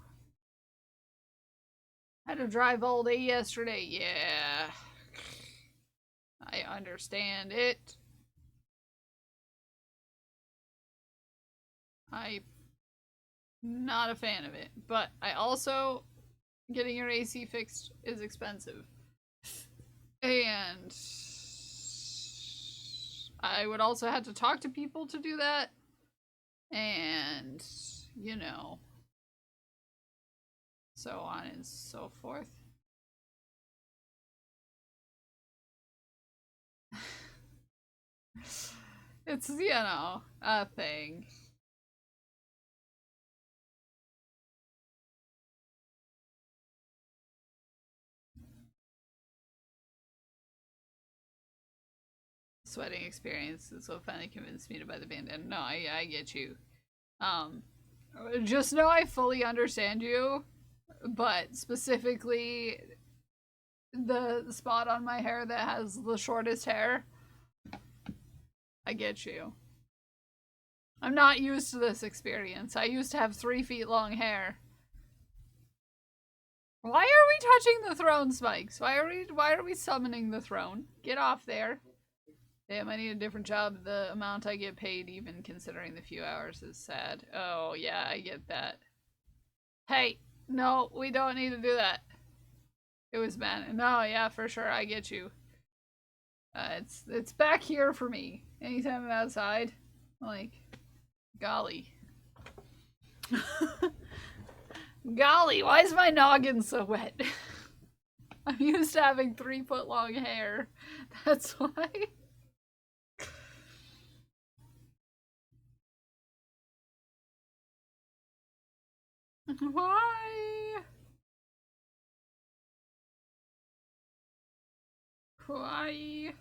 Had to drive all day yesterday. Yeah. I understand it. I'm not a fan of it. But I also... Getting your AC fixed is expensive. And... I would also have to talk to people to do that. And... You know... So on and so forth. It's, you know, a thing. Sweating experience is what finally convinced me to buy the bandana. No, I get you. Just know I fully understand you, but specifically the spot on my hair that has the shortest hair, I get you. I'm not used to this experience. I used to have 3 feet long hair. Why are we touching the throne, Spikes? Why are we summoning the throne? Get off there. Damn, I need a different job. The amount I get paid, even considering the few hours, is sad. Oh, yeah, I get that. Hey, no, we don't need to do that. It was bad. No, yeah, for sure, I get you. It's back here for me. Anytime I'm outside, like, golly. Golly, why is my noggin so wet? I'm used to having 3 foot long hair. That's why. Why? Why?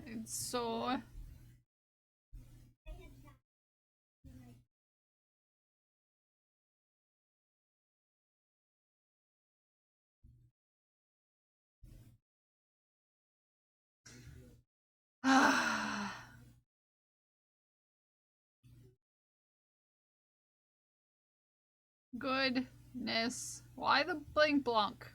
It's so... Goodness. Why the blink blunk?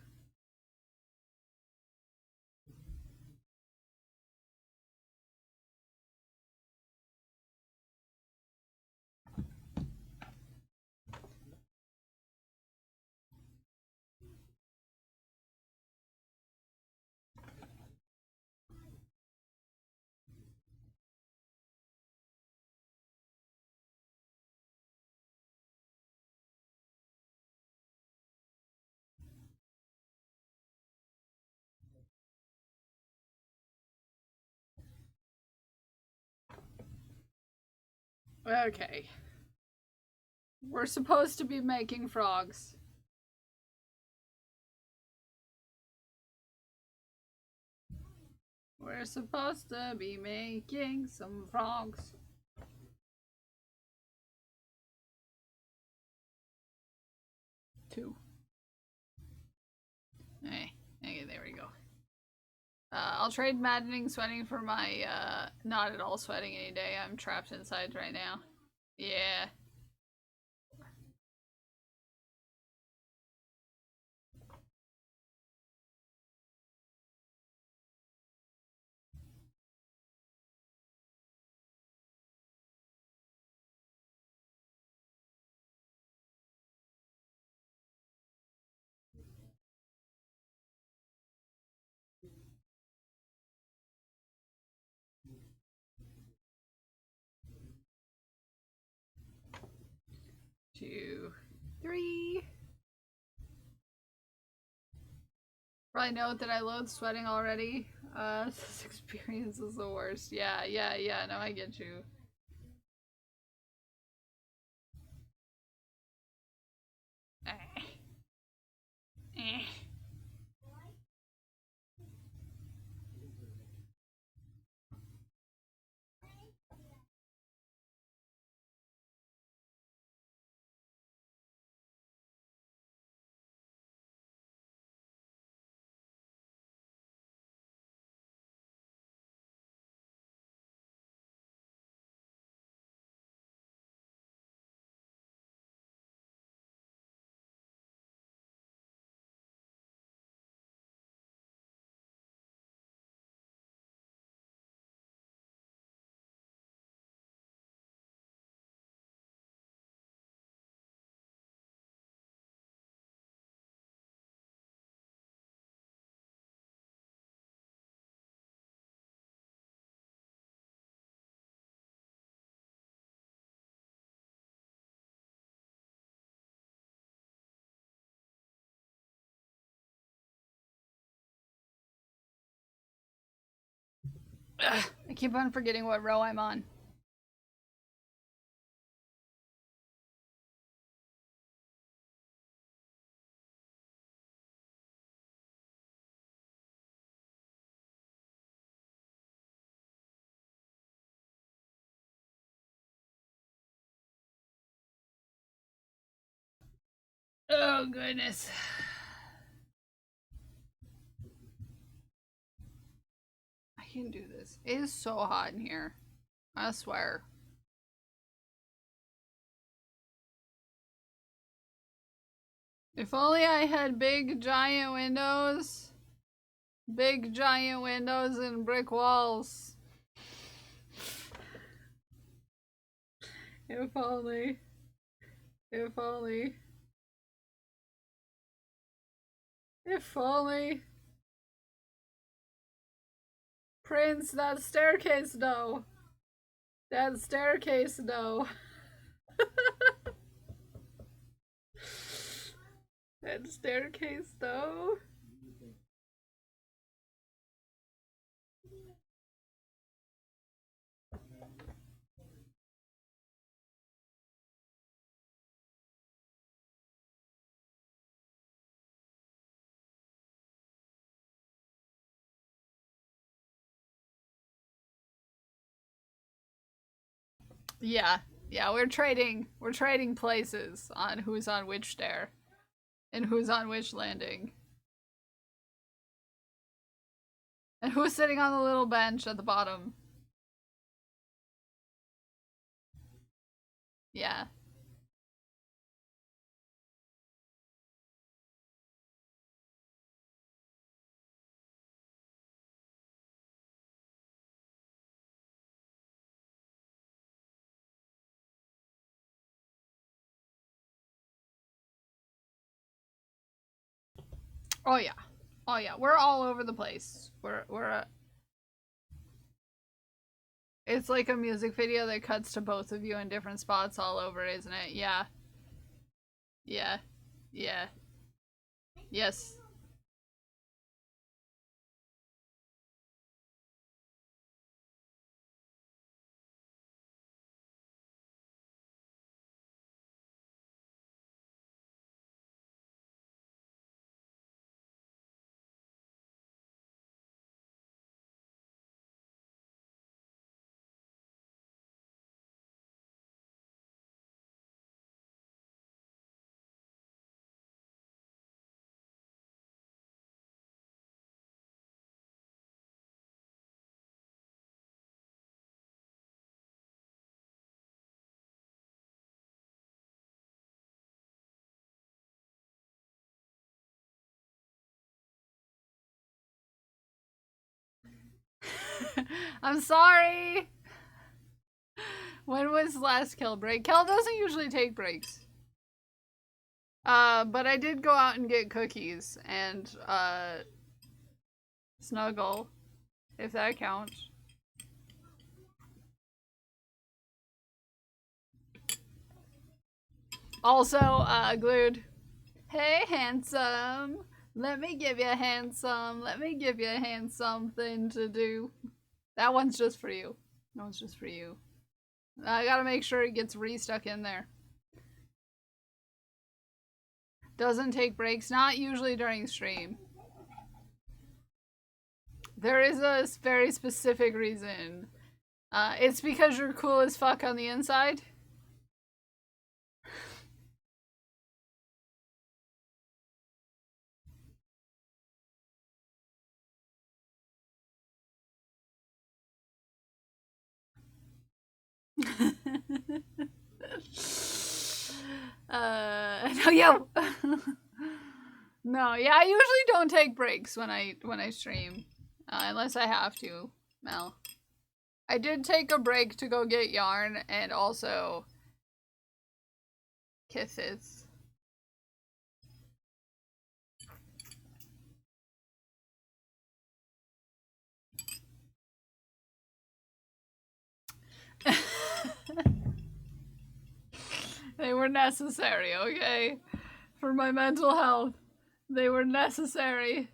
Okay. We're supposed to be making frogs. We're supposed to be making some frogs. Two. Hey, okay, there we go. I'll trade maddening sweating for my, not at all sweating any day. I'm trapped inside right now. Yeah. Two, three. Probably note that I loathe sweating already. This experience is the worst. Yeah. No, I get you. Eh. Ugh, I keep on forgetting what row I'm on. Oh, goodness. I can do this. It is so hot in here. I swear. If only I had big giant windows. Big giant windows and brick walls. If only. If only. If only. Prince, that staircase though. That staircase though. That staircase though. Yeah, we're trading places on who's on which stair and who's on which landing. And who's sitting on the little bench at the bottom. Yeah. Oh yeah. Oh yeah, we're all over the place. We're It's like a music video that cuts to both of you in different spots all over, isn't it? Yeah. Yeah. Yeah. Yes. I'm sorry. When was last Kel break? Kel doesn't usually take breaks. But I did go out and get cookies and snuggle, if that counts. Also, Glued. Hey, handsome. Let me give you a handsome. Let me give you a handsome thing to do. That one's just for you. That one's just for you. I gotta make sure it gets re-stuck in there. Doesn't take breaks. Not usually during stream. There is a very specific reason. It's because you're cool as fuck on the inside. No, yo. No, yeah, I usually don't take breaks when I stream, unless I have to, Mel. I did take a break to go get yarn and also kisses. They were necessary, okay? For my mental health. They were necessary.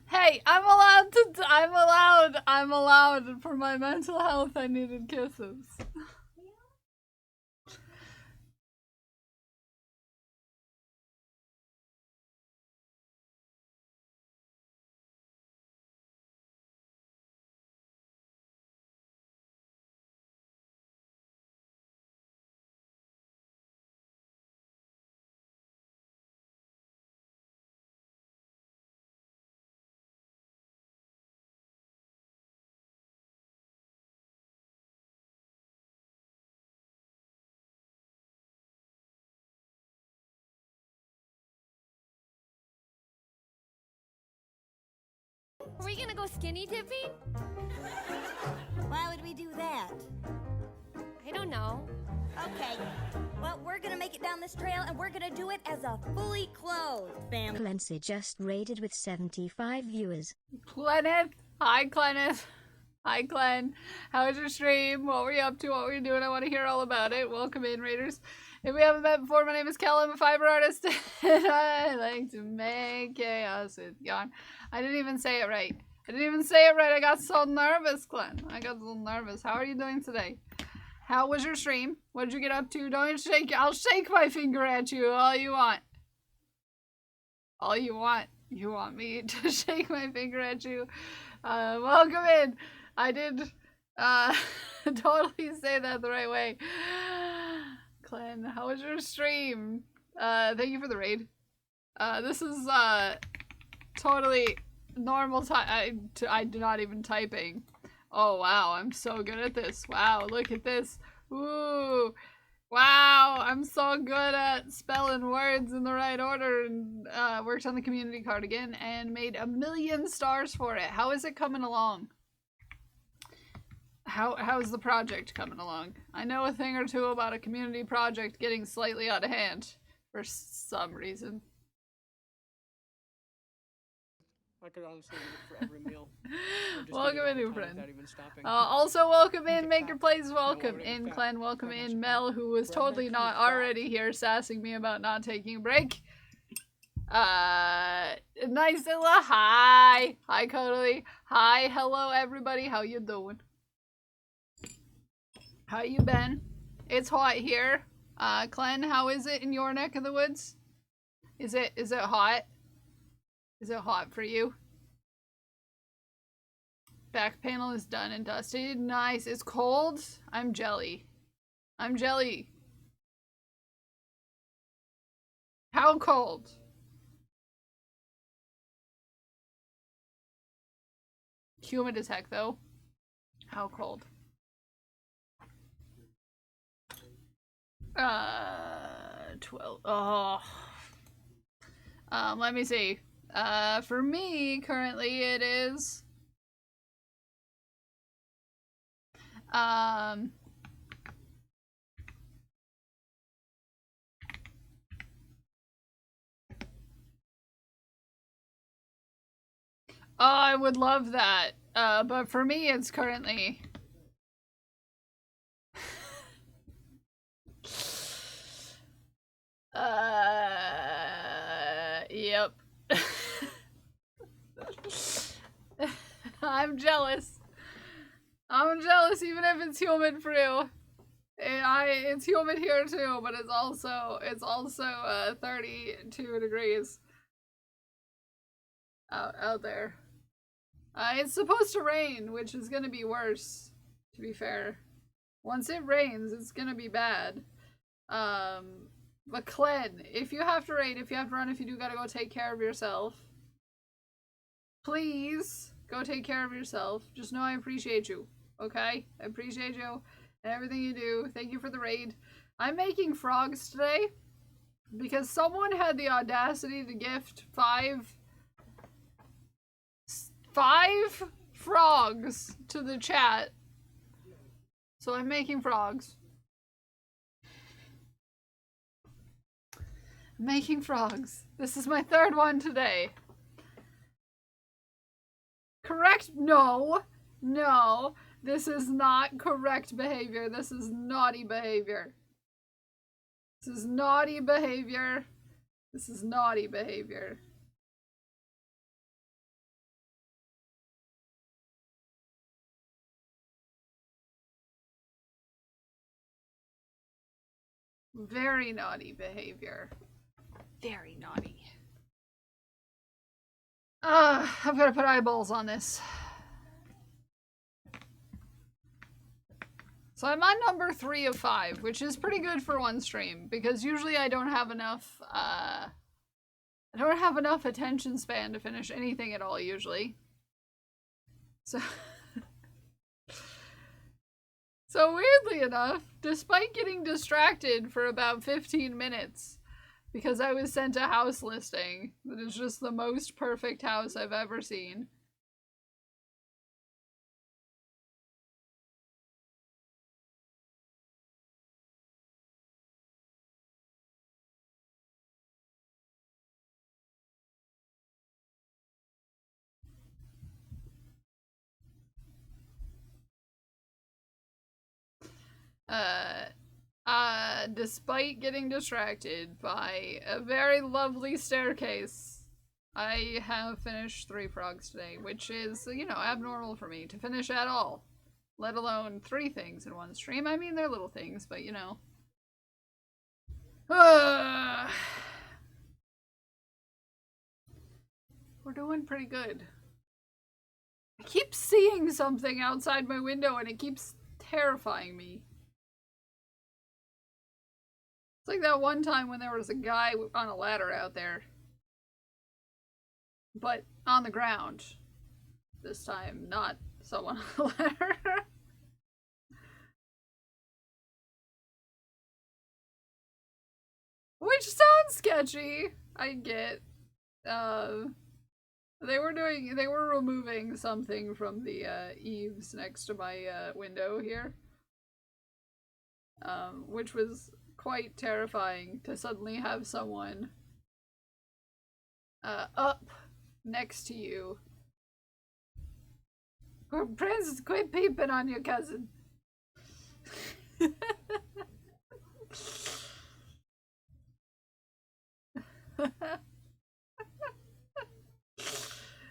Hey, I'm allowed for my mental health. I needed kisses. Are we gonna go skinny dipping? Why would we do that? I don't know. Okay. Well, we're gonna make it down this trail and we're gonna do it as a fully clothed family. Clancy just raided with 75 viewers. Clenneth. Hi, Clenneth. Hi, Glenn. How was your stream? What were you up to? What were you doing? I want to hear all about it. Welcome in, Raiders. If we haven't met before, my name is Kel. I'm a fiber artist, and I like to make chaos with yarn. I didn't even say it right. I got so nervous, Glenn. I got so nervous. How are you doing today? How was your stream? What did you get up to? Don't shake. I'll shake my finger at you all you want. All you want. You want me to shake my finger at you? Welcome in. I did totally say that the right way. Glenn, how was your stream? Thank you for the raid. This is totally normal time. I'm not even typing. Oh wow, I'm so good at this. Wow, look at this. Ooh. Wow, I'm so good at spelling words in the right order, and worked on the community card again and made 1,000,000 stars for it. How is it coming along? How's the project coming along? I know a thing or two about a community project getting slightly out of hand for some reason. I could honestly eat it for every meal. Welcome in, new friend. Also, welcome in, Maker Plays. Welcome in, Clan. Welcome in, Mel, who was totally not already here sassing me about not taking a break. Nice hi. Hi, Codily. Hi, hello, everybody. How you doing? How you been? It's hot here. Clan, how is it in your neck of the woods? Is it hot? Is it hot for you? Back panel is done and dusted. Nice. It's cold. I'm jelly. I'm jelly. How cold? Humid as heck, though. How cold? 12. Oh. Let me see. For me, currently it is... Oh, I would love that. But for me, it's currently... Yep. I'm jealous. I'm jealous even if it's humid for you. It's humid here too, but it's also 32 degrees out there. It's supposed to rain, which is gonna be worse, to be fair. Once it rains, it's gonna be bad. But Clen, if you have to raid, if you have to run, if you do gotta go take care of yourself, please go take care of yourself. Just know I appreciate you, okay? I appreciate you and everything you do. Thank you for the raid. I'm making frogs today because someone had the audacity to gift five frogs to the chat. So I'm making frogs. I'm making frogs. This is my third one today. Correct? No. No. This is not correct behavior. This is naughty behavior. This is naughty behavior. This is naughty behavior. Very naughty behavior. Very naughty. I've got to put eyeballs on this. So I'm on number 3 of 5, which is pretty good for one stream, because usually I don't have enough, attention span to finish anything at all, usually. So... So weirdly enough, despite getting distracted for about 15 minutes, because I was sent a house listing that is just the most perfect house I've ever seen. Despite getting distracted by a very lovely staircase, I have finished 3 frogs today, which is, you know, abnormal for me to finish at all. Let alone 3 things in one stream. I mean, they're little things, but you know. We're doing pretty good. I keep seeing something outside my window and it keeps terrifying me. It's like that one time when there was a guy on a ladder out there. But on the ground. This time, not someone on a ladder. Which sounds sketchy, I get. They were removing something from the eaves next to my window here. Which was quite terrifying to suddenly have someone up next to you. Princess, quit peeping on your cousin.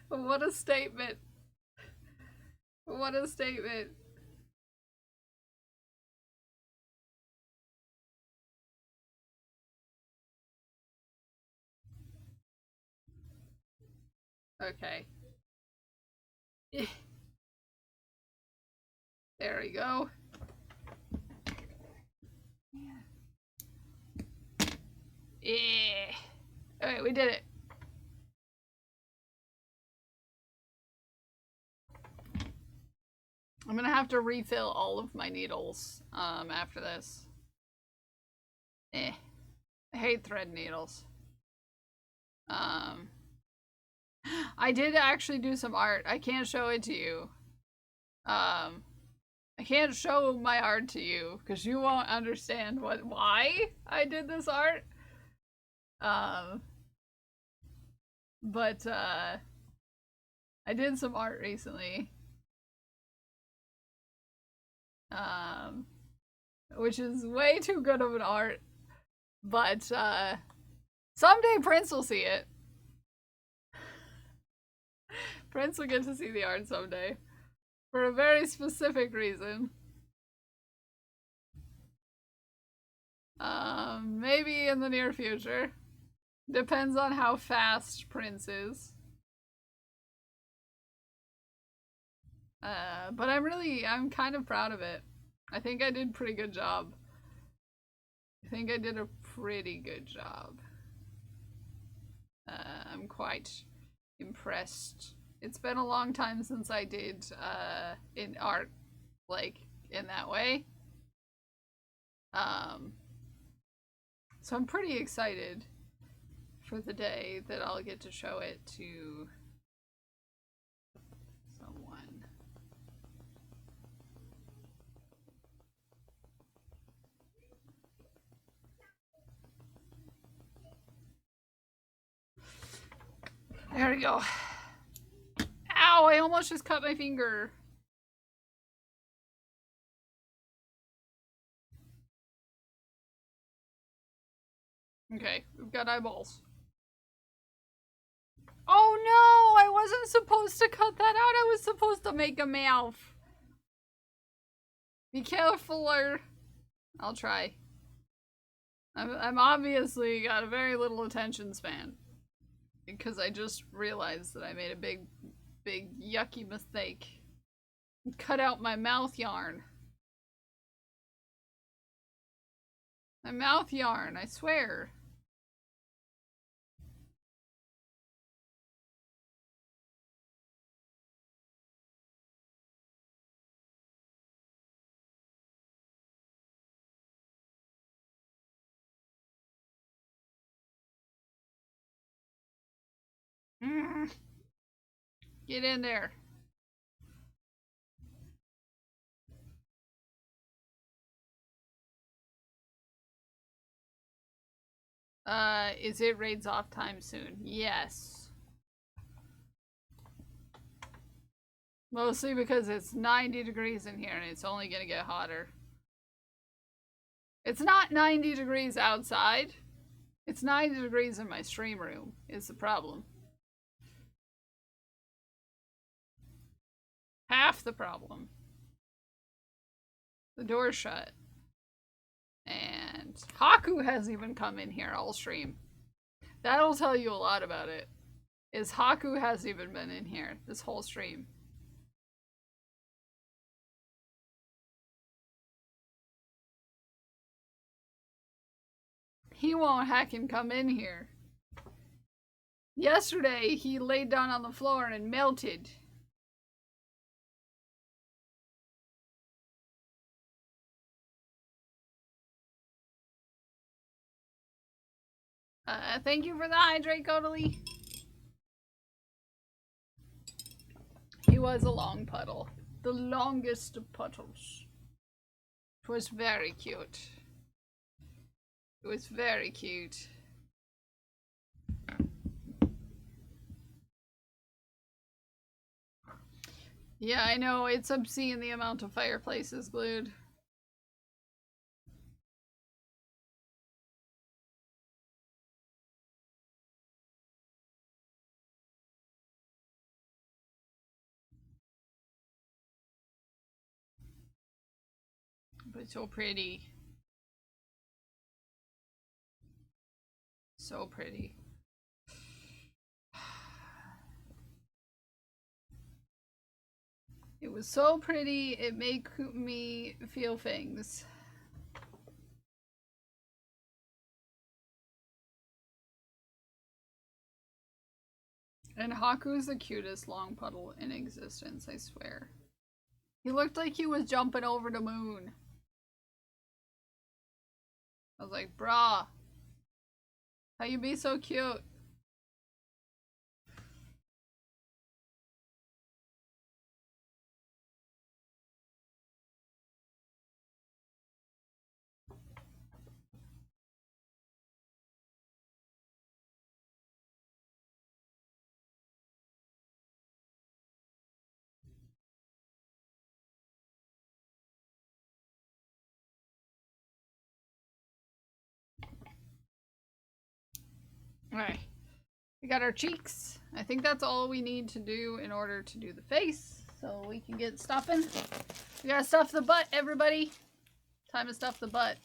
What a statement. What a statement. Okay. There we go. Yeah. Alright, we did it. I'm gonna have to refill all of my needles after this. I hate thread needles. I did actually do some art. I can't show it to you. I can't show my art to you because you won't understand why I did this art. But I did some art recently. Which is way too good of an art. But someday Prince will see it. Prince will get to see the art someday. For a very specific reason. Maybe in the near future. Depends on how fast Prince is. But I'm kind of proud of it. I think I did a pretty good job. I'm quite impressed. It's been a long time since I did in art, like, in that way. So I'm pretty excited for the day that I'll get to show it to someone. There we go. Ow, I almost just cut my finger. Okay, we've got eyeballs. Oh no, I wasn't supposed to cut that out. I was supposed to make a mouth. Be careful or I'll try. I'm obviously got a very little attention span. Because I just realized that I made a big yucky mistake. Cut out my mouth yarn. My mouth yarn, I swear. Get in there. Is it raids off time soon? Yes. Mostly because it's 90 degrees in here and it's only gonna get hotter. It's not 90 degrees outside. It's 90 degrees in my stream room is the problem. Half the problem. The door's shut. And Haku hasn't even come in here all stream. That'll tell you a lot about it. Is Haku hasn't even been in here this whole stream. He won't heckin' come in here. Yesterday, he laid down on the floor and melted. Thank you for the hydrate, Codily. He was a long puddle. The longest of puddles. It was very cute. It was very cute. Yeah, I know, it's obscene the amount of fireplaces glued. But so pretty. So pretty. It was so pretty, it made me feel things. And Haku's the cutest long puddle in existence, I swear. He looked like he was jumping over the moon. I was like, brah, how you be so cute? Alright. We got our cheeks. I think that's all we need to do in order to do the face. So we can get stuffing. We gotta stuff the butt, everybody. Time to stuff the butt.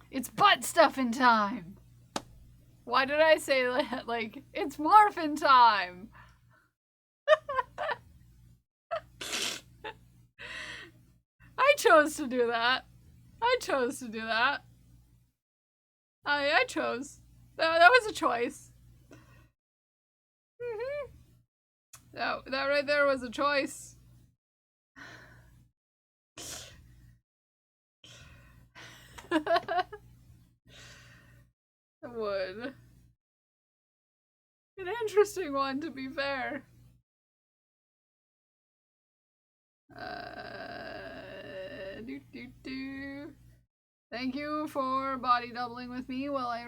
It's butt stuffing time! Why did I say that? Like, it's morphin' time! I chose to do that. I chose to do that. I chose. That was a choice. That right there was a choice. It would. An interesting one, to be fair. Thank you for body doubling with me while I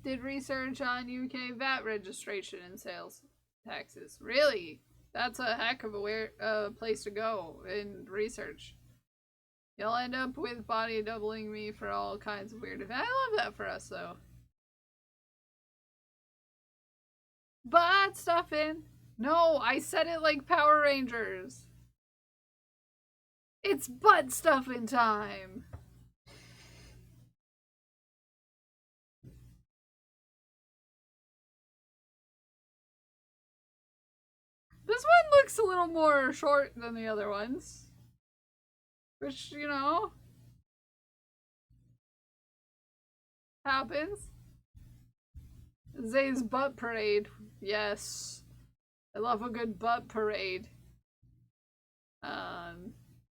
did research on UK VAT registration and sales taxes. Really? That's a heck of a weird place to go in research. You'll end up with body doubling me for all kinds of weird events. I love that for us, though. Butt stuffing. No, I said it like Power Rangers. It's butt stuffing time. This one looks a little more short than the other ones. Which, you know, happens. Zay's butt parade. Yes. I love a good butt parade.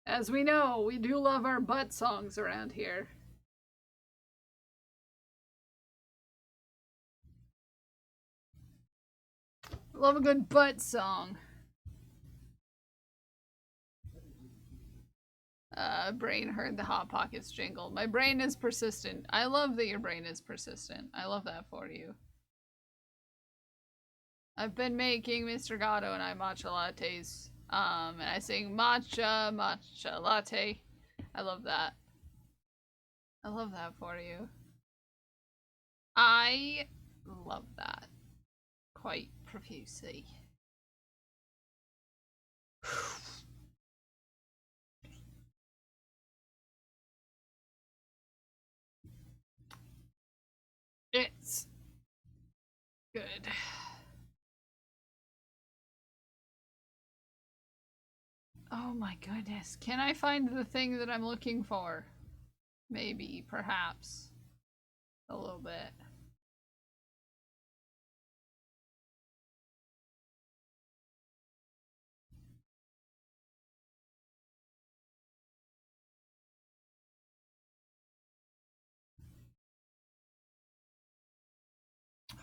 As we know, we do love our butt songs around here. Love a good butt song. Brain heard the Hot Pockets jingle. My brain is persistent. I love that your brain is persistent. I love that for you. I've been making Mr. Gatto and I matcha lattes. And I sing matcha, matcha latte. I love that. I love that for you. I love that. Quite profusely. It's good. Oh my goodness. Can I find the thing that I'm looking for? Maybe, perhaps. A little bit.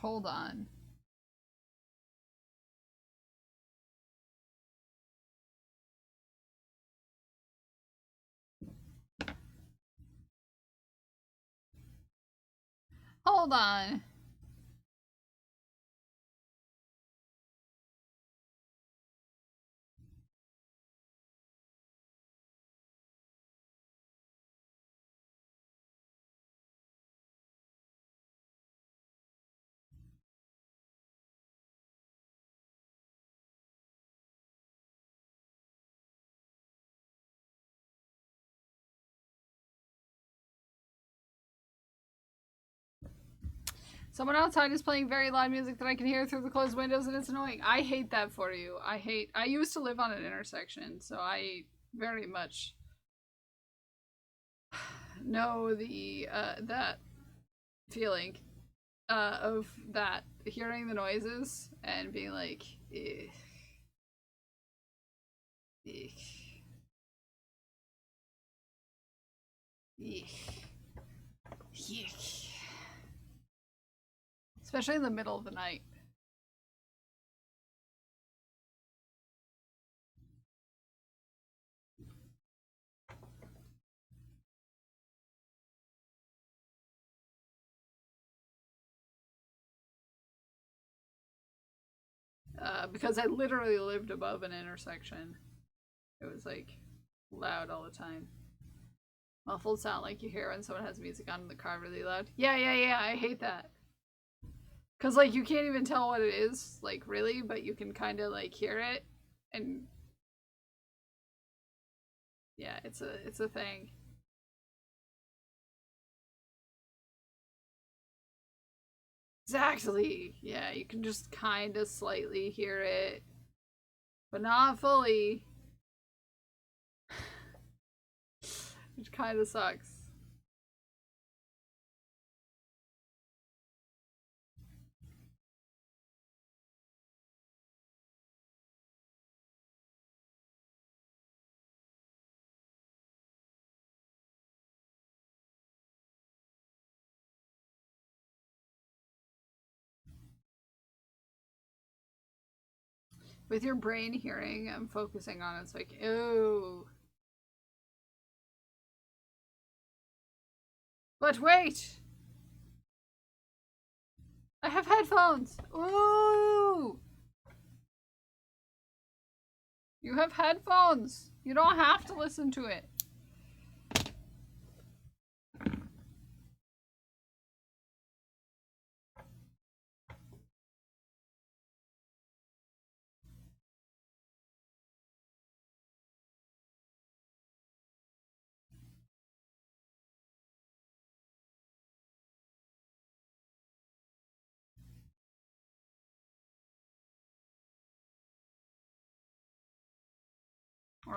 Hold on. Hold on. Someone outside is playing very loud music that I can hear through the closed windows and it's annoying. I hate that for you. I used to live on an intersection, so I very much know the, that feeling, of that, hearing the noises and being like, eek. Eek. Eek. Eek. Especially in the middle of the night. because I literally lived above an intersection. It was like loud all the time. Muffled sound like you hear when someone has music on in the car really loud. Yeah, I hate that. Cause like you can't even tell what it is, like really, but you can kind of like hear it, and yeah, it's a thing. Exactly. Yeah, you can just kind of slightly hear it, but not fully. Which kind of sucks. With your brain hearing, I'm focusing on it's like, ooh. But wait! I have headphones! Ooh! You have headphones! You don't have to listen to it.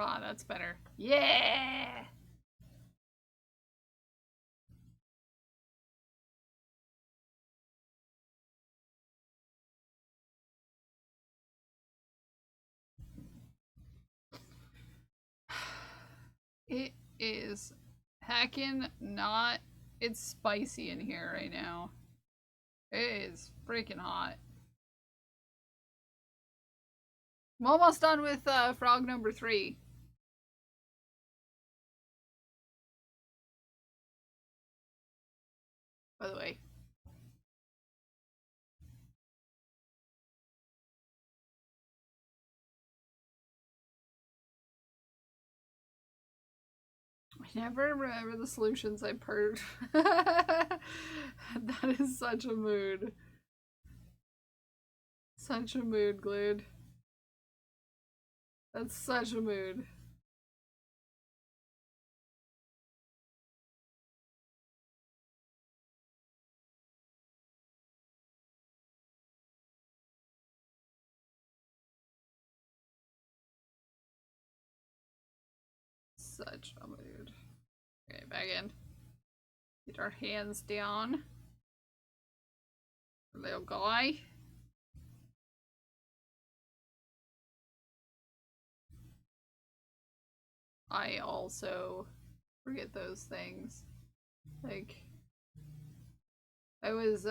Ah, that's better. Yeah! It is heckin' not. It's spicy in here right now. It is freaking hot. I'm almost done with frog number 3. By the way. I never remember the solutions I purged. That is such a mood. Such a mood, Glued. That's such a mood. Such a mood. Okay, back in. Get our hands down. Little guy. I also forget those things. Like, I was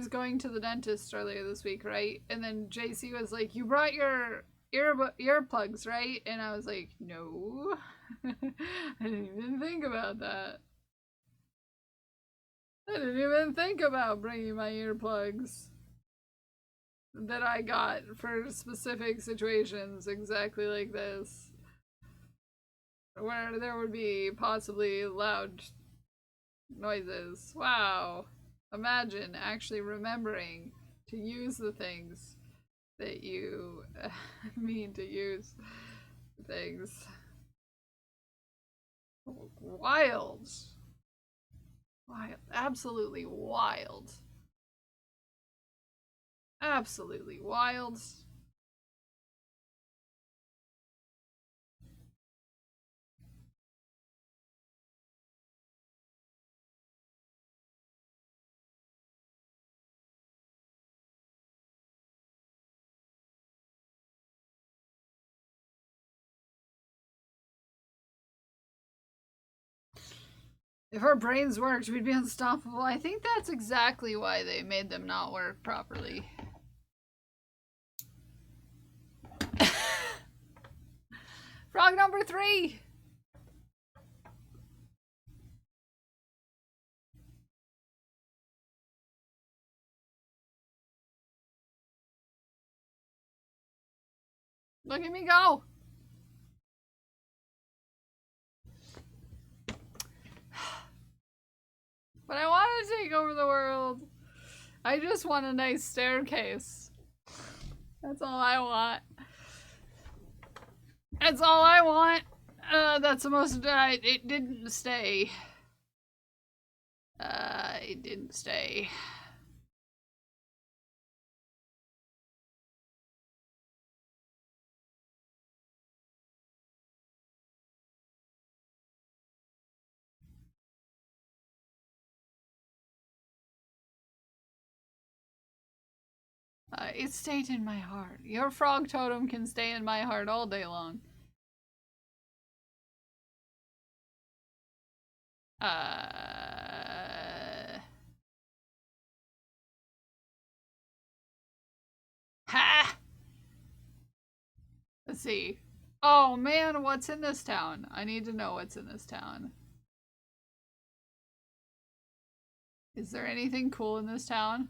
going to the dentist earlier this week, right? And then JC was like, "You brought your earplugs, right?" And I was like, "No." I didn't even think about that. I didn't even think about bringing my earplugs that I got for specific situations exactly like this, where there would be possibly loud noises. Wow. Imagine actually remembering to use the things that you mean to use. Things. Wild. Wild. Absolutely wild. Absolutely wild. If our brains worked, we'd be unstoppable. I think that's exactly why they made them not work properly. Frog number 3! Look at me go! But I want to take over the world. I just want a nice staircase. That's all I want. That's all I want. That's the most it didn't stay. It didn't stay. It stayed in my heart. Your frog totem can stay in my heart all day long. Ha! Let's see. Oh man, what's in this town? I need to know what's in this town. Is there anything cool in this town?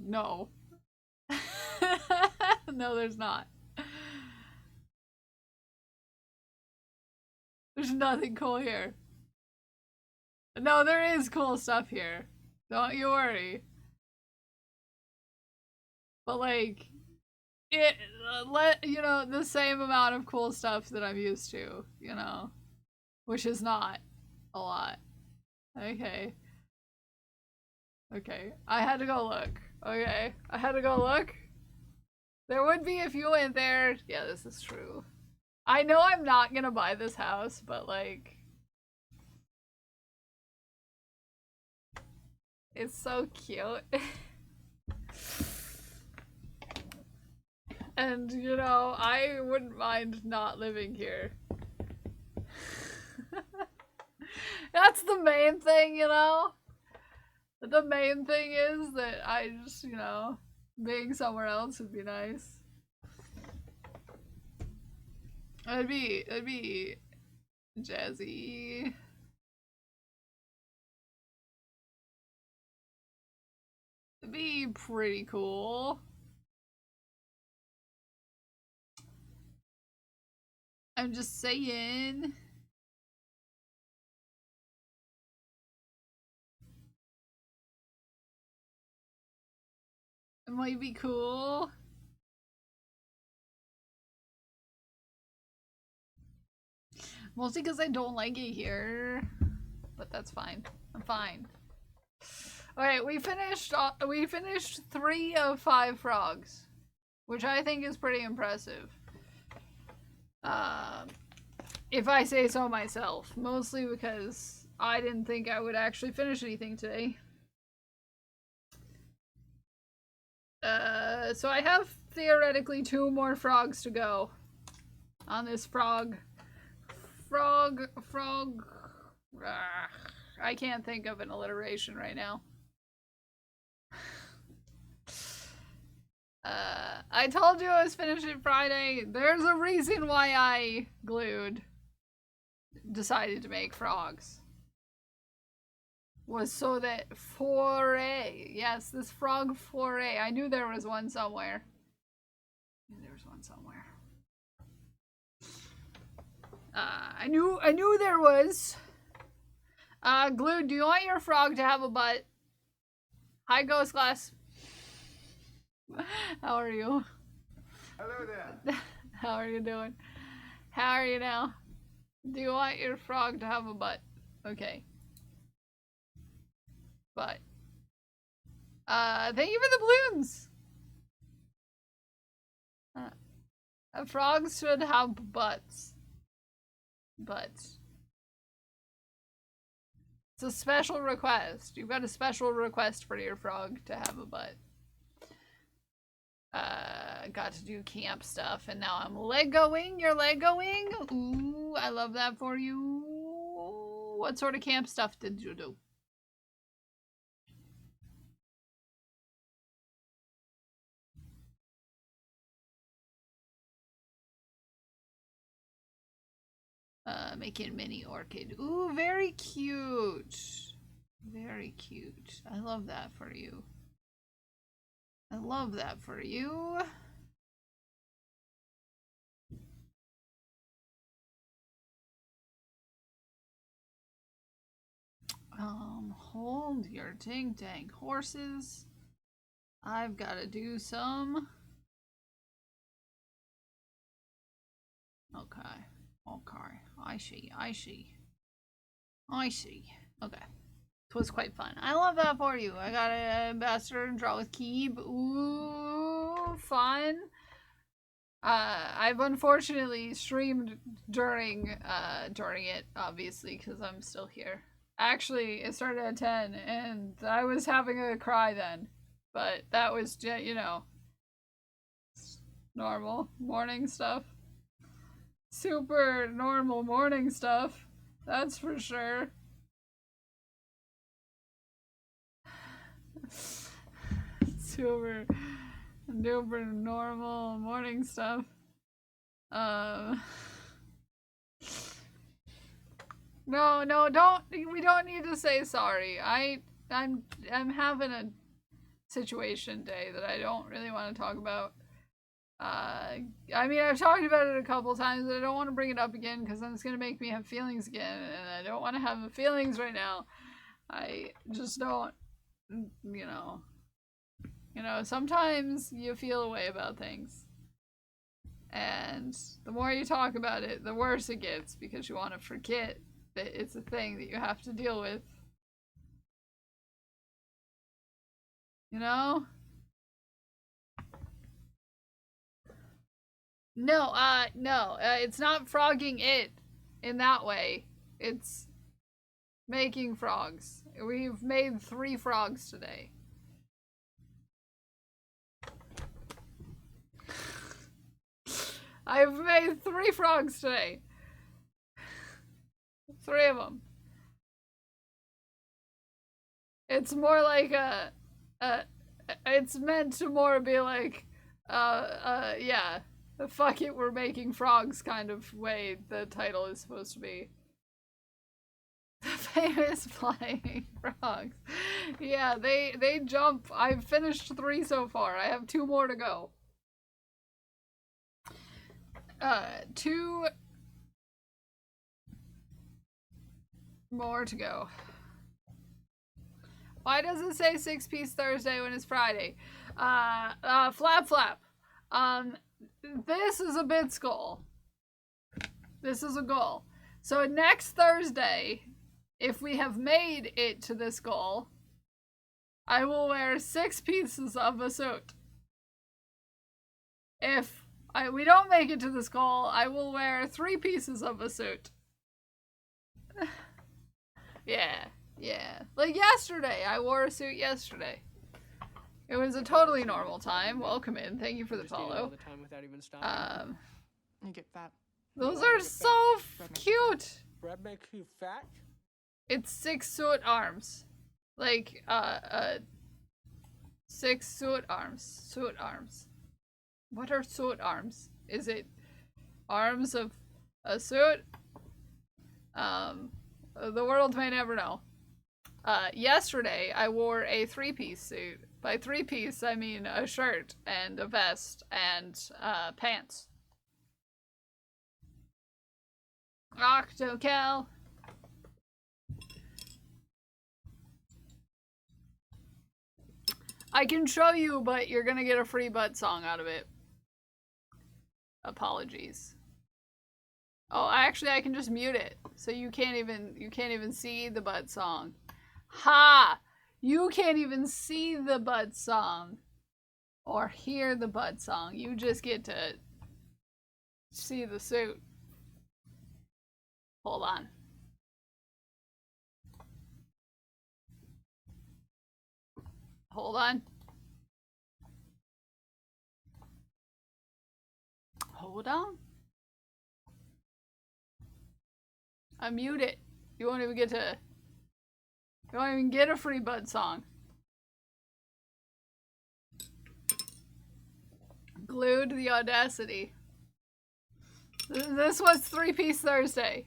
No. No, there's not. There's nothing cool here. No, there is cool stuff here. Don't you worry. But like, you know, the same amount of cool stuff that I'm used to, you know, which is not a lot. Okay. Okay, I had to go look. Okay, I had to go look. There would be if you went there. Yeah, this is true. I know I'm not gonna buy this house, but like, it's so cute. And, you know, I wouldn't mind not living here. That's the main thing, you know? The main thing is that I just, you know, being somewhere else would be nice. It'd be jazzy. It'd be pretty cool. I'm just saying. It might be cool. Mostly because I don't like it here. But that's fine. I'm fine. Alright, we finished 3 of 5 frogs. Which I think is pretty impressive. If I say so myself. Mostly because I didn't think I would actually finish anything today. So I have theoretically 2 more frogs to go on this frog. I can't think of an alliteration right now. I told you I was finishing Friday. There's a reason why I decided to make frogs. Was so that foray. Yes, this frog foray. I knew there was one somewhere. I knew there was. Glue, do you want your frog to have a butt? Hi, Ghost Glass. How are you? Hello there. How are you doing? How are you now? Do you want your frog to have a butt? Okay. But thank you for the balloons. Frogs should have butts. Butts. It's a special request. You've got a special request for your frog to have a butt. Got to do camp stuff, and now I'm Legoing. You're Legoing? Ooh, I love that for you. What sort of camp stuff did you do? making a mini orchid. Ooh, very cute. Very cute. I love that for you. I love that for you. Hold your ding-dang horses. I've got to do some. Okay. Okay. I see. I see. I see. Okay. It was quite fun. I love that for you. I got an ambassador and draw with Keeb. Ooh, fun. I've unfortunately streamed during it, obviously, because I'm still here. Actually, it started at 10, and I was having a cry then. But that was, you know, normal morning stuff. Super normal morning stuff. That's for sure. Super duper normal morning stuff. No, we don't need to say sorry. I'm having a situation day that I don't really want to talk about. I mean, I've talked about it a couple times, but I don't want to bring it up again because then it's going to make me have feelings again, and I don't want to have the feelings right now. I just don't, you know, sometimes you feel a way about things. And the more you talk about it, the worse it gets because you want to forget that it's a thing that you have to deal with. You know? No, it's not frogging it in that way. It's making frogs. We've made 3 frogs today. I've made 3 frogs today. 3 of them. It's more like it's meant to more be like, yeah, the fuck it, we're making frogs kind of way the title is supposed to be. The famous flying frogs. Yeah, they jump. I've finished 3 so far. I have 2 more to go. 2 more to go. Why does it say 6-piece Thursday when it's Friday? Flap. This is a bits goal. This is a goal. So next Thursday, if we have made it to this goal, I will wear 6 pieces of a suit. If we don't make it to this goal, I will wear 3 pieces of a suit. Yeah. Like yesterday, I wore a suit yesterday. It was a totally normal time. Welcome in. Thank you for the follow. All the time without even stopping. You get fat. Those are so cute. Bread makes you fat? It's 6 suit arms. Like, 6 suit arms. Suit arms. What are suit arms? Is it arms of a suit? The world may never know. Yesterday, I wore a 3-piece suit. By 3-piece, I mean a shirt and a vest and pants. Octocal. I can show you, but you're gonna get a free butt song out of it. Apologies. Oh, actually, I can just mute it, so you can't even see the butt song. Ha! You can't even see the butt song or hear the butt song. You just get to see the suit. Hold on. Hold on. Hold on. I mute it. You won't even get to. You won't even get a free butt song. Glued the audacity. This was 3-piece Thursday.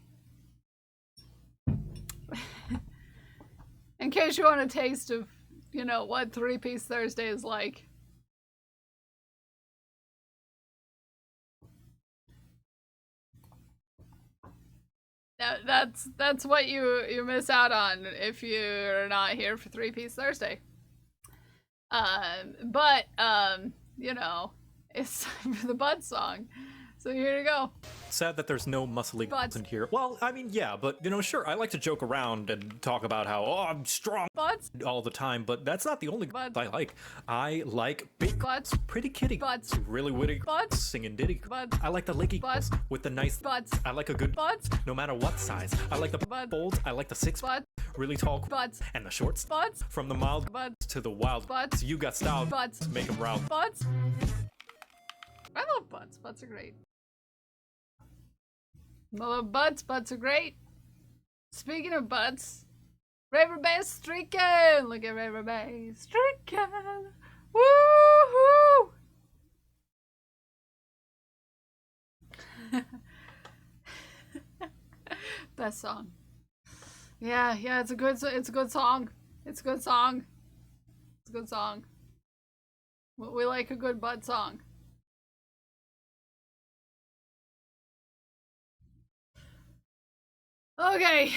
in case you want a taste of, you know, what Three Piece Thursday is like. That's what you miss out on if you're not here for Three Piece Thursday. But you know, it's time for the Bud song. So here you go. Sad that there's no muscly Butts. in here. Well, I mean, yeah, but, you know, sure, I like to joke around and talk about how, oh, I'm strong Butts. all the time, but that's not the only Butts. I like. I like big Butts. pretty kitty Butts. really witty Butts. singing ditty. Butts. I like the licky Butts. with the nice Butts. I like a good Butts. no matter what size. I like the Butts. folds. I like the six Butts. really tall Butts. and the shorts. Butts. From the mild Butts. to the wild. Butts. You got style. Butts. Make 'em proud. Butts. I love butts. Butts are great. I love butts. Butts are great. Speaking of butts, Raver Bay streaking. Look at Raver Bay streaking. Woohoo! Best song. Yeah, it's a good song. It's a good song. It's a good song. We like a good butt song. Okay.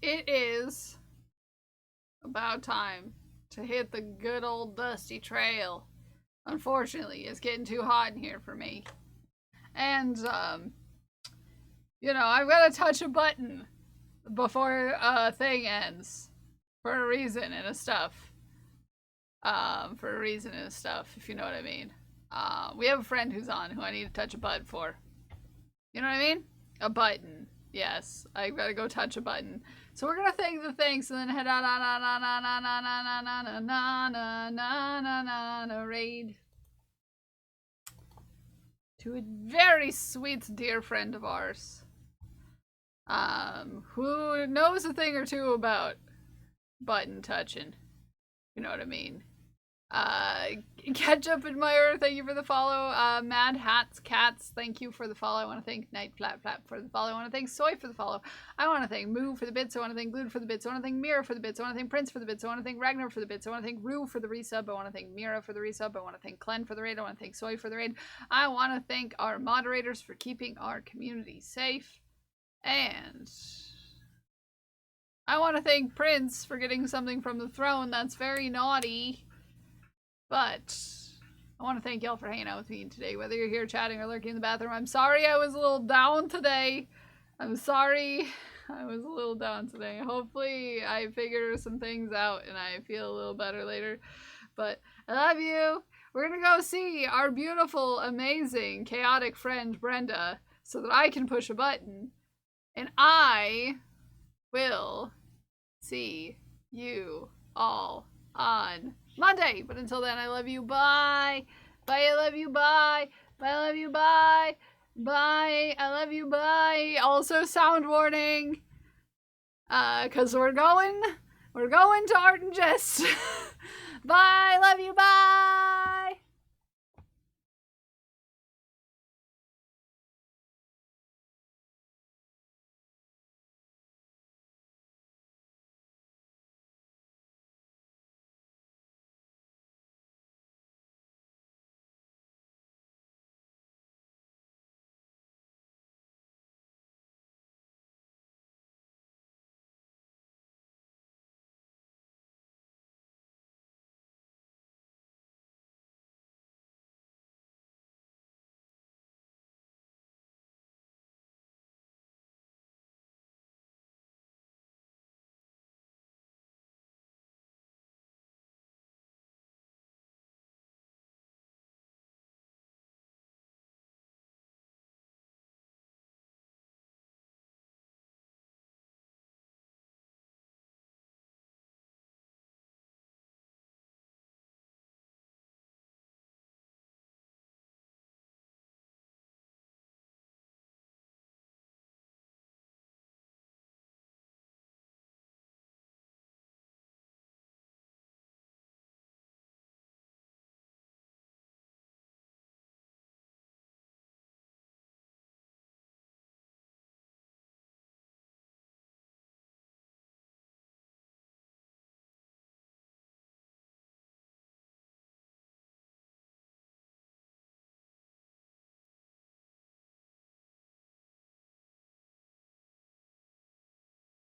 It is about time to hit the good old dusty trail. Unfortunately, it's getting too hot in here for me. And, you know, I've got to touch a button before a thing ends. For a reason and a stuff. If you know what I mean. We have a friend who's on who I need to touch a button for. You know what I mean? A button. Yes, I gotta go touch a button. So we're gonna thank the thanks and then head on a raid to a very sweet dear friend of ours, who knows a thing or two about button touching. You know what I mean? Ketchup Admirer, thank you for the follow. Mad Hats Cats, thank you for the follow. I want to thank Night Flap Flap for the follow. I want to thank Soy for the follow. I want to thank Moo for the bits. I want to thank Glued for the bits. I want to thank Mira for the bits. I want to thank Prince for the bits. I want to thank Ragnar for the bits. I want to thank Rue for the resub. I want to thank Mira for the resub. I want to thank Glenn for the raid. I want to thank Soy for the raid. I want to thank our moderators for keeping our community safe. And I want to thank Prince for getting something from the throne that's very naughty. But I want to thank y'all for hanging out with me today, whether you're here chatting or lurking in the bathroom. I'm sorry I was a little down today. Hopefully I figure some things out and I feel a little better later. But I love you. We're going to go see our beautiful, amazing, chaotic friend Brenda so that I can push a button. And I will see you all on Monday. But until then, I love you. Bye. Bye. I love you. Bye. Bye. I love you. Bye. Bye. I love you. Bye. Also, sound warning. Cause we're going to Art and Jest. Bye. Love you. Bye.